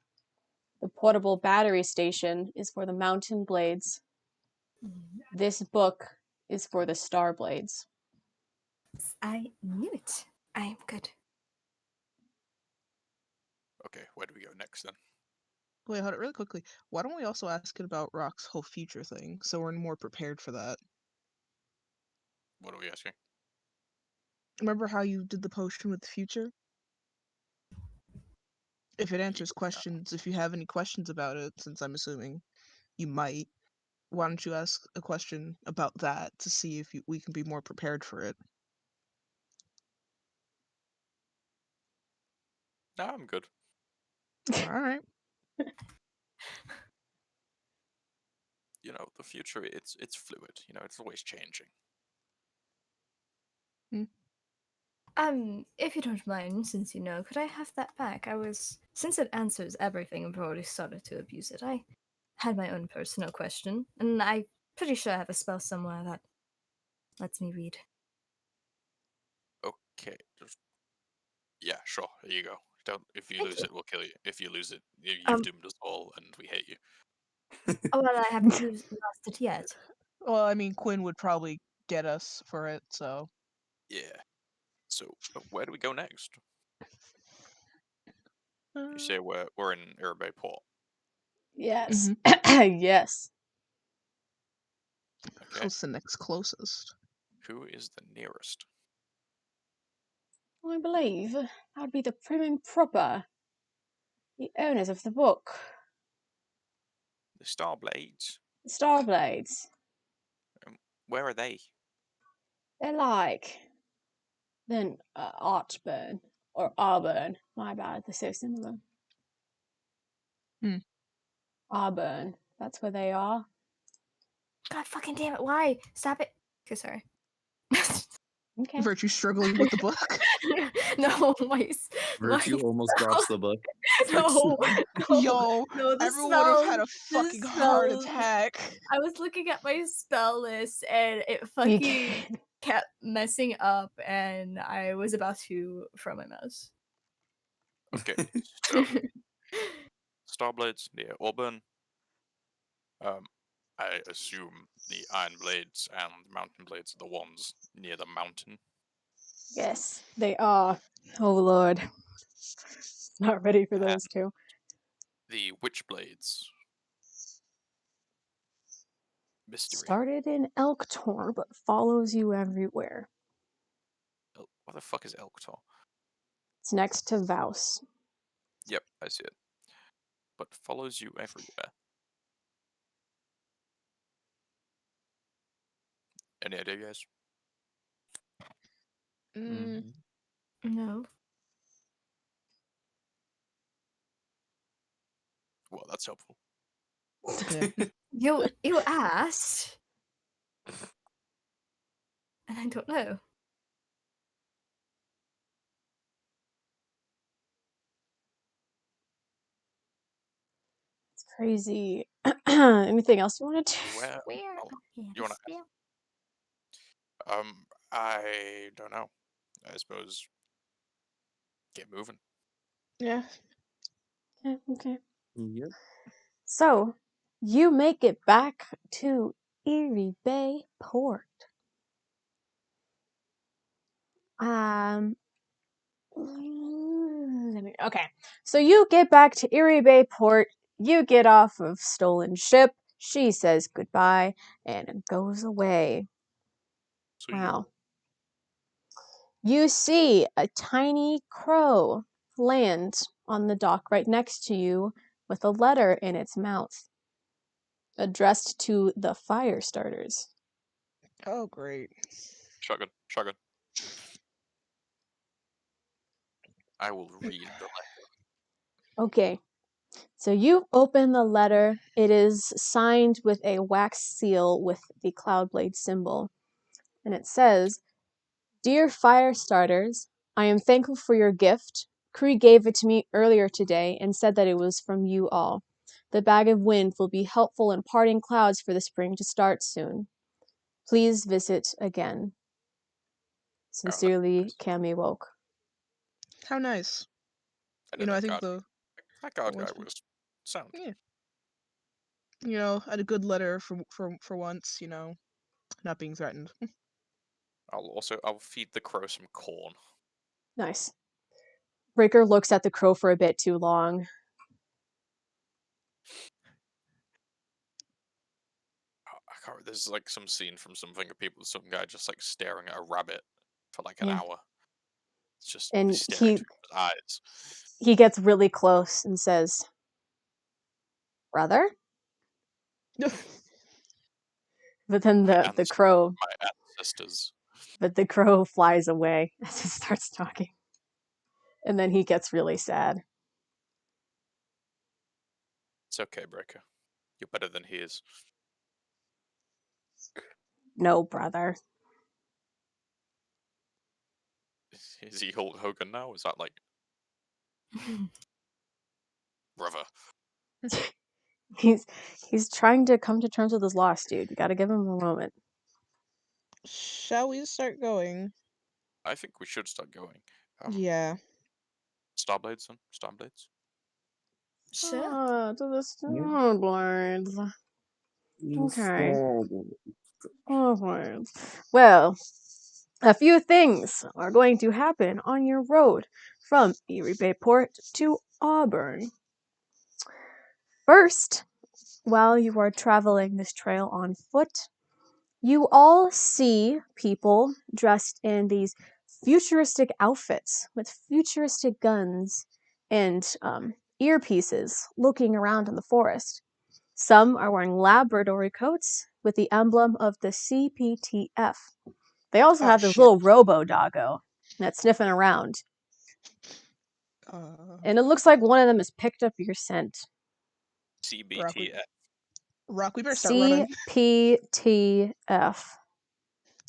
The portable battery station is for the Mountain Blades. This book is for the Star Blades. I knew it. I am good. okay. Where do we go next then? Wait, hold it really quickly. Why don't we also ask it about Rock's whole future thing, so we're more prepared for that? What are we asking? Remember how you did the potion with the future? If it answers questions, if you have any questions about it, since I'm assuming you might, why don't you ask a question about that to see if we can be more prepared for it? No, I'm good. All right. The future, it's fluid. It's always changing. If you don't mind, since you know, could I have that back? Since it answers everything, I've already started to abuse it. I had my own personal question, and I'm pretty sure I have a spell somewhere that lets me read. Okay. Yeah, sure. Here you go. If you Thank lose you. it, we'll kill you. If you lose it, you've Um, doomed us all, and we hate you. Oh, well, I haven't lost it yet. Well, I mean, Quinn would probably get us for it, so. Yeah. So where do we go next? You Uh, say we're in Urabe Port. Yes. Yes. Okay. What's the next closest? Who is the nearest? I believe that would be the prim and proper, the owners of the book, The Starblades. the Starblades. Where are they? They're like then Archburn or Arburn. My bad, the so similar. Arburn. That's where they are. God fucking damn it! Why? Stop it! Okay, sorry. Okay. Virtue struggling with the book. No, Virtue almost drops the book. No, Yo, no, the everyone would have spell. had a the fucking heart spell- attack. I was looking at my spell list and it You fucking kept messing up, and I was about to throw my mouse. Okay, so Starblades near Auburn. I assume the Iron Blades and Mountain Blades are the ones near the mountain. Yes, they are. Oh lord. Not ready for And those two. the Witch Blades. Mystery. Started in Elktor, but follows you everywhere. What the fuck is Elktor? It's next to Vaus. Yep, I see it. But follows you everywhere. Any idea, guys? Mm, No. Well, that's helpful. yeah. You asked, and I don't know. It's crazy. Anything else you want to do? Where? Where? Oh, Yeah, you wanna? I don't know. I suppose get moving. Yeah. Okay. Yep. So, you make it back to Erie Bay Port. Okay. So you get back to Erie Bay Port, you get off of Stolen Ship, she says goodbye, and goes away. So Wow. You see a tiny crow land on the dock right next to you with a letter in its mouth, addressed to the fire starters. Oh, great. shotgun. I will read the letter. Okay. So you open the letter. It is signed with a wax seal with the Cloudblade symbol. And it says, "Dear fire starters, I am thankful for your gift. Cree gave it to me earlier today and said that it was from you all. The bag of wind will be helpful in parting clouds for the spring to start soon. Please visit again. Sincerely, Cami Woke." How nice. I You know know, I that think guard. That guard guy one's- was sound. yeah. You know, had a good letter for once. You know, not being threatened. I'll feed the crow some corn. Nice. Breaker looks at the crow for a bit too long. I can't. There's like some scene from something of people, some guy just like staring at a rabbit for like an Yeah. hour. It's just And staring into his eyes. he gets really close and says, "Brother?" But then the crow My ancestors. but the crow flies away as he starts talking. And then he gets really sad. It's okay, Breaker. You're better than he is. No, brother. Is he Hulk Hogan now? Is that like brother? He's trying to come to terms with his loss, dude. You gotta give him a moment. Shall we start going? I think we should start going. Yeah. Starblades then? Starblades? Sure. Ah, to the Starblades. Okay. Starblades. Well, a few things are going to happen on your road from Erie Bay Port to Auburn. First, while you are traveling this trail on foot, you all see people dressed in these futuristic outfits with futuristic guns and earpieces looking around in the forest. Some are wearing laboratory coats with the emblem of the CPTF. They also Oh, have this shit. little robo-doggo that's sniffing around. And it looks like one of them has picked up your scent. CBTF. Rock, we better start running. CPTF.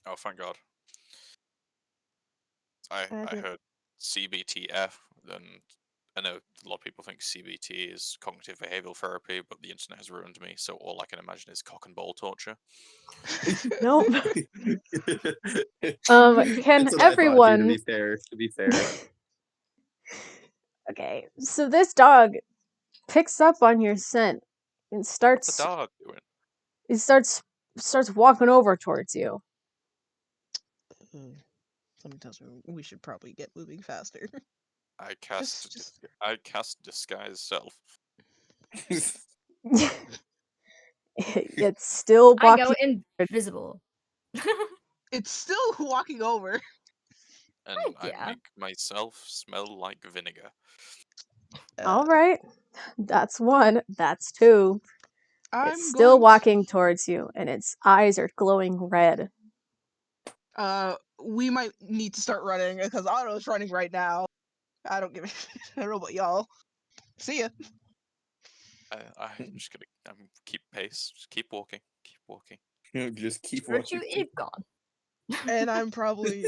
Oh, thank God. I heard CBTF, then I know a lot of people think CBT is cognitive behavioral therapy, but the internet has ruined me, so all I can imagine is cock and ball torture. Nope. Can That's what I thought, everyone? to be fair. Okay, so this dog picks up on your scent and What's starts. the dog doing? It starts walking over towards you. Something tells me we should probably get moving faster. I cast disguise self. It's still I go walking. invisible. It's still walking over. And yeah. I make myself smell like vinegar. All right, that's one. That's two. I'm It's still going walking towards you, and its eyes are glowing red. we might need to start running because Otto's running right now. I don't give a shit. I don't know about y'all. See ya. I'm just gonna keep pace. Just keep walking. Keep walking. Just keep Virtue watching. is gone. And I'm probably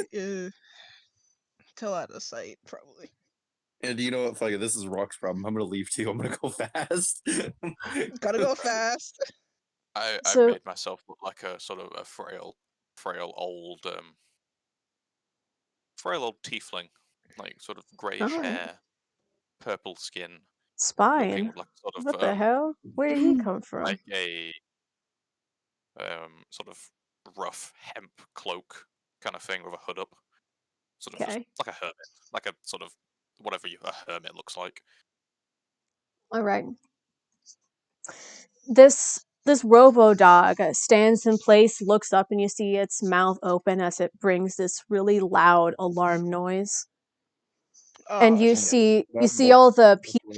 till out of sight, probably. And you know what? Fuck it. This is Rock's problem. I'm gonna leave too. I'm gonna go fast. Gotta go fast. I So- made myself look like a sort of a frail old tiefling, like sort of greyish Alright. hair, purple skin, looking Spine. like sort of What the hell? Where did he come from? like a sort of rough hemp cloak kind of thing with a hood up, sort of just Okay. like a hermit, like a sort of whatever a hermit looks like. All right. This robo dog stands in place, looks up, and you see its mouth open as it brings this really loud alarm noise. And you shit. see all the people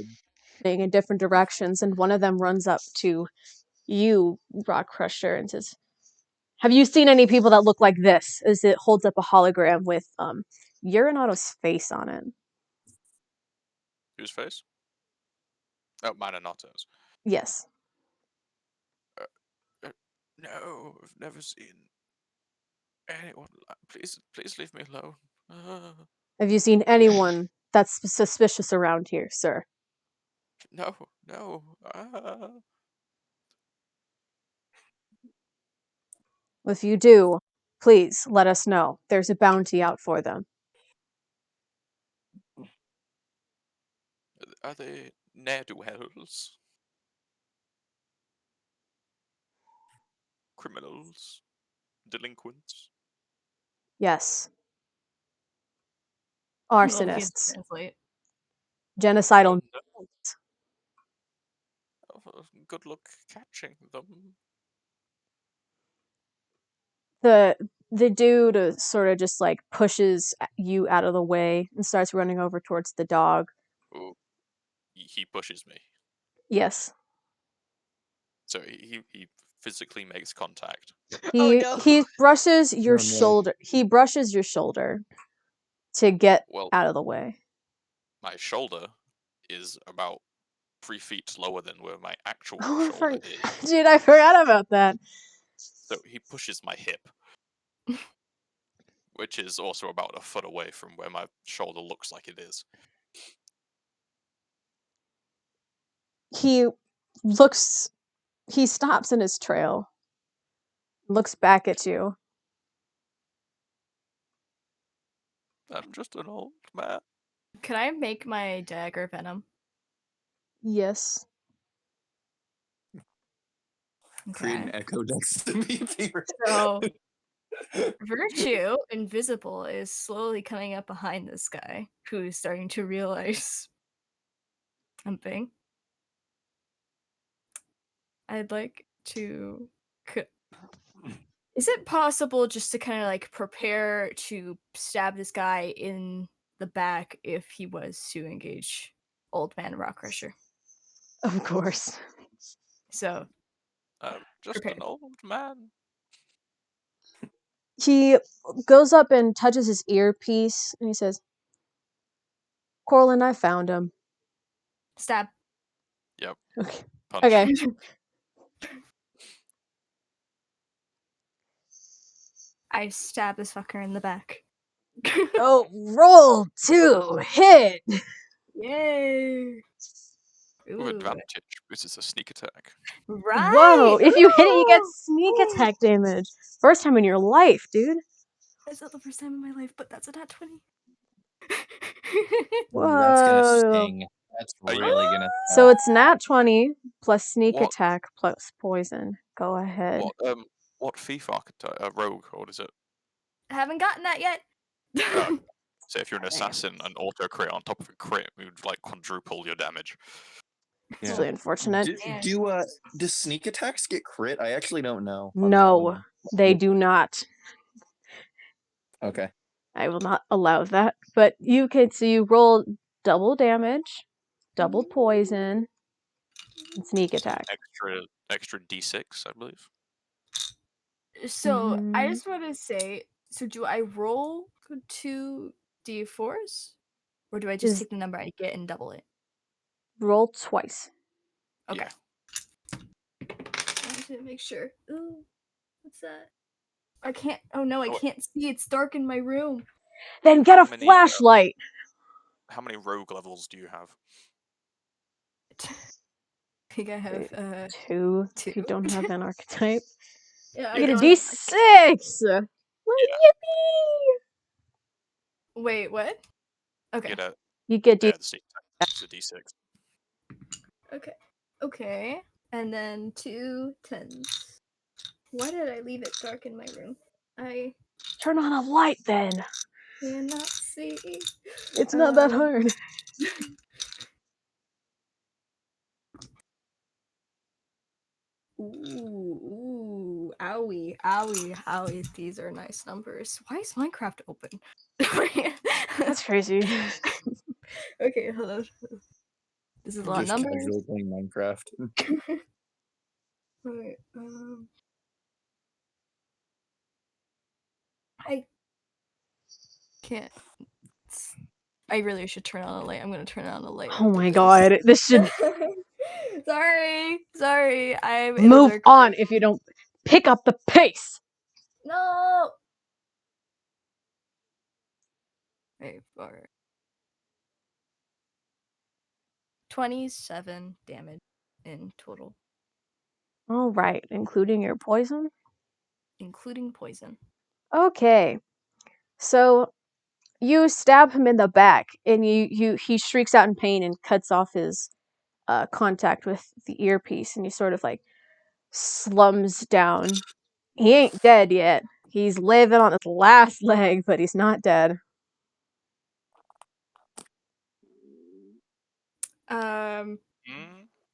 moving in different directions, and one of them runs up to you, Rock Crusher, and says, "Have you seen any people that look like this?" As it holds up a hologram with Urinato's face on it. Whose face? Oh, mine and Otto's. Yes. No, I've never seen anyone. Please leave me alone. Have you seen anyone that's suspicious around here, sir? No. If you do, please let us know. There's a bounty out for them. Are they ne'er-do-wells? Criminals? Delinquents? Yes. Well, we can Arsonists. translate. Genocidal. Oh, no. Oh, good luck catching them. The dude sort of just like pushes you out of the way and starts running over towards the dog. Oh, he pushes me. Yes. So he physically makes contact. He brushes your Oh, no. shoulder. He brushes your shoulder to get Well, out of the way. my shoulder is about 3 feet lower than where my actual Oh, shoulder is. dude, I forgot about that. So he pushes my hip, which is also about a foot away from where my shoulder looks like it is. He stops in his trail, looks back at you. I'm just an old man. Can I make my dagger venom? Yes. Create an Okay. echo next to me, Peter. So Virtue, invisible, is slowly coming up behind this guy who is starting to realize something. I'd like to. Is it possible just to kind of like prepare to stab this guy in the back if he was to engage Old Man Rock Crusher? Of course. So I'm just Prepared. an old man. He goes up and touches his earpiece and he says, "Corlin, I found him." stab. Yep. Okay. Punch. Okay. I stab this fucker in the back. Oh, roll to hit. Yay! With Ooh. advantage, this is a sneak attack. Right. Whoa! If you hit it, you get Ooh! sneak Ooh. attack damage. First time in your life, dude. That's not the first time in my life, but that's a nat 20. That's gonna Whoa! sting. That's Are you- really gonna. So it's nat 20 plus sneak What? attack plus poison. Go ahead. What thief archetype? Rogue, or what is it? I haven't gotten that yet. So if you're an assassin, an auto crit on top of a crit, we would like quadruple your damage. It's Yeah. really unfortunate. Do sneak attacks get crit? I actually don't know. on that No, one. they do not. Okay. I will not allow that. But you can, so you roll double damage, double poison, and sneak attack. Extra d6, I believe. So I Mhm. just want to say, so do I roll 2 d4s, or do I just Is- take the number I get and double it? Roll twice. Okay. Yeah. I want to make sure. Ooh, what's that? I can't. Oh no, I Oh, can't see. It's dark in my room. Then get How a many, flashlight. How many rogue levels do you have? I think I have Two. two. If you don't have an archetype, Yeah, I you get a don't. d6. Well, yippee! Wait, what? Okay. Get a You get the sneak attack. It's a d6. Okay. Okay. And then 2 10s. Why did I leave it dark in my room? I turn on a light. Then cannot see. it's not that Um, hard. Ooh, owie, owie, owie. These are nice numbers. Why is Minecraft open? That's crazy. Okay, hold on. This is a lot of Just numbers. casually playing Minecraft. Wait, I can't. I really should turn on a light. I'm gonna turn on a light. Oh after my this. god, this should Sorry. I'm in a move dark on room. if you don't pick up the pace. No. Wait, 27 damage in total, All right, including your poison. including poison. Okay, so you stab him in the back, and he shrieks out in pain and cuts off his contact with the earpiece, and he sort of like slums down. He ain't dead yet. He's living on his last leg, but he's not dead.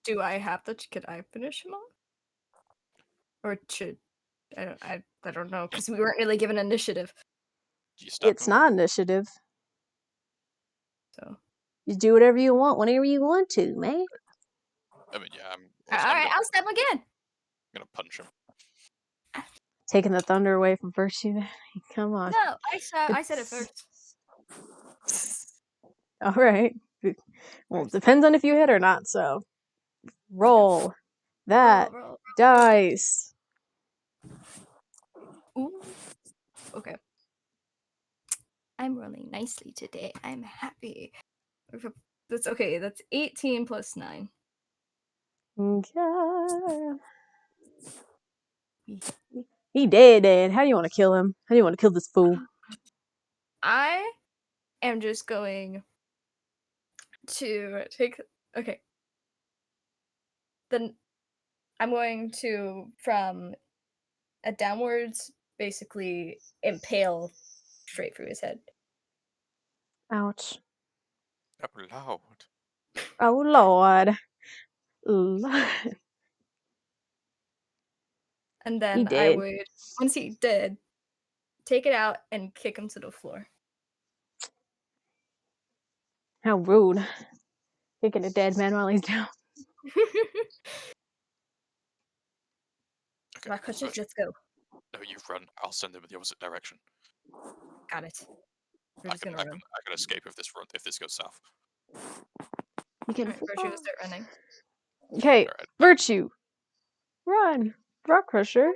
Do I have the? Could I finish him off? Or should I don't know, because we weren't really given initiative. Do you stab It's him? not initiative. So You do whatever you want, whenever you want to, man. I mean, yeah. alright, I'll stab him again. I'm gonna punch him. Taking the thunder away from Virtue. Come on. No, I said it first. All right. Well, it depends on if you hit or not. So roll that Roll. dice. Ooh. Okay. I'm rolling nicely today. I'm happy. That's okay. That's 18 plus 9. Okay. He dead. How do you want to kill him? How do you want to kill this fool? I am just going to take. Okay. Then I'm going to, from a downwards, basically impale straight through his head. Ouch. Oh, loud. Oh Lord. Lord. And He then I dead. would, once he did, take it out and kick him to the floor. How rude. Kicking a dead man while he's down. Okay. Rock crushes, Virtue. let's go. No, you run. I'll send them in the opposite direction. Got it. We're I just can, gonna I, run. can, I can escape if this goes south. You can Alright, Virtue will start running. Okay, Alright, Virtue. Run. Rock Crusher.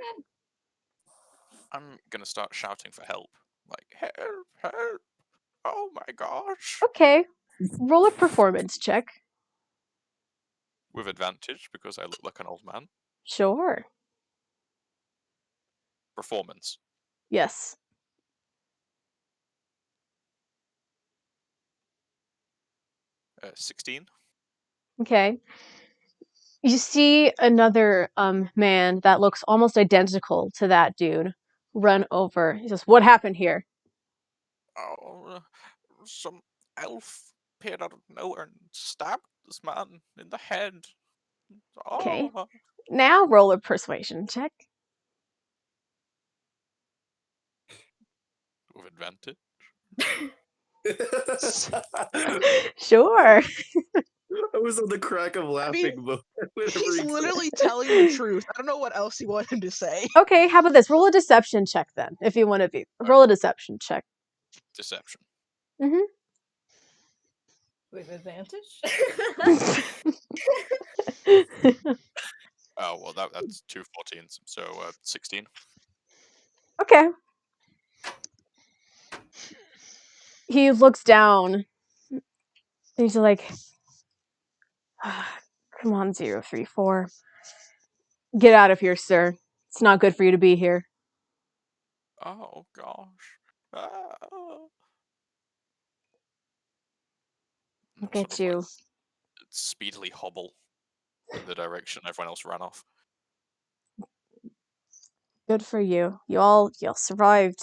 I'm gonna start shouting for help. Like, help, help! Oh my gosh! Okay. Roll a performance check. With advantage because I look like an old man. Sure. Performance. Yes. Uh, 16. Okay. You see another man that looks almost identical to that dude run over. He says, "What happened here?" Oh, some elf appeared out of nowhere and stabbed this man in the head. Okay. Oh, Now roll a persuasion check. with advantage. Sure. I was on the crack of laughing. But He's literally telling the truth. I don't know what else you want him to say. Okay, how about this? Roll a deception check then, if you want to be. Roll a deception check. Deception. Mm-hmm. With advantage? Oh, well, that's 2 14s, so 16. Okay. He looks down. And he's like, "Come on, 034. Get out of here, sir. It's not good for you to be here." Oh, gosh. Ah. Look Sort at of, you. like, speedily hobble in the direction everyone else ran off. Good for you. Y'all survived.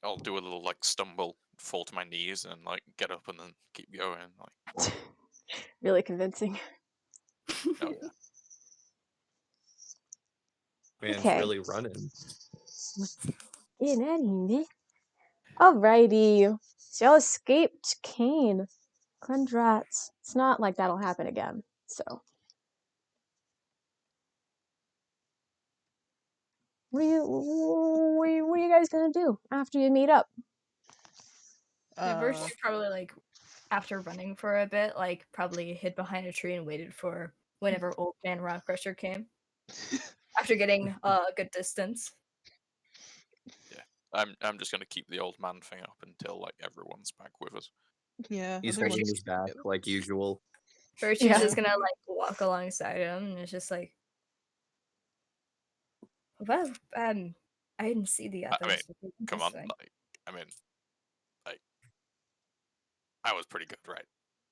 I'll do a little, like, stumble, fall to my knees, and, like, get up and then keep going. Like, Really convincing. oh, yeah. Man's Okay. really running. Alrighty. So y'all escaped Kane. Congrats. It's not like that'll happen again. So. What are you guys gonna do after you meet up? Verse probably like after running for a bit, like probably hid behind a tree and waited for whenever Old Man Rock Crusher came. After getting a good distance. Yeah. I'm just gonna keep the old man thing up until, like, everyone's back with us. Yeah. He's everyone's holding his back together. like usual. Virtue's Yeah. just gonna like walk alongside him and it's just like, well, I didn't see the I mean, others. come on, like, I was pretty good, right?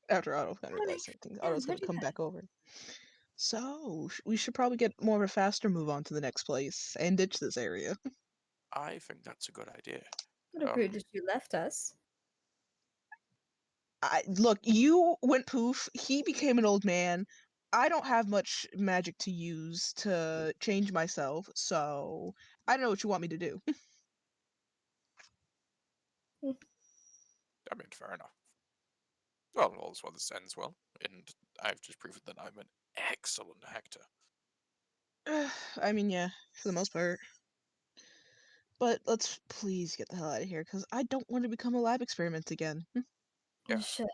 After Otto kind of realized certain things, Otto's gonna come back over. So we should probably get more of a faster move on to the next place and ditch this area. I think that's a good idea. What a rude that you left us. Look, you went poof. He became an old man. I don't have much magic to use to change myself, so I don't know what you want me to do. I mean, fair enough. Well, all's well this ends well, and I've just proven that I'm an excellent actor. I mean, yeah, for the most part. But let's please get the hell out of here, because I don't want to become a lab experiment again. Yeah. Sure.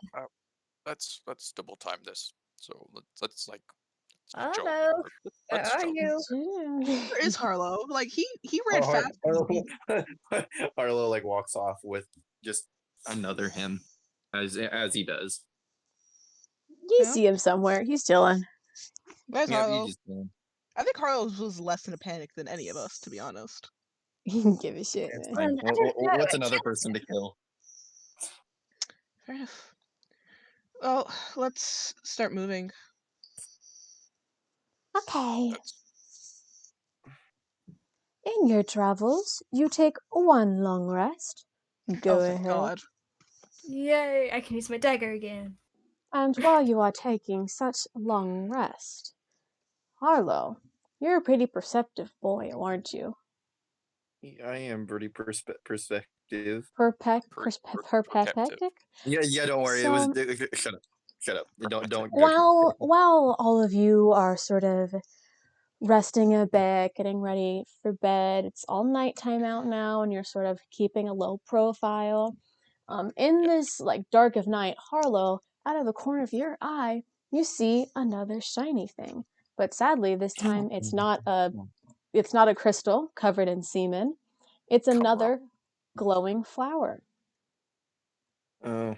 Let's double time this. So let's like. Hello. Where Let's are jog. you? Where is Harlow? Like he ran fast. Harlow like walks off with just another him, as he does. You Huh? see him somewhere. He's chilling. Where's Yeah, Harlow? you just I think Harlow was less in a panic than any of us, to be honest. He can give a shit, it's man. fine. I don't know, What's I another can't person to kill? Fair enough. Well, let's start moving. Okay. That's In your travels, you take one long rest. Go Oh, thank ahead. God. Yay, I can use my dagger again. And while you are taking such long rest, Harlow, you're a pretty perceptive boy, aren't you? I am pretty perspective. Perspective? Yeah. Don't worry. So, It was. Shut up. Don't. while all of you are sort of resting a bit, getting ready for bed, it's all nighttime out now, and you're sort of keeping a low profile. In this like dark of night, Harlow, out of the corner of your eye, you see another shiny thing. But sadly, this time it's not a crystal covered in semen. It's Come another glowing flower. Oh,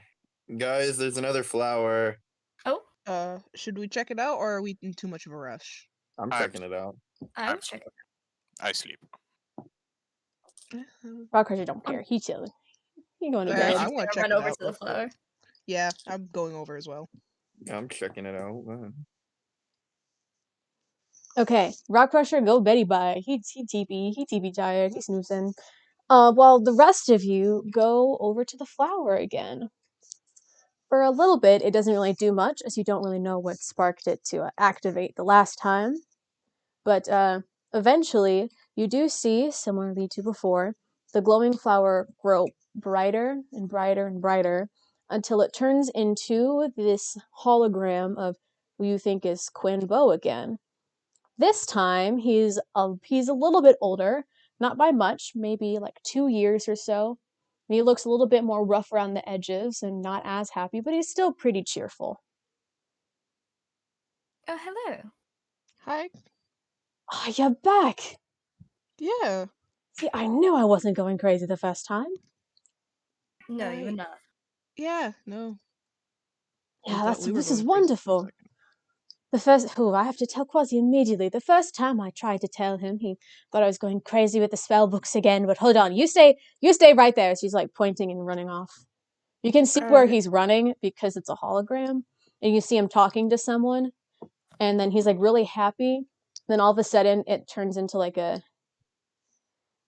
Guys, there's another flower. Oh, Should we check it out, or are we in too much of a rush? I'm I'm- checking it out. I will I'm check it. I sleep. Rock Crusher don't care. He chilling. He going to Yeah, bed. I Just want to gonna check run it over out to the real quick. flower. Yeah, I'm going over as well. I'm checking it out. Okay, Rock Crusher, go Betty bye. He TP tired. He's snoozing. While the rest of you go over to the flower again. For a little bit, it doesn't really do much, as you don't really know what sparked it to activate the last time. But eventually, you do see, similarly to before, the glowing flower grow brighter and brighter and brighter until it turns into this hologram of who you think is Quinn Bow again. This time, he's a little bit older, not by much, maybe like 2 years or so. And he looks a little bit more rough around the edges and not as happy, but he's still pretty cheerful. Oh, hello. Hi. Ah, you're back! Yeah. See, I knew I wasn't going crazy the first time. No, you I- were not. Yeah. No. We Yeah, thought we were this is going crazy for a wonderful. second. The first, I have to tell Quasi immediately. The first time I tried to tell him, he thought I was going crazy with the spell books again. But hold on, you stay right there. She's like pointing and running off. You can see where Alright. he's running because it's a hologram, and you see him talking to someone, and then he's like really happy. Then all of a sudden, it turns into like a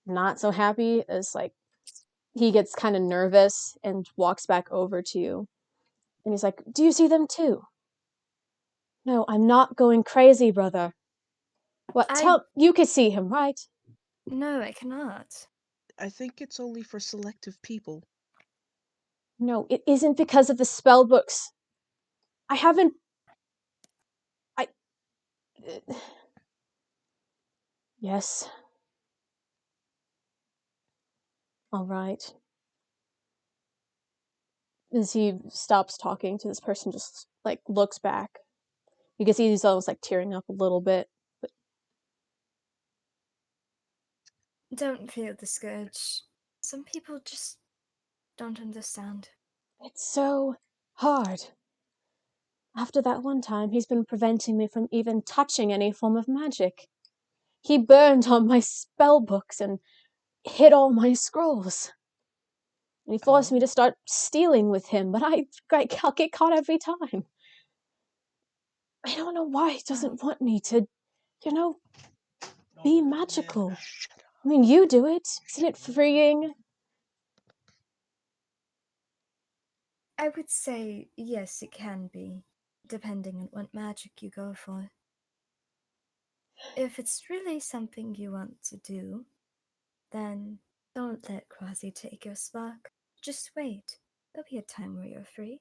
not so happy. As like he gets kind of nervous and walks back over to you, and he's like, "Do you see them too?" No, I'm not going crazy, brother. What? You can see him, right? No, I cannot. I think it's only for selective people. No, it isn't because of the spell books. I haven't. Yes. All right. As he stops talking to this person, just like looks back. You can see he's almost like tearing up a little bit. But Don't feel discouraged. Some people just don't understand. it's so hard. After that one time, he's been preventing me from even touching any form of magic. He burned on my spell books and hid all my scrolls. And he forced me to start stealing with him, but I get caught every time. I don't know why he doesn't want me to, you know, be magical. I mean, you do it. Isn't it freeing? I would say yes, it can be, depending on what magic you go for. If it's really something you want to do, then don't let Quasi take your spark. Just wait. There'll be a time where you're free.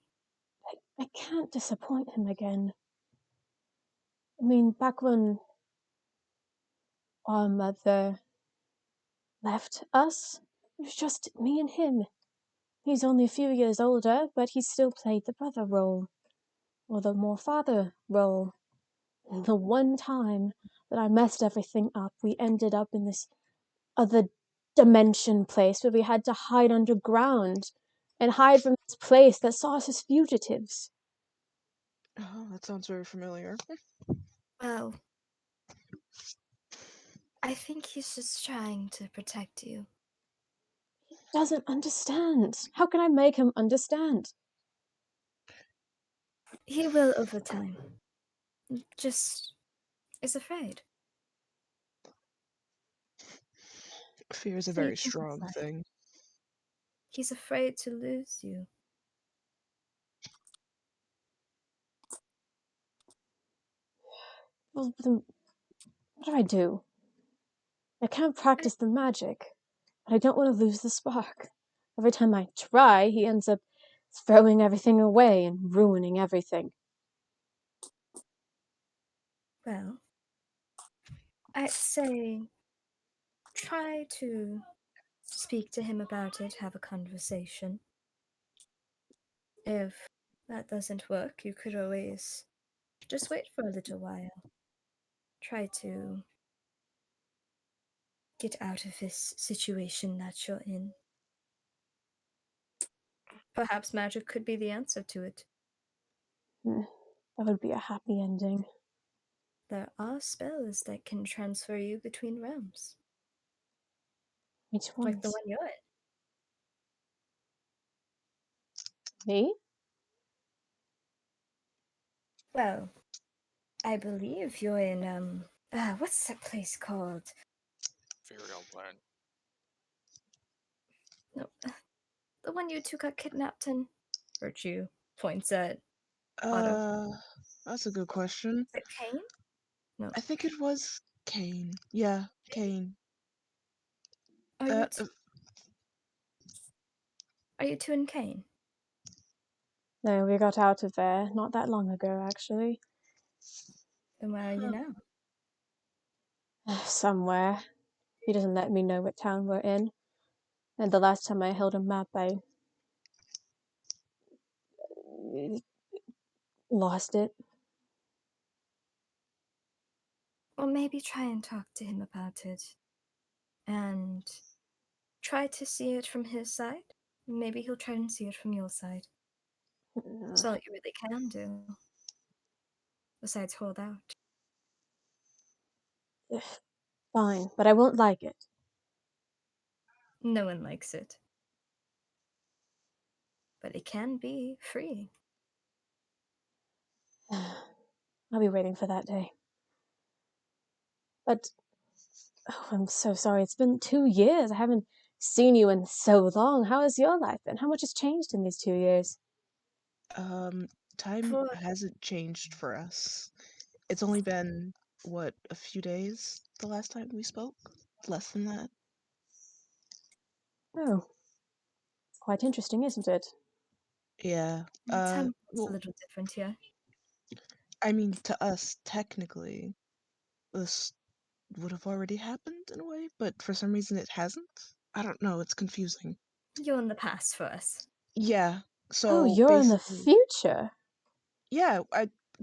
I can't disappoint him again. I mean, back when our mother left us, it was just me and him. He's only a few years older, but he still played the brother role, or the more father role. And the one time that I messed everything up, we ended up in this other dimension place where we had to hide underground and hide from this place that saw us as fugitives. Oh, that sounds very familiar. Well, I think he's just trying to protect you. He doesn't understand. How can I make him understand? He will over time. Just is afraid. Fear is a See, very he's strong afraid. thing. He's afraid to lose you. Well, then what do I do? I can't practice the magic, but I don't want to lose the spark. Every time I try, he ends up throwing everything away and ruining everything. Well, I'd say try to speak to him about it, have a conversation. If that doesn't work, you could always just wait for a little while. Try to get out of this situation that you're in. Perhaps magic could be the answer to it. That would be a happy ending. There are spells that can transfer you between realms, Which like the ones? one you're in. Me? Well, I believe you're in what's that place called? Fairy old land. No, the one you two got kidnapped in. Virtue points at Otto. That's a good question. Is it Kane? No. I think it was Kane. Yeah, Kane. Are Uh, you are you two in Kane? No, we got out of there not that long ago, actually. Then where are you Huh. now? Somewhere. He doesn't let me know what town we're in. And the last time I held a map, I lost it. Well, maybe try and talk to him about it. And try to see it from his side. Maybe he'll try and see it from your side. That's all you really can do. Besides hold out. Fine, but I won't like it. No one likes it. But it can be free. I'll be waiting for that day. But, oh, I'm so sorry. It's been 2 years. I haven't seen you in so long. How has your life been? How much has changed in these 2 years? Time For hasn't changed for us. It's only been, what, a few days the last time we spoke? Less than that. Oh, quite interesting, isn't it? Yeah. time is a Well, little different here. I mean, to us, technically, this would have already happened in a way, but for some reason it hasn't. I don't know, it's confusing. You're in the past for us. Yeah, Oh, so you're in the basically, future. yeah,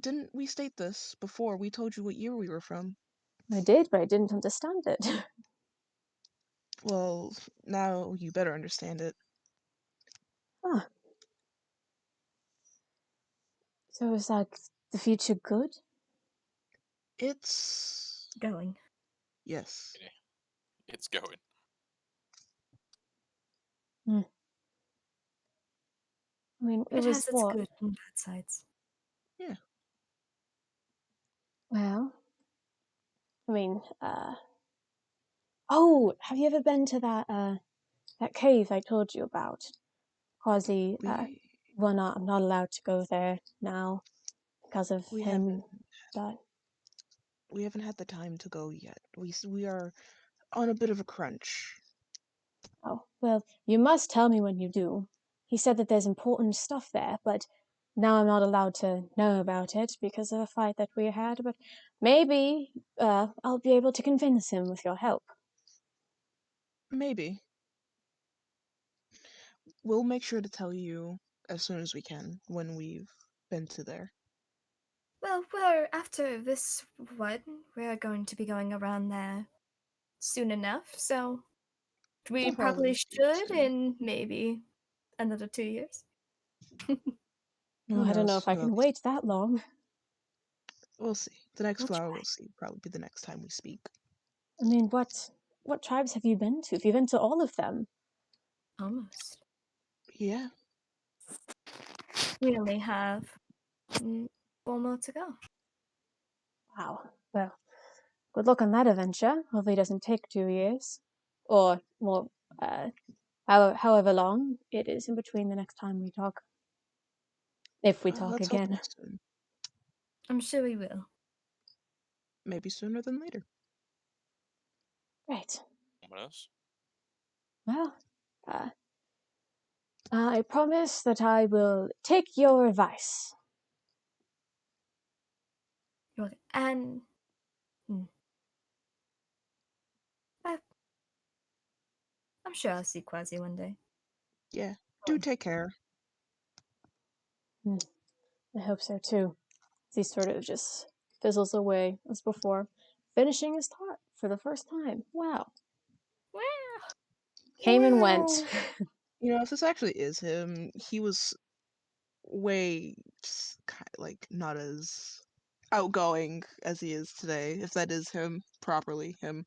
didn't we state this before? We told you what year we were from. I did, but I didn't understand it. Well, now you better understand it. Ah, so is like the future good? It's Going. yes. It's going. I mean, it It was has its what? good and bad sides. Yeah. Well, I mean, oh, have you ever been to that cave I told you about? Quasi, We I'm not allowed to go there now because of we him. haven't But we haven't had the time to go yet. We are on a bit of a crunch. oh, well, you must tell me when you do. He said that there's important stuff there, but now I'm not allowed to know about it because of a fight that we had. But maybe I'll be able to convince him with your help. Maybe. We'll make sure to tell you as soon as we can when we've been to there. Well, we're after this one, we're going to be going around there soon enough, so we We'll probably probably speak should soon. in maybe another 2 years. Oh, Who I don't know knows? if I can wait that long. We'll see. The next We'll flower try. we'll see. Probably be the next time we speak. I mean, what tribes have you been to? Have you been to all of them? Almost. Yeah. We only have 4 more to go. Wow. Well, good luck on that adventure. Hopefully it doesn't take 2 years. Or, well, however long it is in between the next time we talk. If we talk Let's hope again. it's soon. I'm sure we will. Maybe sooner than later. Right. Ominous. Well, I promise that I will take your advice. And I'm sure I'll see Quasi one day. Yeah. Do take care. I hope so too. He sort of just fizzles away as before, finishing his thought for the first time. Wow. Wow. Came and went. You know, if this actually is him, he was way like not as outgoing as he is today. If that is him, properly him.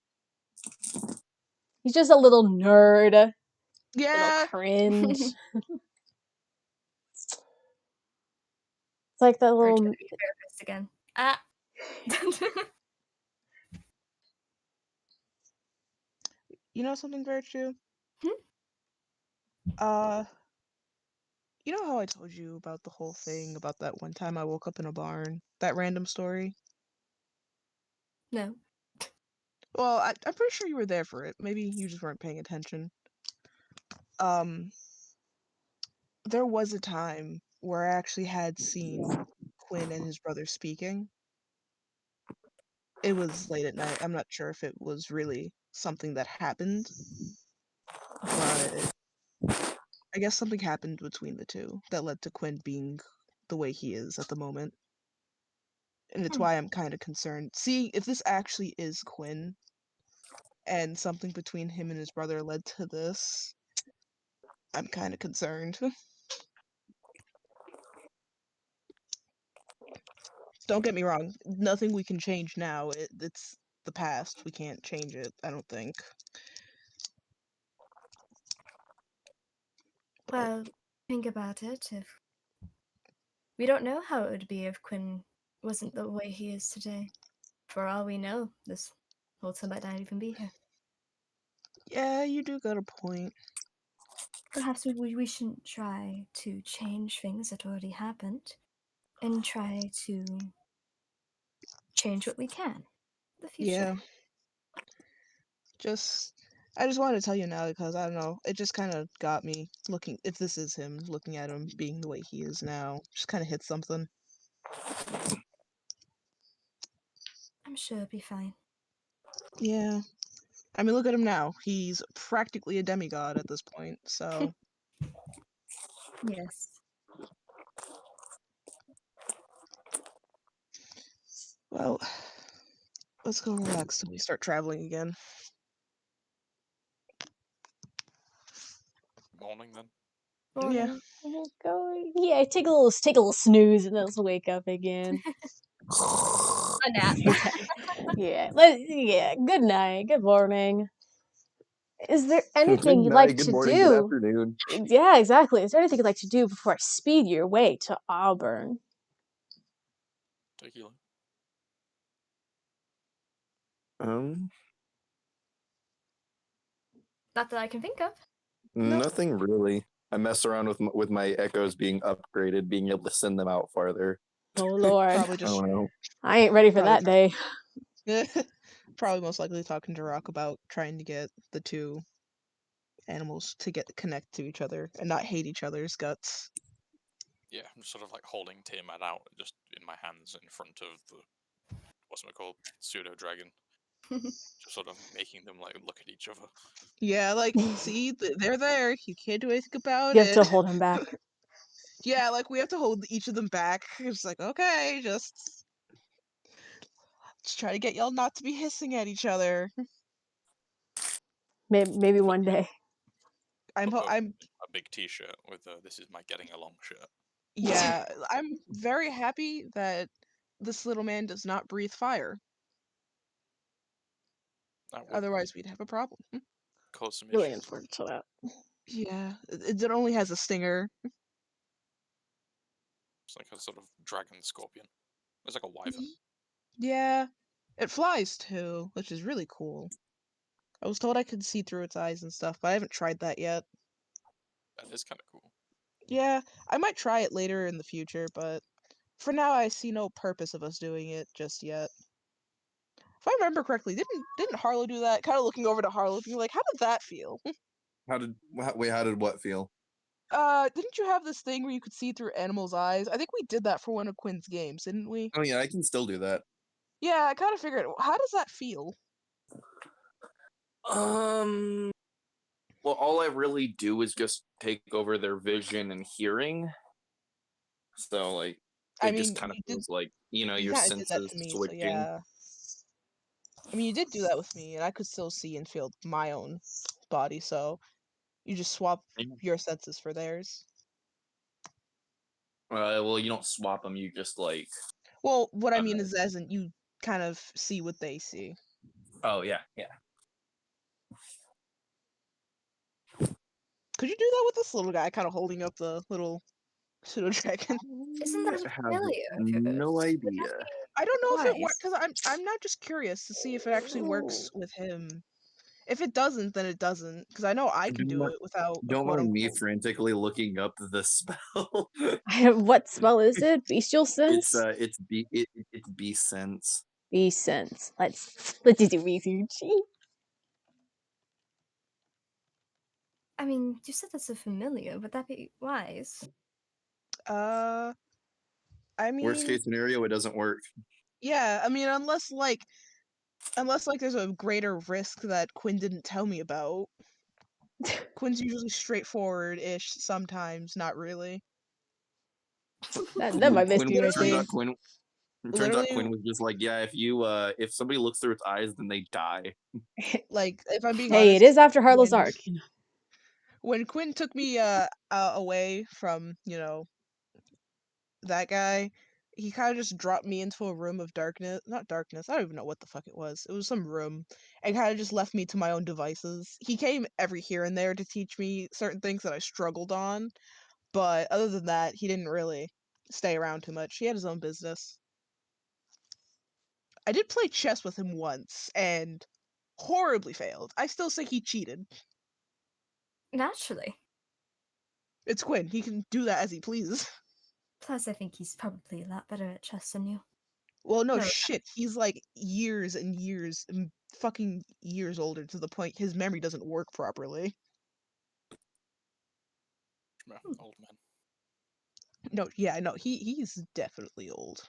He's just a little nerd, little Yeah. cringe. It's like that Or little. to be a therapist again. Ah. You know something very true? Hmm? You know how I told you about the whole thing about that one time I woke up in a barn? That random story? No. Well, I'm pretty sure you were there for it. Maybe you just weren't paying attention. There was a time where I actually had seen Quinn and his brother speaking. It was late at night. I'm not sure if it was really something that happened, but I guess something happened between the two that led to Quinn being the way he is at the moment. And it's Hmm. why I'm kind of concerned. See, if this actually is Quinn, and something between him and his brother led to this, I'm kind of concerned. Don't get me wrong, nothing we can change now. It's the past. We can't change it, I don't think. But Well, think about it. If we don't know how it would be if Quinn wasn't the way he is today. For all we know, this Hulta might not even be here. yeah, you do got a point. Perhaps we shouldn't try to change things that already happened, and try to change what we can in the future. Yeah. I just wanted to tell you now because I don't know, it just kind of got me looking, if this is him, looking at him being the way he is now, just kind of hit something. I'm sure it'll be fine. Yeah. I mean, look at him now. He's practically a demigod at this point, so. Yes. Well, let's go relax till we start traveling again. Morning then. Morning. Yeah, take a little snooze and then let's wake up again. A nap. Yeah, good night, good morning. Is there Good anything you'd night, like good to morning, good do? afternoon. Yeah, exactly. Is there anything you'd like to do before I speed your way to Auburn? Tequila. Not that I can think of. Nothing really. I mess around with my echoes being upgraded, being able to send them out farther. Oh Lord, Probably I just don't know. I ain't ready for Probably that day. probably most likely talking to Rock about trying to get the two animals to connect to each other and not hate each other's guts. Yeah, I'm just sort of like holding Tiamat out just in my hands in front of the what's it called, pseudo dragon, just sort of making them like look at each other. Yeah, like, see, they're there. You can't do anything about You have it. to hold him back. Yeah, like we have to hold each of them back. It's like, okay, just try to get y'all not to be hissing at each other. Maybe one day. I'm A big T-shirt with "This is my getting along" shirt. yeah, I'm very happy that this little man does not breathe fire. That would Otherwise, we'd have a problem. cause some Really issues. unfortunate. Yeah, it only has a stinger. It's like a sort of dragon scorpion. It's like a wyvern. Yeah, it flies too, which is really cool. I was told I could see through its eyes and stuff, but I haven't tried that yet. That is kind of cool. Yeah, I might try it later in the future, but for now I see no purpose of us doing it just yet. If I remember correctly, didn't Harlow do that? Kind of looking over to Harlow, being like, "How did that feel?" How did what feel? Didn't you have this thing where you could see through animals' eyes? I think we did that for one of Quinn's games, didn't we? Oh yeah, I can still do that. Yeah, I kind of figured. How does that feel? Well, all I really do is just take over their vision and hearing. So like, I it just mean, kind of you did. feels like, you know, You your kind of did that senses to me, so switching. yeah. I mean, you did do that with me, and I could still see and feel my own body, so You just swap Yeah. your senses for theirs. Well, you don't swap them. You just like. Well, what I mean is, as in you kind of see what they see. Oh yeah, yeah. Could you do that with this little guy, kind of holding up the little pseudo dragon? Isn't that I a have familiar of yours? no Would that idea. be I don't know if it works wise? because I'm not just curious to see if it actually works with him. If it doesn't, then it doesn't. Because I know I can do it without a Don't quote mind me unquote. frantically looking up the spell. What spell is it? Bestial sense? it's B sense. Beast sense. Let's do research. I mean, you said that's a familiar. Would that be wise? I Worst mean, case scenario, it doesn't work. yeah. I mean, unless there's a greater risk that Quinn didn't tell me about. Quinn's usually straightforward-ish. Sometimes, not really. That might miss me right Turns there. out Quinn. Turns out Literally, Quinn was just like, yeah, if somebody looks through its eyes, then they die. like if I'm being Hey, honest, it is after Harlow's when arc. when Quinn took me away from that guy, he kind of just dropped me into a room of darkness. Not darkness. I don't even know what the fuck it was. It was some room, and kind of just left me to my own devices. He came every here and there to teach me certain things that I struggled on, but other than that, he didn't really stay around too much. He had his own business. I did play chess with him once, and horribly failed. I still say he cheated. Naturally. It's Quinn. He can do that as he pleases. Plus, I think he's probably a lot better at chess than you. Well, no No, shit. He's like years and years, fucking years older to the point his memory doesn't work properly. Old man. No, yeah, no, he's definitely old.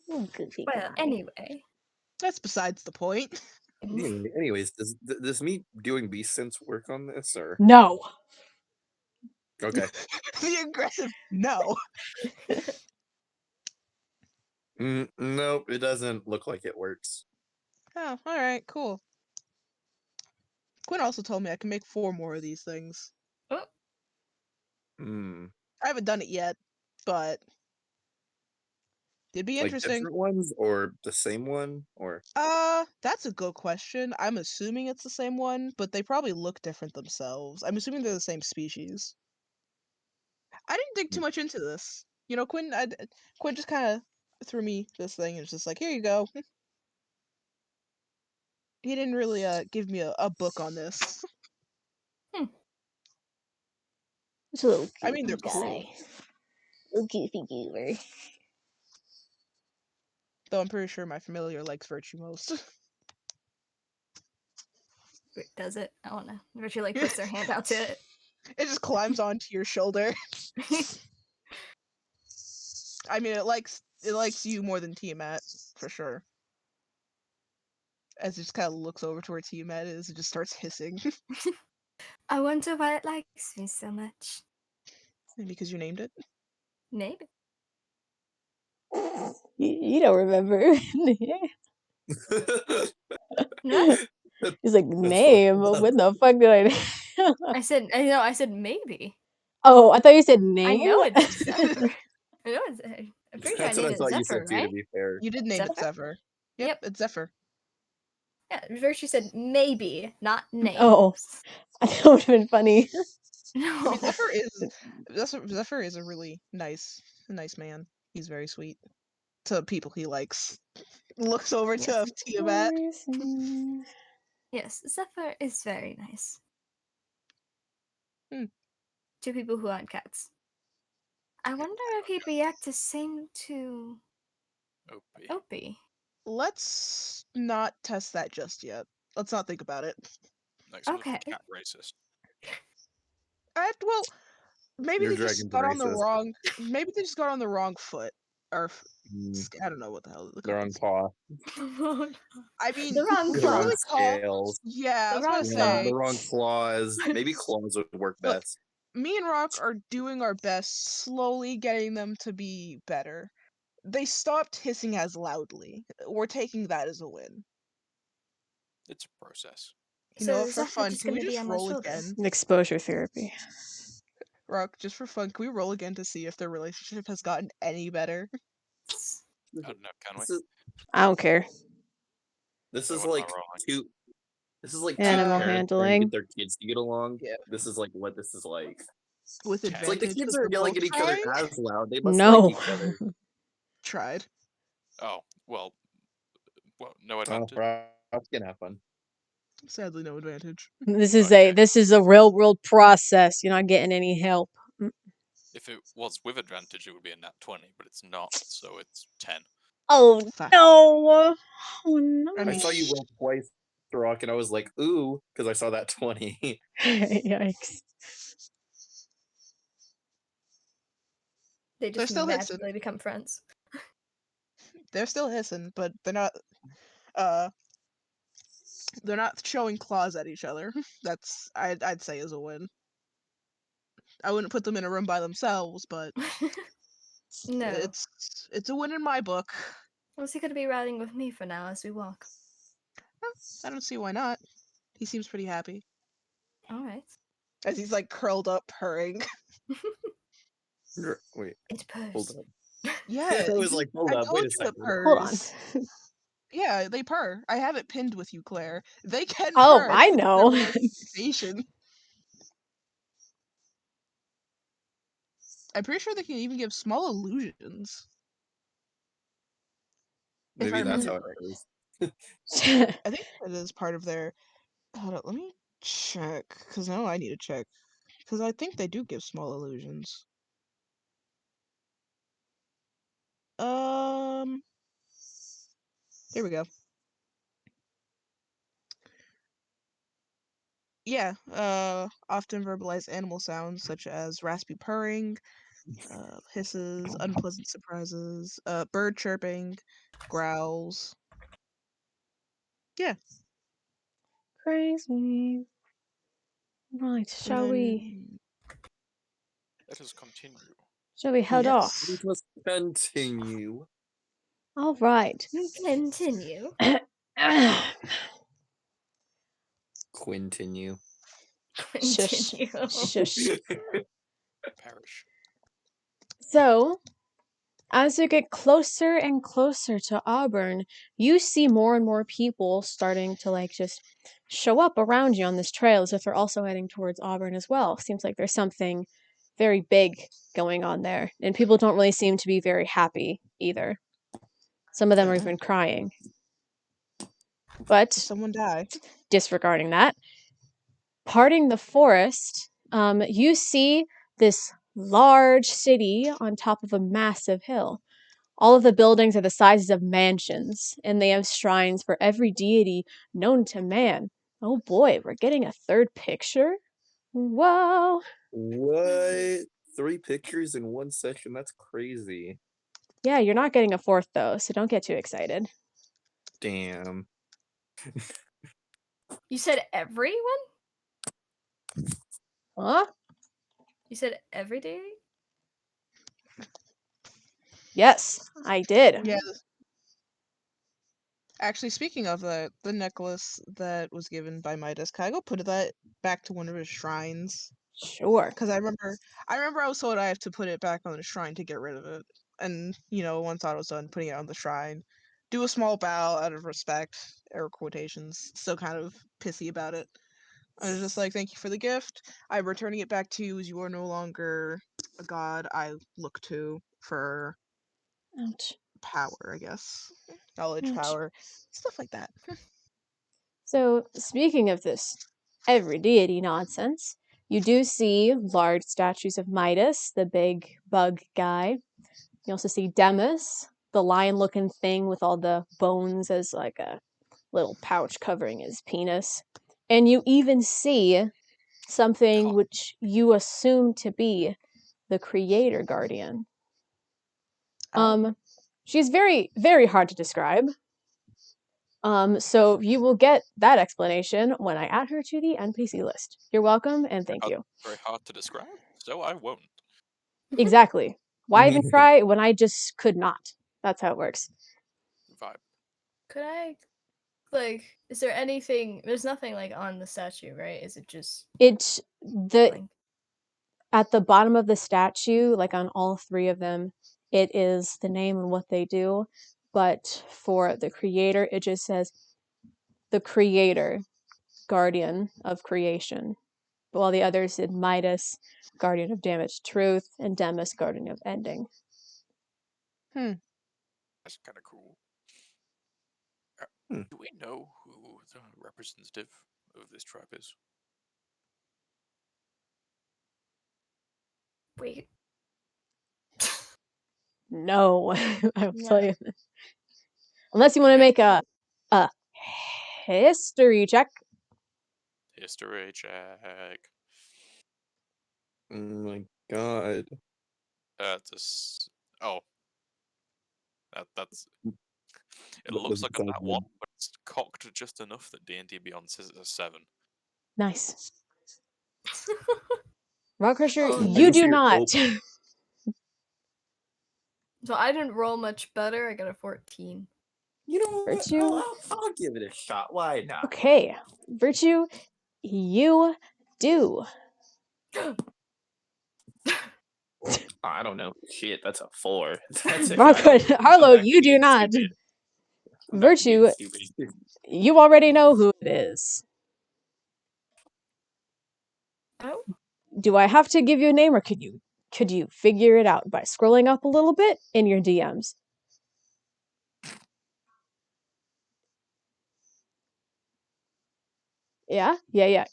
Goofy well, guy. anyway. That's besides the point. Anyways, does me doing beast sense work on this or No. okay? The aggressive no. Nope, it doesn't look like it works. Oh, alright, cool. Quinn also told me I can make 4 more of these things. Oh, Hmm. I haven't done it yet, but it'd be Like interesting. different ones or the same one or That's a good question. I'm assuming it's the same one, but they probably look different themselves. I'm assuming they're the same species. I didn't dig too much into this. You know, Quinn just kind of threw me this thing and was just like, "Here you go." He didn't really give me a book on this. It's a little goofy I mean, they're guy. cool, Little goofy goober. though I'm pretty sure my familiar likes Virtue most. wait, does it? I don't know. Virtue like puts their hand out to it. It just climbs onto your shoulder. I mean, it likes you more than Tiamat, for sure. As it just kind of looks over to where Tiamat is, it just starts hissing. I wonder why it likes me so much. Because you named it. Maybe. You don't remember. No? He's like, name? When the fuck did I I said maybe. Oh, I thought you said I name? know it's Zephyr. I know it's. I'm pretty sure I That's what named I it thought you Zephyr, said too. right? To be fair, You did name it Zephyr? Zephyr. Yep, Yep. it's Zephyr. Yeah, Virtue said maybe, not name. Oh, that would have been funny. I No. mean, Zephyr is a really nice man. He's very sweet to people he likes. Looks over Yes. to Tiamat. Yes, Zephyr is very nice. Hmm. To people who aren't cats. I wonder if he'd react the same to Opie. Opie. Let's not test that just yet. Let's not think about it. Next one Okay. cat racist. Well, maybe Your they just dragon's got on the racist. wrong. Maybe they just got on the wrong foot, or Mm, I don't know what the hell the the wrong context- paw, I mean, The wrong you the can claw. wrong really call. scales, Yeah, I The was gonna wrong say. the wrong claws. Maybe claws would work Look, best. Me and Rock are doing our best, slowly getting them to be better. They stopped hissing as loudly. We're taking that as a win. It's a process. You know So what, is for Zephyr fun, just can we gonna be just on my roll shoulder? again? Exposure therapy. Rock, just for fun, can we roll again to see if their relationship has gotten any better? I don't know, can we? This is, I don't care. this So is what am I like rolling? two. This is like two Animal parents trying to handling. get their kids to get along. Yeah. This is like what this is like. With Ten. It's like the advantage, kids because are they're yelling both at each other trying? as loud. They must like No. each other. Tried. Oh, well, no Oh, advantage. Rock's gonna have fun. Sadly, no advantage. This is Okay. a real world process. You're not getting any help. If it was with advantage, it would be a nat 20, but it's not, so it's 10. Oh Fuck. no! Oh no! I I mean, saw you roll twice, Rock, and I was like, ooh, because I saw that 20. Yikes! They They're just still hissing. magically become friends. They're still hissing, but they're not showing claws at each other. That's I'd say is a win. I wouldn't put them in a room by themselves, but No. it's a win in my book. What's he gonna be riding with me for now as we walk? I don't see why not. He seems pretty happy Alright. as he's like curled up purring. Wait, It hold purrs. up. Yeah, I was like, hold I up, told wait a you it second. Hold on. purrs. Yeah, they purr. I have it pinned with you, Claire. They can Oh, purr. I It's their know. representation. I'm pretty sure they can even give small illusions. If Maybe I that's remember how it is. I think it is part of their. Hold on, let me check. Because now I need to check. Because I think they do give small illusions. Here we go. Yeah, often verbalize animal sounds such as raspy purring, hisses, unpleasant surprises, bird chirping, growls. Yeah. Crazy. Right, shall we Let us continue. head off? Yes. Let us continue. All right. Continue. Quintinu. Shush. Continue. Shush. Perish. So, as you get closer and closer to Auburn, you see more and more people starting to like just show up around you on this trail as if they're also heading towards Auburn as well. Seems like there's something very big going on there, and people don't really seem to be very happy either. Some of them are Yeah. even crying. But Did someone die? disregarding that, parting the forest, you see this large city on top of a massive hill. All of the buildings are the sizes of mansions, and they have shrines for every deity known to man. Oh boy, we're getting a third picture? Whoa! What? 3 pictures in one session? That's crazy. Yeah, you're not getting a fourth though, so don't get too excited. Damn. You said everyone? Huh? You said every day? Yes, I did. Yeah. Actually, speaking of the necklace that was given by Midas, can I go put that back to one of his shrines? Sure. Because I remember I was told I have to put it back on the shrine to get rid of it. And, once I was done putting it on the shrine, do a small bow out of respect, air quotations, still kind of pissy about it. I was just like, thank you for the gift. I'm returning it back to you as you are no longer a god I look to for Ouch. power, I guess. Knowledge, Ouch. power, stuff like that. So, speaking of this every deity nonsense, you do see large statues of Midas, the big bug guy. You also see Demus, the lion-looking thing with all the bones as like a little pouch covering his penis. And you even see something God. which you assume to be the creator guardian. She's very, very hard to describe. So you will get that explanation when I add her to the NPC list. You're welcome and thank you. Very hard to describe, so I won't. Exactly. Why even try when I just could not? That's how it works. Vibe. Could I Like, is there anything? There's nothing like on the statue, right? Is it just It's the blank? at the bottom of the statue, like on all three of them, it is the name and what they do. But for the creator, it just says the creator, guardian of creation. While the others did Midas, guardian of damaged truth, and Demus, guardian of ending. That's kind of cool. Hmm. Do we know who the representative of this tribe is? Wait. No, I will tell Yeah. you. Unless you want to make a history check. History check. Oh my god. Oh. That's. It That looks doesn't like a sound nat good. 1, but it's cocked just enough that D&D Beyond says it's a 7. Nice. Rock Crusher, Oh, you just do hear not. hope. So I didn't roll much better. I got a 14. You know what? Virtue? I'll give it a shot. Why not? Okay. Virtue, you do. I don't know. Shit, that's a 4. That's it. Rock I don't- Crusher, Harlow, I'm back to you do being not. stupid. I'm back to being Virtue, stupid. you already know who it is. Oh, Do I have to give you a name, or could you figure it out by scrolling up a little bit in your DMs? Yeah? Yeah.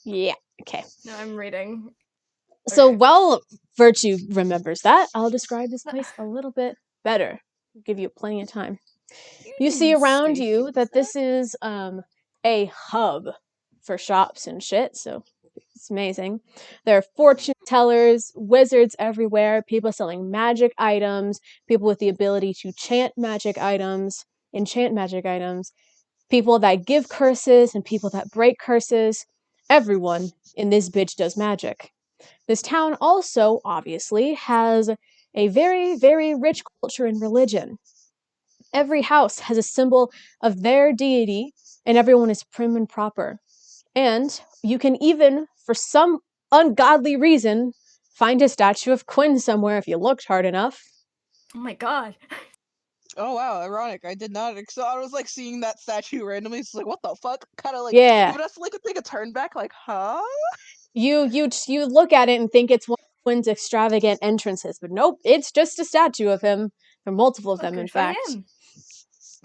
Okay. no, I'm reading. So Okay. while Virtue remembers that, I'll describe this place a little bit better. Give you plenty of time. You see didn't around say you who that was this is a hub for shops and shit, so it's amazing. There are fortune tellers, wizards everywhere, people selling magic items, people with the ability to enchant magic items, people that give curses and people that break curses. Everyone in this bitch does magic. This town also, obviously, has a very, very rich culture and religion. Every house has a symbol of their deity, and everyone is prim and proper. And you can even, for some ungodly reason, find a statue of Quinn somewhere if you looked hard enough. Oh my god. Oh wow, ironic. I did not. So I was like seeing that statue randomly. It's like, what the fuck? Kind of like, Yeah, even has to like take a turn back. Like, huh? you look at it and think it's one of Quinn's extravagant entrances, but nope, it's just a statue of him. There are multiple of Well, them, in good for fact. him.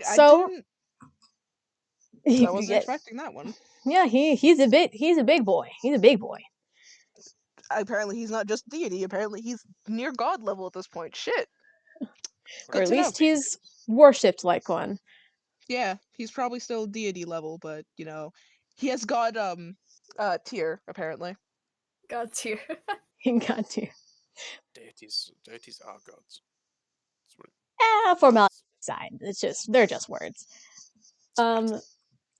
I So, didn't. I wasn't yeah, expecting that one. he's a big boy. He's a big boy. Apparently, he's not just deity. Apparently, he's near god level at this point. Shit. Or at to know. least he's worshipped like one. Yeah, he's probably still deity level, but you know, he has god tier apparently. God's here. He got to. Deities are gods. That's what Formality aside, they're just words. it's not.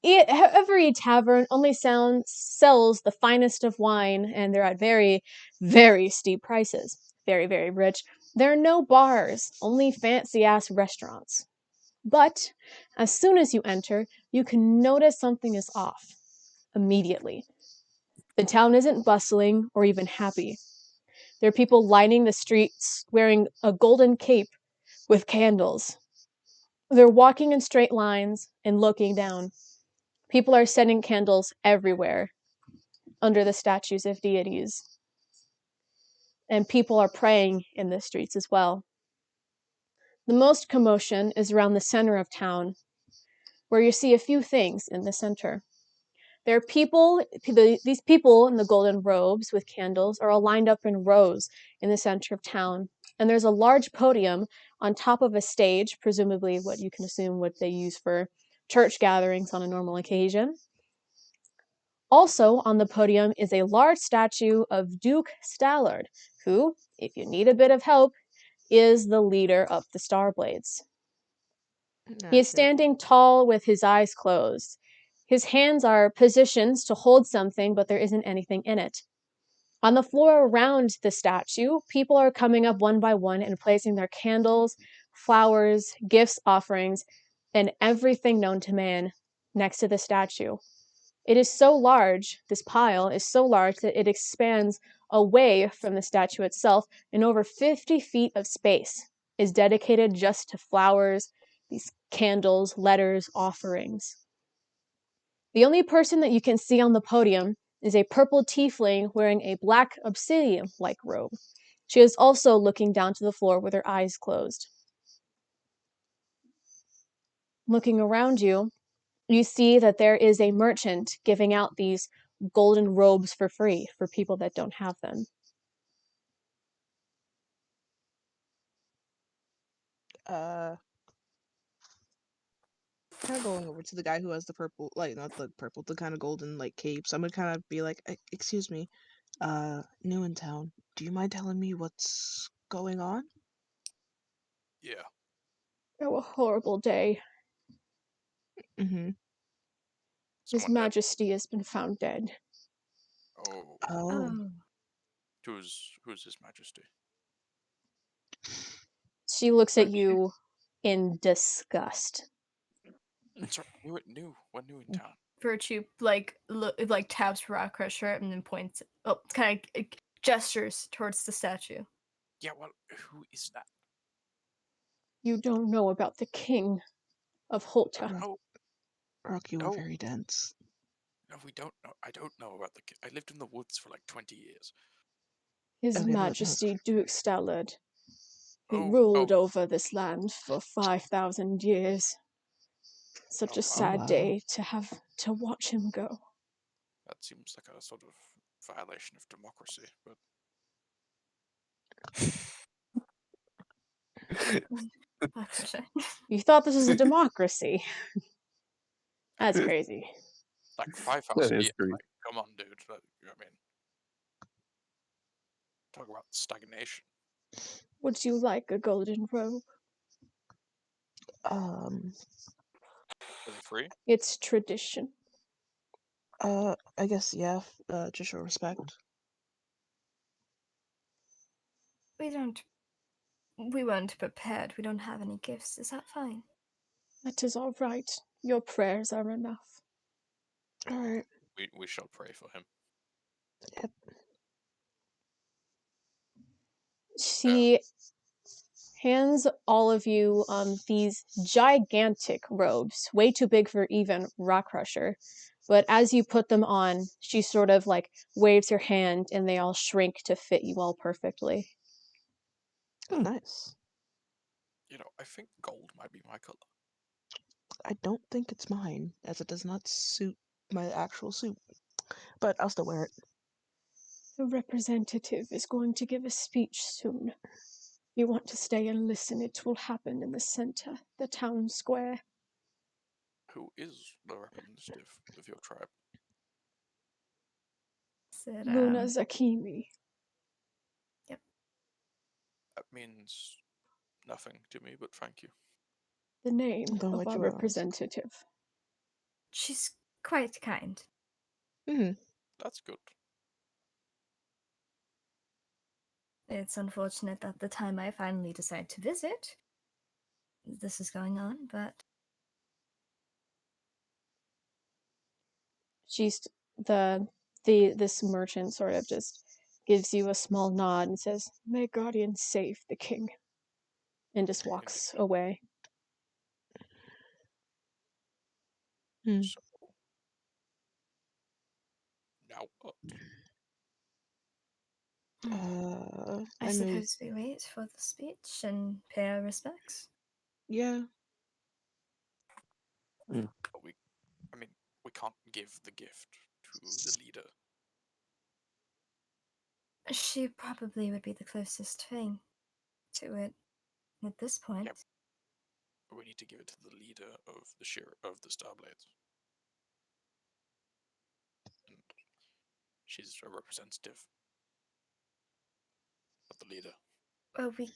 Every tavern only sells the finest of wine, and they're at very, very steep prices. Very, very rich. There are no bars, only fancy-ass restaurants. But as soon as you enter, you can notice something is off. Immediately. The town isn't bustling or even happy. There are people lining the streets wearing a golden cape with candles. They're walking in straight lines and looking down. People are setting candles everywhere under the statues of deities. And people are praying in the streets as well. The most commotion is around the center of town, where you see a few things in the center. There are these people in the golden robes with candles are all lined up in rows in the center of town. And there's a large podium on top of a stage, presumably what you can assume what they use for church gatherings on a normal occasion. Also on the podium is a large statue of Duke Stallard, who, if you need a bit of help, is the leader of the Starblades. He is standing tall with his eyes closed. His hands are positioned to hold something, but there isn't anything in it. On the floor around the statue, people are coming up one by one and placing their candles, flowers, gifts, offerings, and everything known to man next to the statue. It is so large, this pile is so large that it expands away from the statue itself, and over 50 feet of space is dedicated just to flowers, these candles, letters, offerings. The only person that you can see on the podium is a purple tiefling wearing a black obsidian-like robe. She is also looking down to the floor with her eyes closed. Looking around you, you see that there is a merchant giving out these golden robes for free for people that don't have them. Kind of going over to the guy who has the purple, like not the purple, the kind of golden like cape. So I'm gonna kind of be like, Excuse me, new in town. Do you mind telling me what's going on?" Yeah. Oh, a horrible day. Mm-hmm. His Someone dead. Majesty has been found dead. Oh. Oh. Oh, Who's His Majesty? She looks at Roger. you in disgust. Sorry, we're new in town. Virtue like taps Rock Crusher and then points. Oh, kind of gestures towards the statue. Yeah, well, who is that? You don't know about the king of Hulta. No, Rock, you were No. very dense. no, we don't know. I don't know about the. I lived in the woods for like 20 years. His Okay, Majesty Duke Stallard, who Oh, ruled over this land for 5,000 years. Such Oh, a sad wow. day to have to watch him go. that seems like a sort of violation of democracy. But Rock Crusher. You thought this was a democracy. That's crazy. like 5,000 That is years. great. Like, come on, dude. I mean, talk about stagnation. Would you like a golden robe? Are they free? It's tradition. I guess yeah. To show respect. We weren't prepared. We don't have any gifts. Is that fine? That is all right. Your prayers are enough. All right. We shall pray for him. Yep. She hands all of you these gigantic robes, way too big for even Rock Crusher. But as you put them on, she sort of like waves her hand and they all shrink to fit you all perfectly. Oh, nice. You know, I think gold might be my color. I don't think it's mine, as it does not suit my actual suit. But I'll still wear it. The representative is going to give a speech soon. You want to stay and listen. It will happen in the center, the town square. Who is the representative of your tribe? Said, Luna Zakimi. That means nothing to me, but thank you. The name Then of why'd our you ask? representative. she's quite kind. Hmm. That's good. It's unfortunate that the time I finally decide to visit, this is going on, but She's this merchant sort of just gives you a small nod and says, "May Guardian save the king," and just walks away. Hmm. So now what? I I know. suppose we wait for the speech and pay our respects. Yeah. But we can't give the gift to the leader. She probably would be the closest thing to it at this point. Yep. We need to give it to the leader of the Starblades. And she's a representative of the leader. Well, we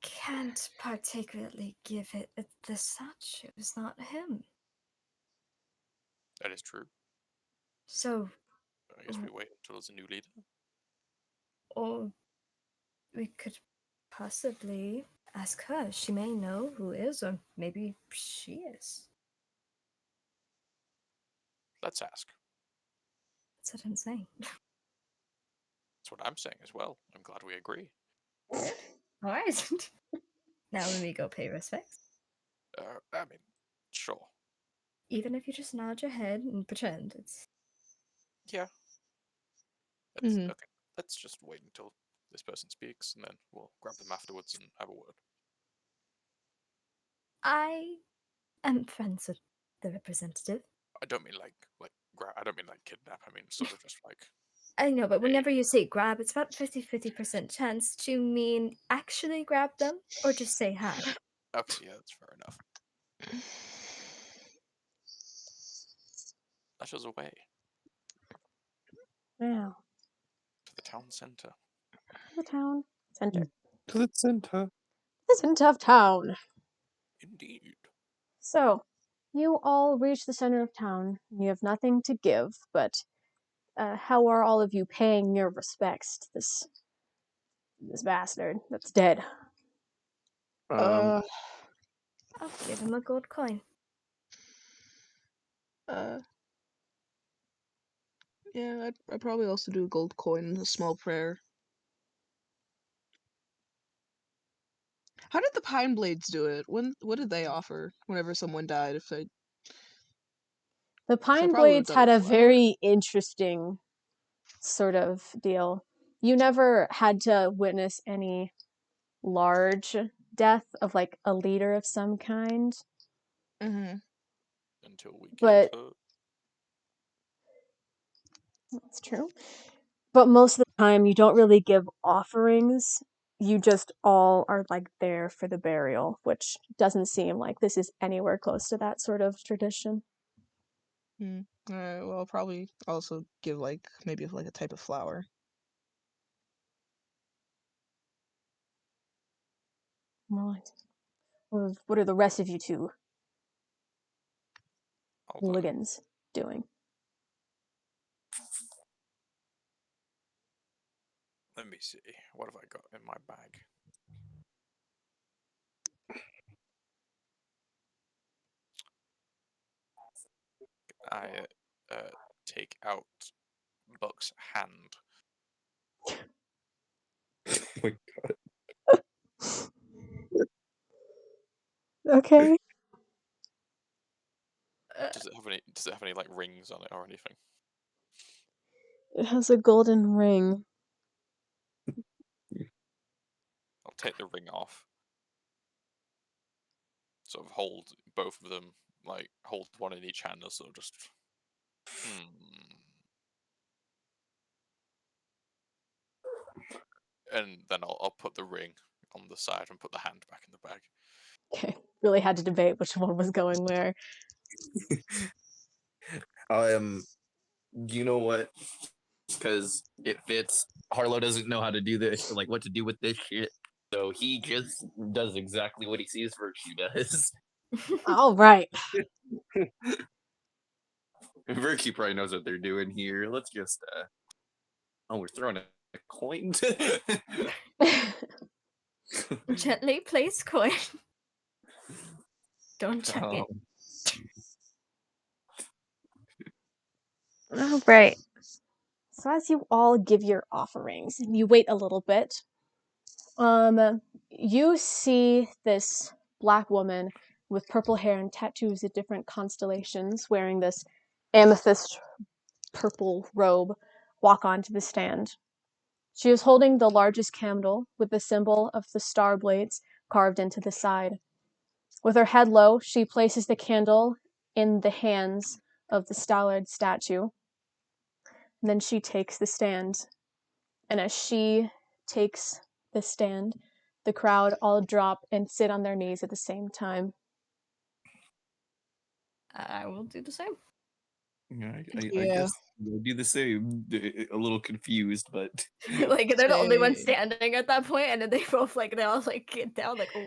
can't particularly give it at the statue. It's not him. That is true. So, I guess we wait until there's a new leader. or we could possibly ask her. She may know who is, or maybe she is. Let's ask. That's what I'm saying. That's what I'm saying as well. I'm glad we agree. Good. All right. Now when we go pay respects, I mean, sure. even if you just nod your head and pretend it's. Yeah. Mhm. Okay. Let's just wait until this person speaks, and then we'll grab them afterwards and have a word. I am friends with the representative. I don't mean like I don't mean like kidnap. I mean sort of just like. I know, but Hey. whenever you say grab, it's about 50% chance to mean actually grab them or just say hi. Okay, yeah, that's fair enough. Let us away Wow. to the town centre. The town center. To the center. The center of town. Indeed. So, you all reach the center of town. You have nothing to give, but how are all of you paying your respects to this bastard that's dead? Uh, I'll give him a gold coin. uh, yeah, I'd probably also do a gold coin and a small prayer. How did the Pine Blades do it? What did they offer whenever someone died? The Pine probably would've Blades done had a a flower. very interesting sort of deal. You never had to witness any large death of like a leader of some kind, Mm-hmm. Until we but killed her. that's true. But most of the time, you don't really give offerings. You just all are like there for the burial, which doesn't seem like this is anywhere close to that sort of tradition. Well, I'll probably also give maybe a type of flower. Right. What are the rest of you two hooligans doing? Let me see. What have I got in my bag? I take out Buck's hand. Oh my god. Okay. Does it have any like rings on it or anything? It has a golden ring. I'll take the ring off. Sort of hold both of them, like hold one in each hand, or sort of just. And then I'll put the ring on the side and put the hand back in the bag. Okay. Really had to debate which one was going where. You know what? Because it fits. Harlow doesn't know how to do this, like what to do with this shit. So he just does exactly what he sees Virtue does. All right. Virtue probably knows what they're doing here. Let's just we're throwing a coin. Gently place coin. Don't chuck it. All right. So as you all give your offerings, you wait a little bit. You see this black woman with purple hair and tattoos of different constellations, wearing this amethyst purple robe, walk onto the stand. She is holding the largest candle with the symbol of the star blades carved into the side. With her head low, she places the candle in the hands of the Stallard statue. And then she takes the stand. And as she takes the stand, the crowd all drop and sit on their knees at the same time. I will do the same. I guess we'll do the same. A little confused, but Like they're the only ones Same. standing at that point, and then they both they all get down like, oh.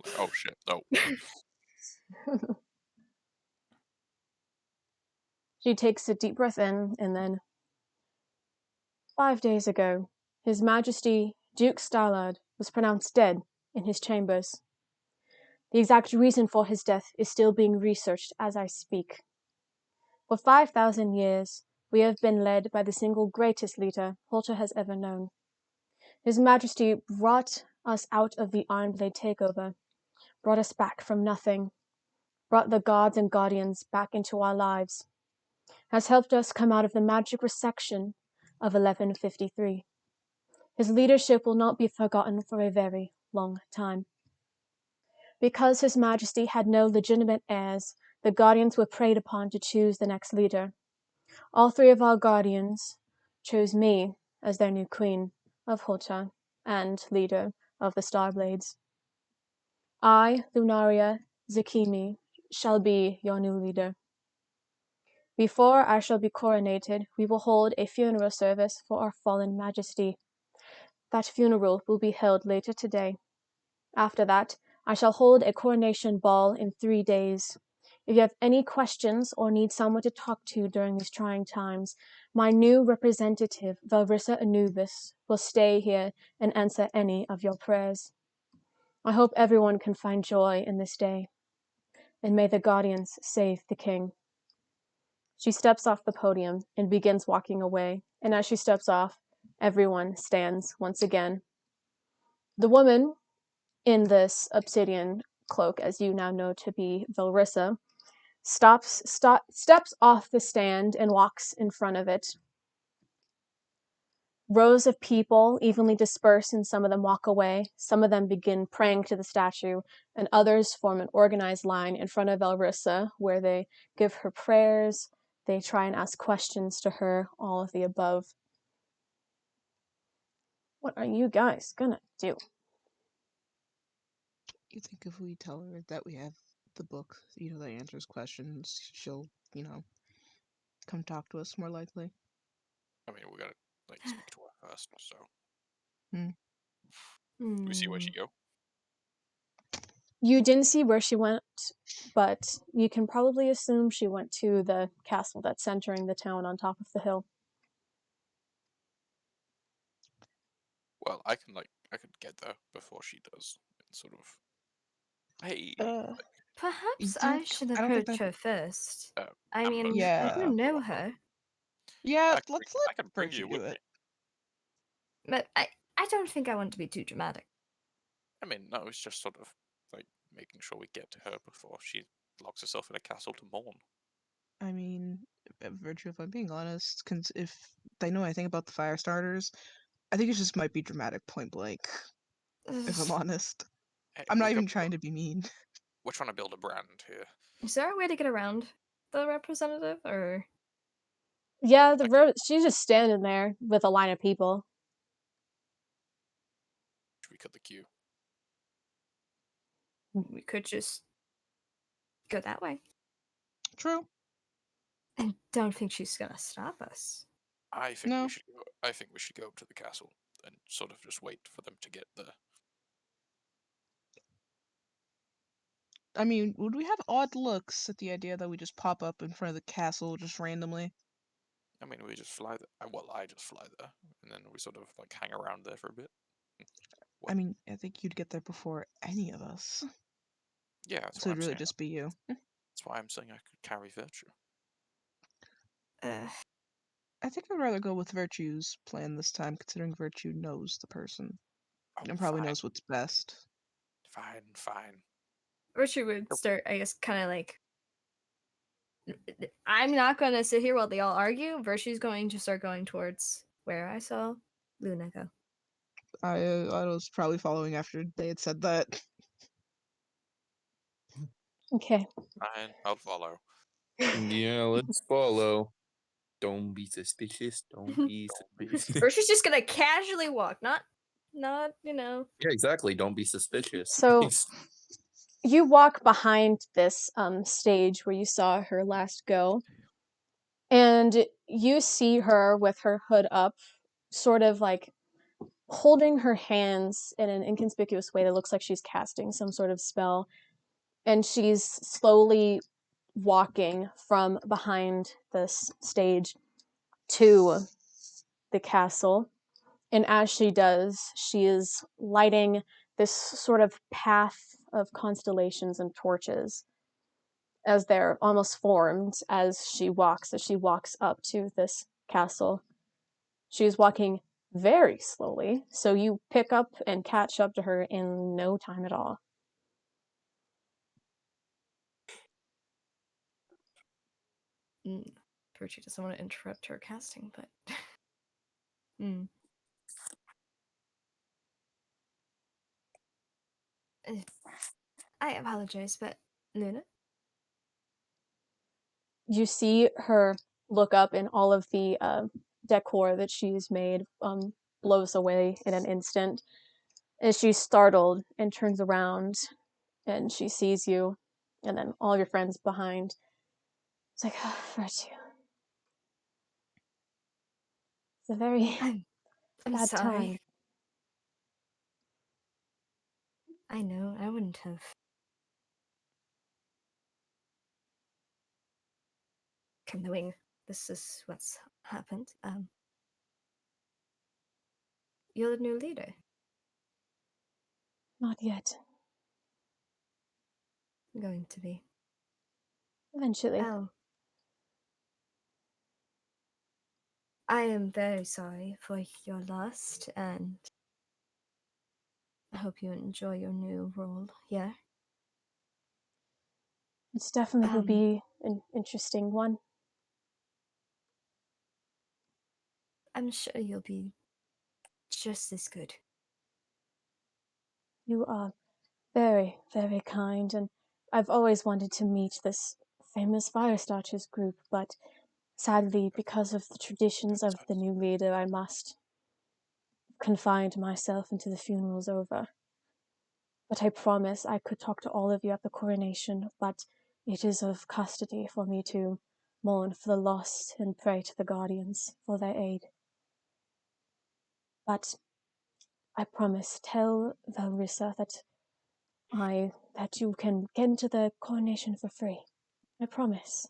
Like, oh shit! Oh. She takes a deep breath in, and then 5 days ago, His Majesty Duke Stallard was pronounced dead in his chambers. The exact reason for his death is still being researched as I speak. For 5,000 years, we have been led by the single greatest leader Hulta has ever known. His Majesty brought us out of the Ironblade takeover, brought us back from nothing, brought the gods and guardians back into our lives, has helped us come out of the magic resection of 1153. His leadership will not be forgotten for a very long time. Because His Majesty had no legitimate heirs, the guardians were preyed upon to choose the next leader. All 3 of our guardians chose me as their new queen of Hulta and leader of the Starblades. I, Lunaria Zakimi, shall be your new leader. Before I shall be coronated, we will hold a funeral service for our fallen majesty. That funeral will be held later today. After that, I shall hold a coronation ball in 3 days. If you have any questions or need someone to talk to during these trying times, my new representative, Valrissa Anubis, will stay here and answer any of your prayers. I hope everyone can find joy in this day, and may the guardians save the king. She steps off the podium and begins walking away, and as she steps off, everyone stands once again. The woman in this obsidian cloak, as you now know to be Valrissa, steps off the stand and walks in front of it. Rows of people evenly disperse and some of them walk away. Some of them begin praying to the statue, and others form an organized line in front of Valrissa where they give her prayers, they try and ask questions to her, all of the above. What are you guys gonna do? You think if we tell her that we have the book, that answers questions, she'll, come talk to us more likely? I mean, we gotta speak to her first. So Hmm. we see where she go. You didn't see where she went, but you can probably assume she went to the castle that's centering the town on top of the hill. Well, I could get there before she does. And sort of, hey, Perhaps You I think- should I don't think approach that- her first. uh, I I'm mean, not I Yeah. don't know her, Yeah, I can let's bring- I let can bring Virtue you do with it. but I don't think I want to be too dramatic. I mean, no, it's just sort of making sure we get to her before she locks herself in a castle to mourn. I mean, Virtue, if I'm being honest, if they know anything about the fire starters, I think it just might be dramatic point blank, if I'm honest. Hey, I'm not we're even go- trying to be mean. We're trying to build a brand here. Is there a way to get around the representative, or? Yeah, she's just standing there with a line of people. Should we cut the queue? We could just go that way. True. I don't think she's gonna stop us. I think No. we should go. I think we should go up to the castle and sort of just wait for them to get there. I mean, would we have odd looks at the idea that we just pop up in front of the castle just randomly? I mean, we just fly there. Well, I just fly there, and then we sort of hang around there for a bit. I mean, I think you'd get there before any of us. Yeah, that's So why it'd I'm really saying. just be you. That's why I'm saying I could carry Virtue. I think I'd rather go with Virtue's plan this time, considering Virtue knows the person Oh, and probably fine, knows what's best. fine. Virtue would start, I guess, kind of I'm not gonna sit here while they all argue. Virtue's going to start going towards where I saw Luna go. I was probably following after they had said that. Okay. Fine, I'll follow. Yeah, let's follow. Don't be suspicious. Don't be suspicious. Virtue's just gonna casually walk, not Yeah, exactly. Don't be suspicious. So you walk behind this stage where you saw her last go, and you see her with her hood up, sort of holding her hands in an inconspicuous way that looks like she's casting some sort of spell, and she's slowly walking from behind this stage to the castle. And as she does, she is lighting this sort of path of constellations and torches. as they're almost formed as she walks up to this castle. She's walking very slowly, so you pick up and catch up to her in no time at all. Virtue doesn't want to interrupt her casting, but mm. I apologize, but Luna? You see her look up, and all of the decor that she's made blows away in an instant. And she's startled and turns around, and she sees you, and then all of your friends behind. It's like, oh, Virtue. It's a very I'm bad sorry. time. I know, I wouldn't have. Come knowing this is what's happened. You're the new leader. Not yet. I'm going to be. Eventually. Oh. I am very sorry for your loss, and I hope you enjoy your new role here. It's definitely will be an interesting one. I'm sure you'll be just as good. You are very, very kind, and I've always wanted to meet this famous Firestarters group, but sadly, because of the traditions of the new leader, I must confine myself until the funeral's over. But I promise I could talk to all of you at the coronation, but it is of custody for me to mourn for the lost and pray to the guardians for their aid. But I promise, tell Valrissa that you can get into the coronation for free. I promise.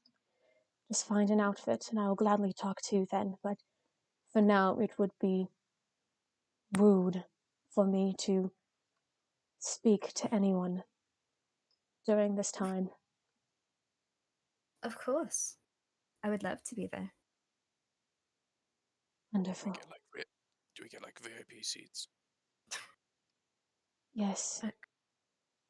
Just find an outfit and I will gladly talk to you then, but for now it would be rude for me to speak to anyone during this time. Of course. I would love to be there. Wonderful. Do we get like VIP seats? Yes.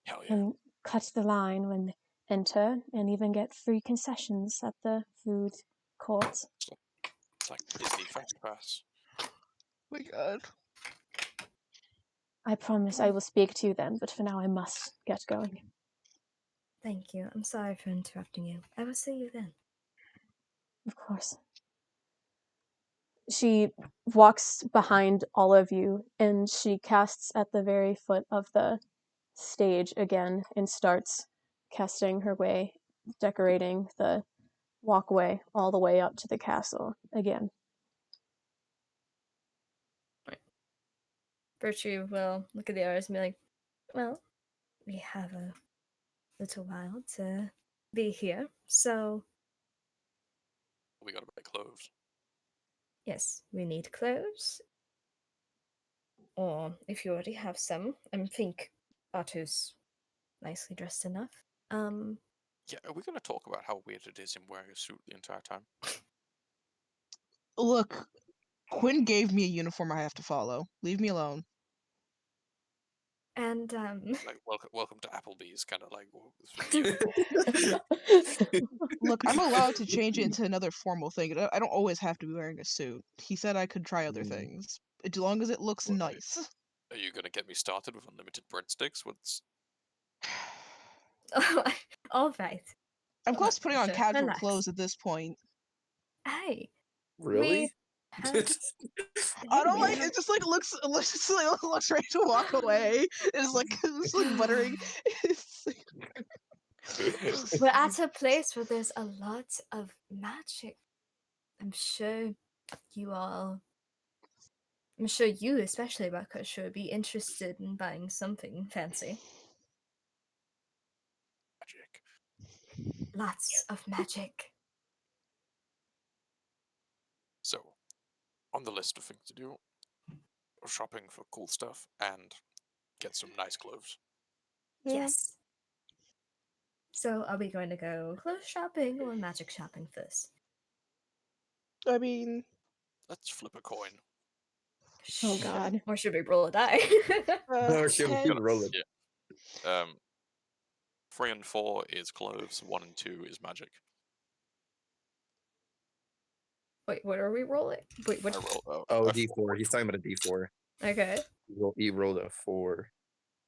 Hell yeah. And cut the line when enter and even get free concessions at the food courts. It's like Disney Fast Pass. Oh my god. I promise I will speak to you then, but for now I must get going. Thank you. I'm sorry for interrupting you. I will see you then. Of course. She walks behind all of you and she casts at the very foot of the stage again and starts casting her way, decorating the walkway all the way up to the castle again. Virtue will look at the others and be like, well, we have a little while to be here, so... We gotta buy clothes. Yes, we need clothes. Or if you already have some, I think Artu's nicely dressed enough. Yeah, are we gonna talk about how weird it is him wearing a suit the entire time? Look, Quinn gave me a uniform I have to follow. Leave me alone. And Like welcome to Applebee's, kind of like. Look, I'm allowed to change it into another formal thing. I don't always have to be wearing a suit. He said I could try other things, as long as it looks nice. Are you gonna get me started with unlimited breadsticks? What's? all right. I'm close to putting on Sure, casual relax. clothes at this point. Hey, Really? have... I don't like it. Just like looks ready to walk away. It's like buttering. It's like... We're at a place where there's a lot of magic. I'm sure you especially, Rebecca, should be interested in buying something fancy. Magic. Lots of magic. So, on the list of things to do, shopping for cool stuff and get some nice clothes. Yes. So, are we going to go clothes shopping or magic shopping first? I mean, Let's flip a coin. Oh God. Or should we roll a die? Or should we heads. roll it? Yeah. 3 and 4 is clothes. 1 and 2 is magic. Wait, what are we rolling? Wait, I what? roll Oh, a D4. 4, He's talking about a D4. Okay. He rolled a 4.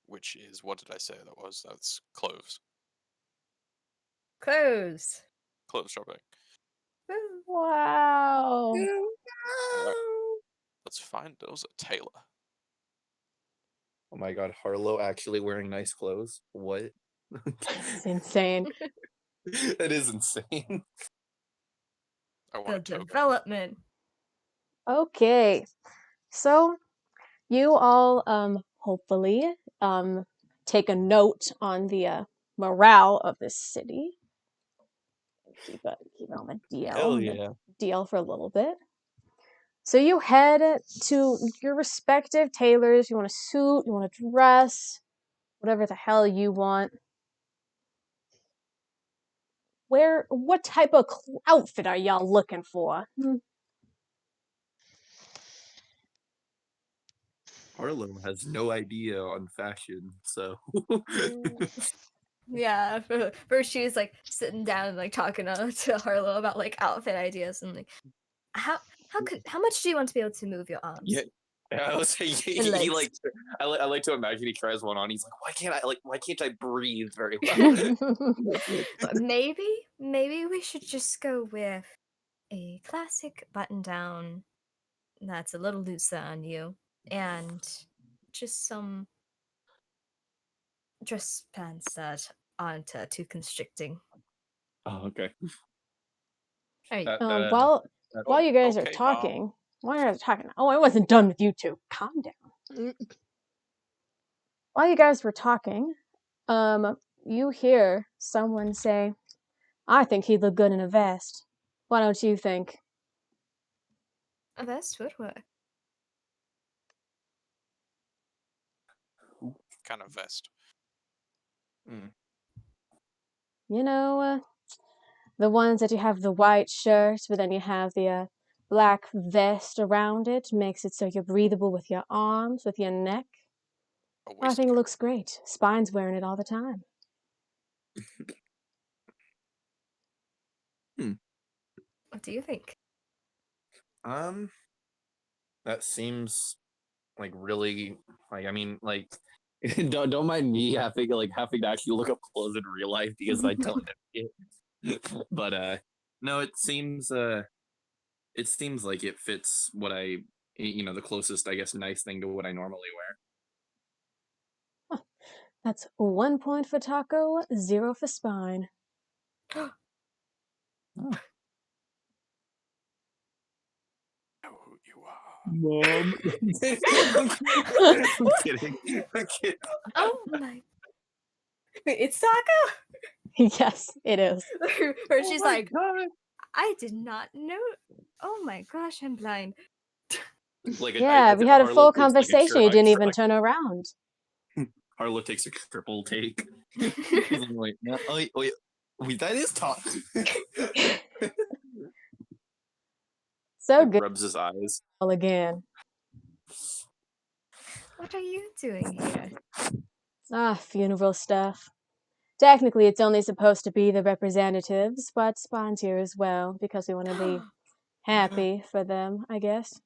which is, what did I say that was? That's clothes. Clothes. Clothes shopping. Woo. Wow. Alright. Let's find those a tailor. Oh my god, Harlow actually wearing nice clothes? What? It's insane. That is insane. I want The a toga. development. Okay. So you all hopefully take a note on the morale of this city. Keep it on the Hell yeah. DL for a little bit. So you head to your respective tailors. You want a suit, you want a dress, whatever the hell you want. What type of outfit are y'all looking for? Harlow has no idea on fashion, so Yeah, first she was like sitting down and like talking to Harlow about like outfit ideas and like how much do you want to be able to move your arms? yeah. I was saying he legs. like I like to imagine he tries one on. He's like, why can't I breathe very well? But maybe we should just go with a classic button down that's a little looser on you and just some dress pants that aren't too constricting. Oh, okay. Alright. While you guys are Okay, talking, oh, I wasn't done with you two. Calm down. While you guys were talking, you hear someone say, "I think he'd look good in a vest. Why don't you think?" A vest would work. kind of vest. You know, the ones that you have the white shirt, but then you have the black vest around it, makes it so you're breathable with your arms, with your neck. A I think it waistcoat. looks great. Spine's wearing it all the time. What do you think? That seems like really like I mean like don't mind me having to actually look up clothes in real life because I don't know it. But no, it seems like it fits what the closest I guess nice thing to what I normally wear. That's 1 point for Taco, 0 for Spine. Know who you are. Mom. I'm kidding. Oh my! It's Taco. Yes, it is. Where she's like, God. I did not know. Oh my gosh, I'm blind. Like Yeah, we had a full conversation. You didn't even turn around. Harlow takes a triple take. He's like, wait, no, wait, that is top. So Like, good. rubs his eyes. All again. What are you doing here? Funeral stuff. Technically, it's only supposed to be the representatives, but Spine's here as well because we want to be happy for them, I guess.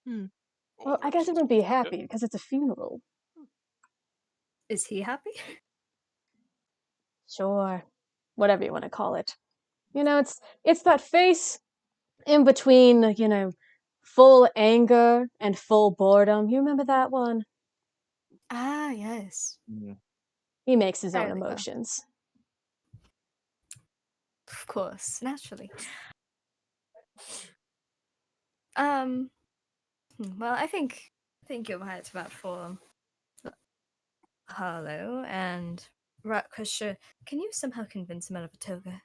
Well, I guess it wouldn't be happy because it's a funeral. Is he happy? Sure. Whatever you want to call it. You know, it's that face in between, full anger and full boredom. You remember that one? Ah, yes. He makes his own Fairly well. emotions. Of course, naturally. Well, I think you're right about for Harlow and Ratcrusher. Can you somehow convince him out of a toga?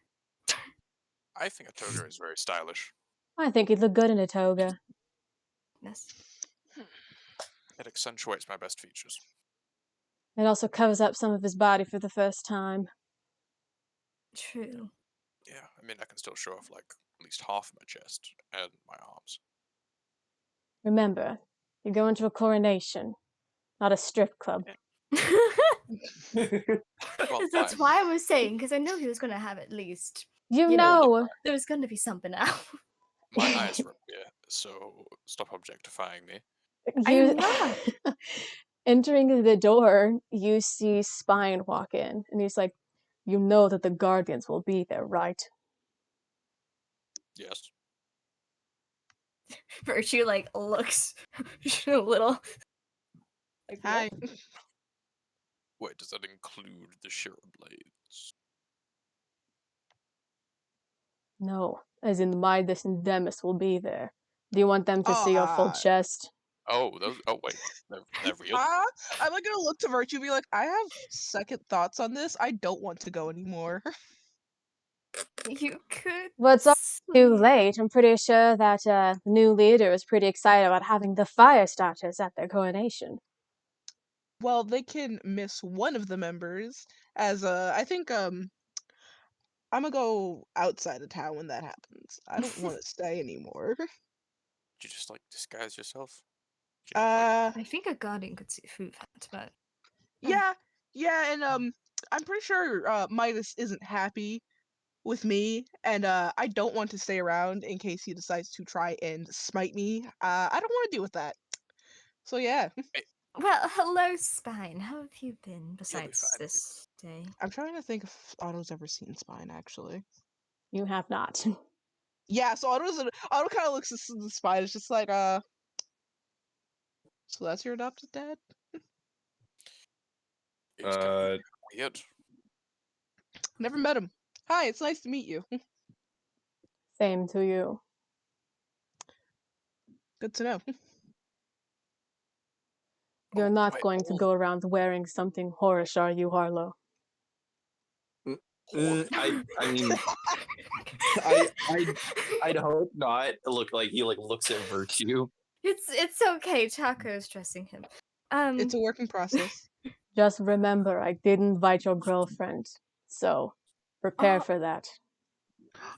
I think a toga is very stylish. I think he'd look good in a toga. Yes. It accentuates my best features. It also covers up some of his body for the first time. True. Yeah, I mean, I can still show off like at least half my chest and my arms. Remember, you're going to a coronation, not a strip club. Well, That's fine. why I was saying, because I know he was going to have at least. You You know, know, there was going to be something else. My eyes are up here, so stop objectifying me. you I'm not. entering the door, you see Spine walk in, and he's like, "You know that the Guardians will be there, right?" Yes. Virtue like looks a little. Like, Hi. what? Wait, does that include the Coralblades? No, as in Midas and Demis will be there. Do you want them to see your full Aw. chest? Oh, those. Oh, wait, they're real. I'm like gonna look to Virtue and be like, I have second thoughts on this. I don't want to go anymore. You could. Well, it's not too sleep. late. I'm pretty sure that the new leader is pretty excited about having the fire starters at their coronation. Well, they can miss one of the members as I think I'm gonna go outside of town when that happens. I don't want to stay anymore. Did you just like disguise yourself? Did you not, like, I think a guardian could see through that, but Yeah, and I'm pretty sure Midas isn't happy with me, and I don't want to stay around in case he decides to try and smite me. I don't want to deal with that. So yeah, well, hello, Spine. How have you been You'll be besides fine. this day? I'm trying to think if Otto's ever seen Spine actually. You have not. Yeah, so Otto kind of looks at the Spine. It's just like so that's your adopted dad? He's kind of weird. Never met him. Hi, it's nice to meet you. Same to you. Good to know. You're Oh, not wait, going to hold go around wearing something whorish, are you, Harlow? I mean, I'd hope not. Look like he like looks at Virtue. It's okay. Taco is dressing him. It's a working process. Just remember, I did invite your girlfriend, so prepare Oh. for that.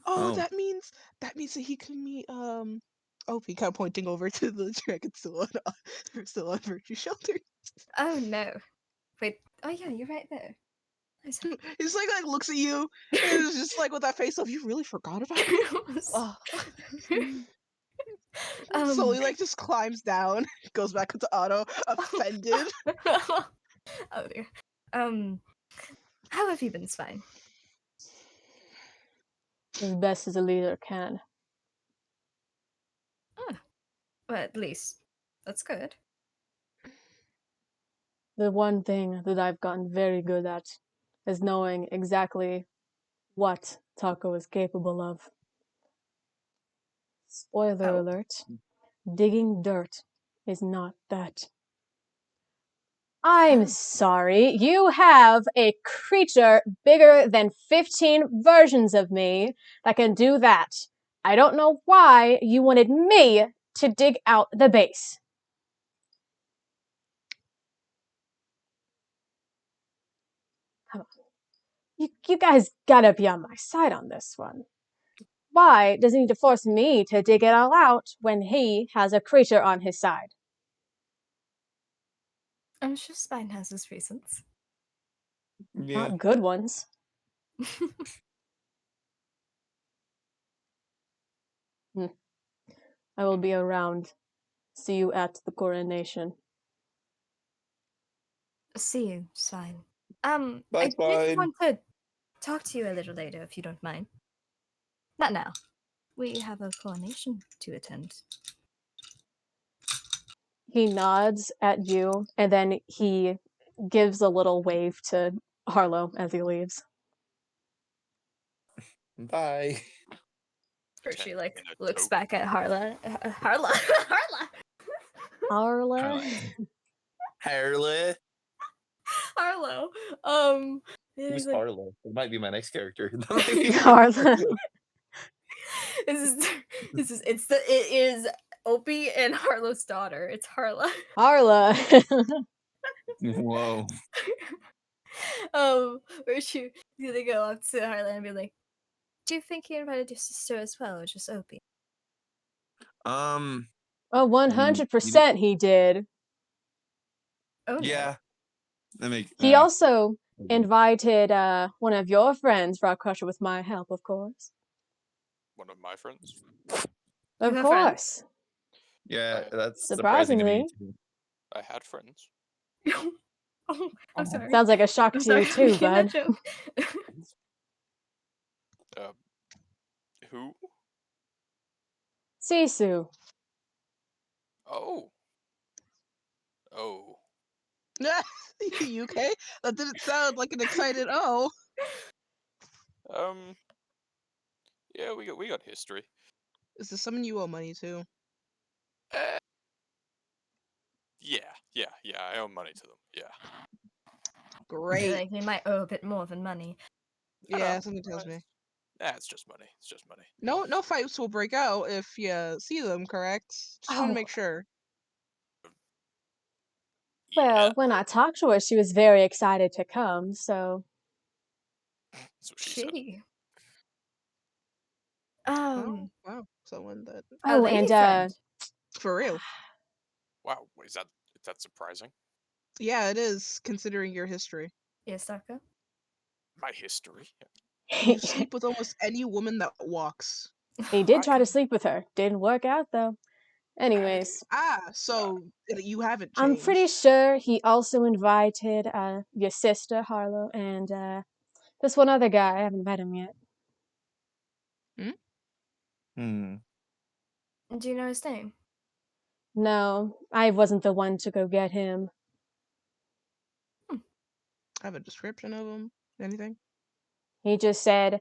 Oh, Oh. that means that he can meet Opie, kind of pointing over to the dragon still on Virtue Shelter. Oh no. Wait. Oh yeah, you're right there. He's like looks at you and it's just like with that face of you really forgot about me. Oh. Slowly like just climbs down, goes back into Otto, offended. Oh dear. How have you been, Spine? As best as a leader can. Well, at least that's good. The one thing that I've gotten very good at is knowing exactly what Taco is capable of. Spoiler Oh. alert, digging dirt is not that. I'm sorry, you have a creature bigger than 15 versions of me that can do that. I don't know why you wanted me to dig out the base. Come on. You guys gotta be on my side on this one. Why does he need to force me to dig it all out when he has a creature on his side? I'm sure Spine has his reasons. Yeah. Not good ones. I will be around. See you at the coronation. See you, Spine. Bye, I did Spine. want to talk to you a little later if you don't mind. Not now. We have a coronation to attend. He nods at you, and then he gives a little wave to Harlow as he leaves. Bye. She like In a looks toque. back at Harla. Harla. Harlow? Harlow. Harlow. Who's He's like, Harlow? It might be my next character. Harlow. it is Opie and Harlow's daughter. It's Harla. Harlow. Whoa. Where she gonna go up to Harlan and be like, "Do you think he invited your sister as well, or just Opie?" Um, Oh, you know, 100% he did. Oh no. yeah, that make He also invited one of your friends, Rock Crusher, with my help, of course. One of my friends. Of You have friends? course. yeah, I, that's surprising to me. Surprisingly. Too. I had friends. Oh, I'm sorry. Sounds like a shock I'm to sorry you for too, making that bud. joke. Uh, who? Sisu. Oh. Oh. You okay? That didn't sound like an excited oh. Um. Yeah, we got history. Is this someone you owe money to? Uh, yeah. I owe money to them. Yeah. I feel Great. like they might owe a bit more than money. Yeah, No, something tells me. It's just money. It's just money. No fights will break out if you see them, correct? Just want to Oh, make sure. well, Yeah. when I talked to her, she was very excited to come, so. That's what she said. She. Oh, wow. Someone that A Oh, lady and friend. for real. Wow. Is that surprising? Yeah, it is considering your history. Yes, Saka. My history. You sleep with almost any woman that walks. he did try to I- sleep with her. Didn't work out though. Anyways, So you haven't I'm changed. pretty sure he also invited your sister, Harlow, and this one other guy. I haven't met him yet. Hmm. Do you know his name? No, I wasn't the one to go get him. Have a description of him? Anything? He just said,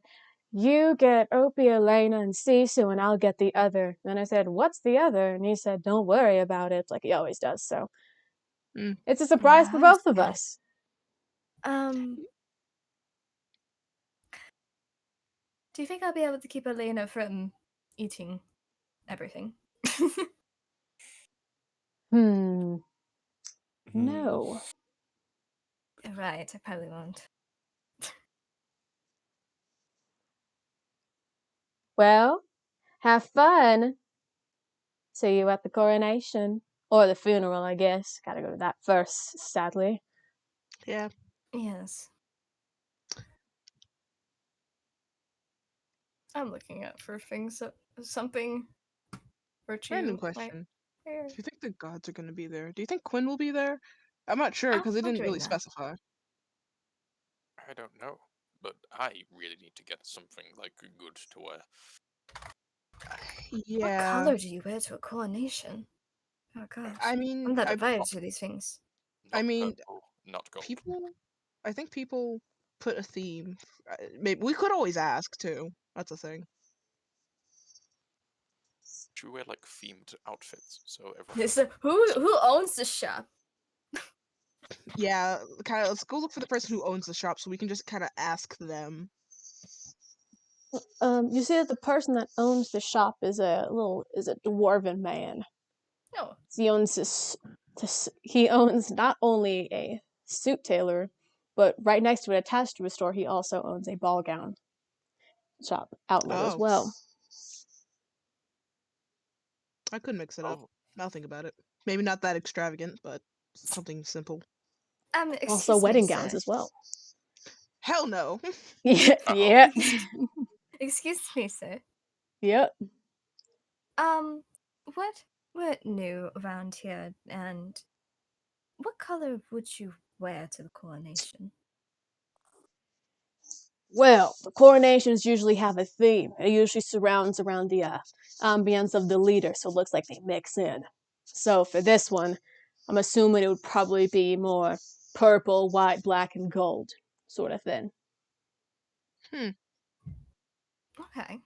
"You get Opie, Elena, and Sisu, and I'll get the other." And I said, "What's the other?" And he said, "Don't worry about it," like he always does. So it's a surprise Yeah, for I both of understand. us. Do you think I'll be able to keep Elena from eating everything? Hmm. Hmm. No. Right, I probably won't. Well, have fun. See you at the coronation. Or the funeral, I guess. Gotta go to that first, sadly. Yeah. Yes. I'm looking out for things something virtue. Random Right question. here. Do you think the gods are gonna be there? Do you think Quinn will be there? I'm not sure I because was it didn't wondering really that. specify. I don't know, but I really need to get something like good to wear. What Yeah. color do you wear to a coronation? Oh gosh. I mean, I'm not invited to these things. Not I mean, purple, not gold. I think people put a theme. Maybe we could always ask too. That's a thing. Should we wear like themed outfits so everyone? So who owns the shop? Yeah, kind of. Let's go look for the person who owns the shop so we can just kind of ask them. You see that the person that owns the shop is a dwarven man. No. He owns he owns not only a suit tailor, but right next to it, attached to his store, he also owns a ball gown shop outlet as Oh, well. I could mix it up. Oh, I'll think about it. Maybe not that extravagant, but something simple. Also Excuse me, wedding sir. gowns as well. Hell no. Yeah, Uh-oh. yeah, Excuse me, sir. yep. What new around here, and what color would you wear to the coronation? Well, the coronations usually have a theme. It usually surrounds around the ambience of the leader, so it looks like they mix in. So for this one, I'm assuming it would probably be more purple, white, black, and gold sort of thing. Okay.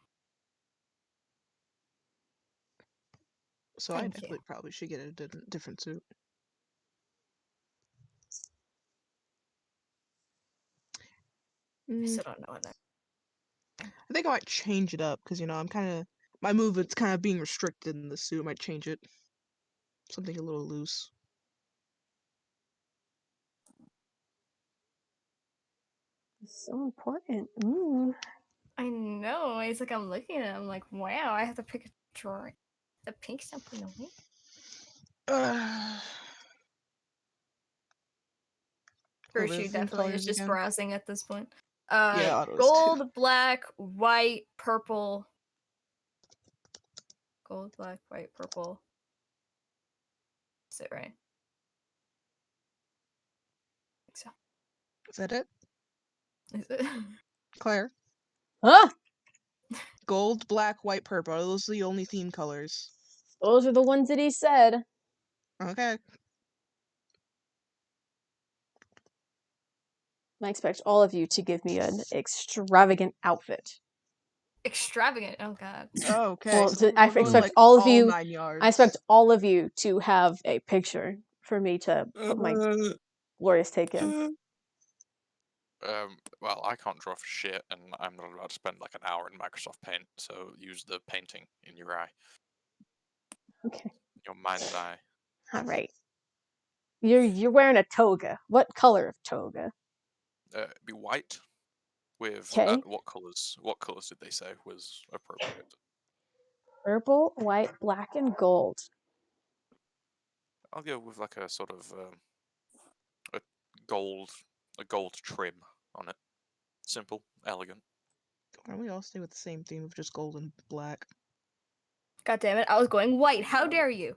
So I Thank definitely you. probably should get a different suit. I still don't know what that. I think I might change it up because I'm kind of my movement's kind of being restricted in the suit. I might change it something a little loose. So important. Ooh. I know. It's like I'm looking at it. I'm like, wow, I have to pick a drawing. The pink's not putting away. What are Virtue the theme definitely is colors just again? browsing at this point. Yeah, Otto is too. Gold, black, white, purple. Gold, black, white, purple. Is it right? I think so. Is that it? Is it? Claire? Huh? Gold, black, white, purple. Those are the only theme colors. Those are the ones that he said. Okay. I expect all of you to give me an extravagant outfit. Extravagant. Oh god. Okay. Well, So I we're going, expect like, all of you. 9 yards. I expect all of you to have a picture for me to put my glorious take in. Well, I can't draw for shit, and I'm not about to spend like an hour in Microsoft Paint, so use the painting in your eye, Okay. your mind's eye. All right. You're wearing a toga. What color of toga? It'd be white with Okay. what colors? What colors did they say was appropriate? Purple, white, black, and gold. I'll go with like a sort of a gold, trim on it. Simple, elegant. Why don't we all stay with the same theme of just gold and black? God damn it! I was going white. How dare you?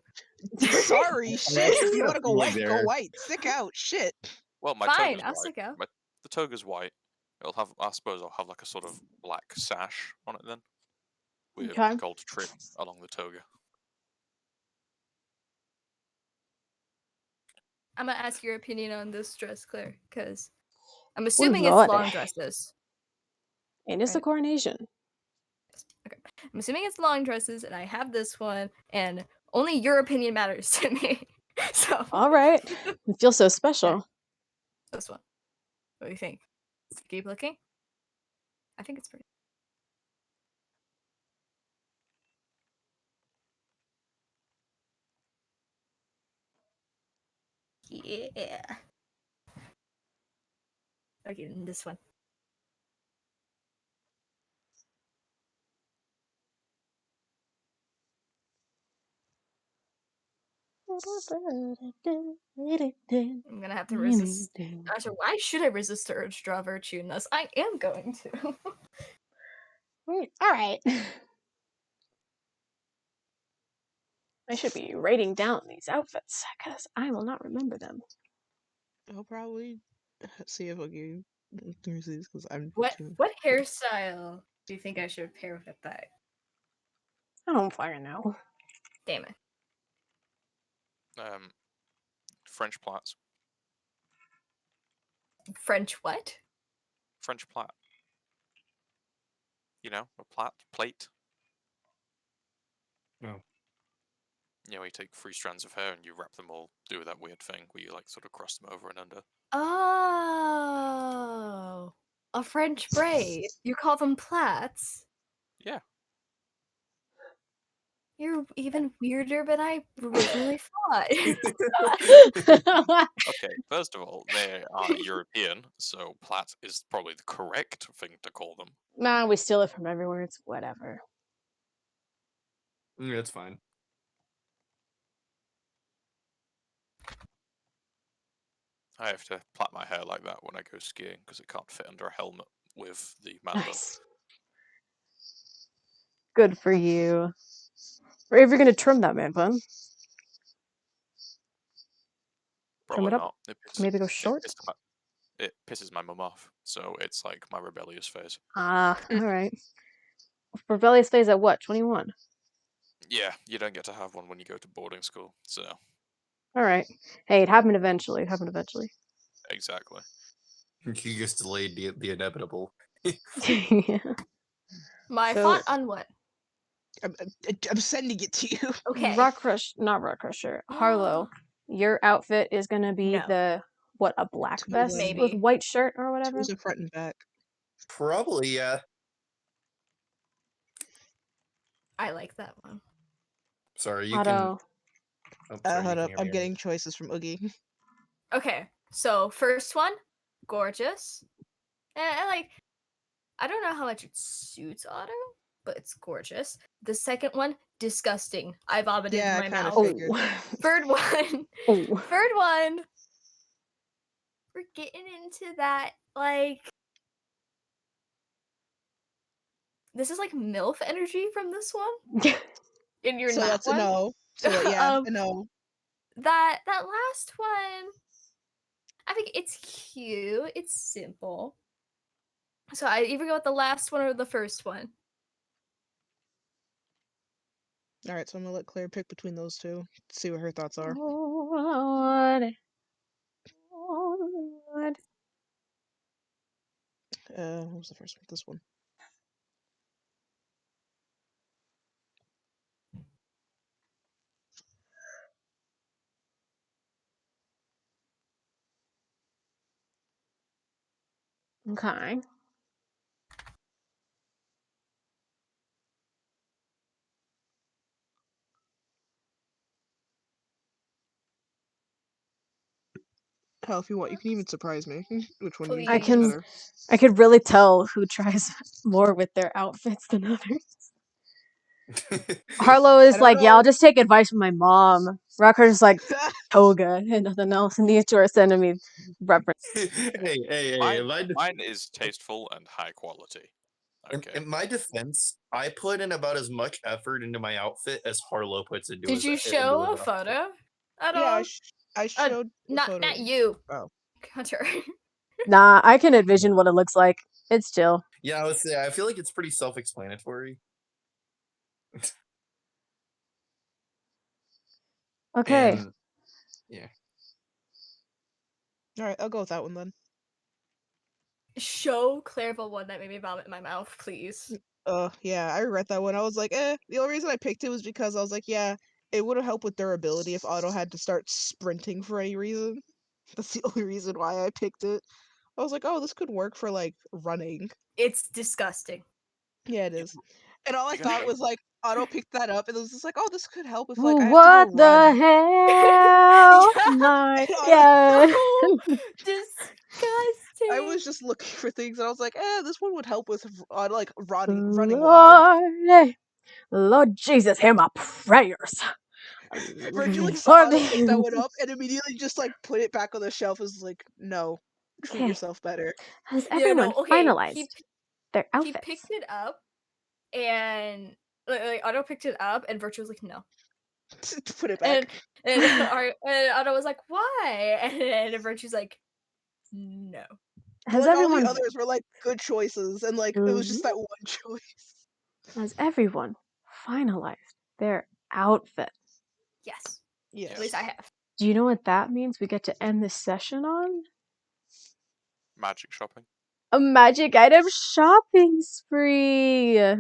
Sorry, shit. If you want to go feeling white, go there. white. Stick out, shit. Well, my Fine, toga's I'll white. stick out. The toga's white. It'll have. I suppose I'll have like a sort of black sash on it then, with Okay. gold trim along the toga. I'm gonna ask your opinion on this dress, Claire, because I'm Oh, assuming Lord. it's long dresses. And it's a Right. coronation. Okay. I'm assuming it's long dresses, and I have this one, and only your opinion matters to me. So. All right. You feel so special. This one. What do you think? Keep looking. I think it's pretty. Yeah. Okay, then this one. I'm gonna have to resist. Actually, why should I resist the urge to draw virtue in this? I am going to. All right. I should be writing down these outfits because I will not remember them. I'll probably see if Oogie can see this because I'm What too. hairstyle do you think I should pair with that? I don't fucking know. Damn it. French plaits. French what? French plait. You know, a plate. No. You know, you take 3 strands of hair and you wrap them all, do that weird thing where you like sort of cross them over and under. Oh, a French braid. You call them plaits? Yeah. You're even weirder than I originally thought. Okay, first of all, they are European, so plait is probably the correct thing to call them. Nah, we steal it from everywhere. It's whatever. It's fine. I have to plait my hair like that when I go skiing because it can't fit under a helmet with the man bun. Nice. Good for you. Or if you're gonna trim that man bun, Probably it up. not. Maybe go short. It pisses my mum off, so it's like my rebellious phase. Ah, all right. Rebellious phase at what? 21. Yeah, you don't get to have one when you go to boarding school, so All right. Hey, it happened eventually. It happened eventually. exactly. You just delayed the inevitable. Yeah. My So- font on what? I'm sending it to you. Okay. Rock Crush, not Rock Crusher. Harlow, your outfit is gonna be No. a black Two vest Maybe. with white shirt or whatever? Two's a front and back. Probably, yeah. I like that one. Sorry, you Otto. can. Oh, sorry, Hold you up. can hear I'm me. getting choices from Oogie. Okay, so first one, gorgeous. And I don't know how much it suits Otto, but it's gorgeous. The second one, disgusting. I vomited in Yeah, I my kinda mouth. Oh. figured. Third one, Oh. third one. We're getting into that this is like MILF energy from this one. And you're So not that's a one. no. So that, yeah, a no. That last one, I think it's cute. It's simple. So I either go with the last one or the first one. Alright, so I'm gonna let Claire pick between those two. See what her thoughts are. Oh, Lord. Oh, Lord. What was the first one? This one. Okay. Hell, if you want, you can even surprise me. Which one you I think is Please. better? I could really tell who tries more with their outfits than others. Harlow I is don't like, yeah, I'll know. just take advice from my mom. Rocker's like toga and nothing else, and these two are sending me references. hey, Mine is tasteful and high quality. Okay. in my defense, I put in about as much effort into my outfit as Harlow puts into Did his you into show his a outfit. photo at Yeah, all? I showed a Not photo. you. Oh. Hunter. Nah, I can envision what it looks like. It's chill. Yeah, I would say I feel like it's pretty self-explanatory. Okay. And yeah. Alright, I'll go with that one then. Show Claire the one that made me vomit in my mouth, please. Yeah, I regret that one. I was like, the only reason I picked it was because I was like, yeah, it would have helped with durability if Otto had to start sprinting for any reason. That's the only reason why I picked it. I was like, oh, this could work for, like, running. It's disgusting. Yeah, it is. And all I You gotta thought go. was, like, Otto picked that up, and it was just like, oh, this could help if, like, I have to What go the run. hell? My And God. Oh, disgusting. I was just looking for things, and I was like, this one would help with, like, running wise. Lord, Lord Jesus, hear my prayers. Virgil, like, saw Lord, Otto pick that one up, and immediately just, like, put it back on the shelf. Is like, no, treat okay. yourself better. Has Yeah, everyone no, okay. finalized their He outfits? picked it up, and Otto picked it up, and Virtue was like, no. Put it back. And Otto was like, why? And Virtue's like, no. Has Like, all everyone the others were, like, good choices, and, like, it was just that one choice. has everyone finalized their outfit? Yes. Yes. At least I have. Do you know what that means? We get to end this session on Magic shopping. a magic item shopping spree.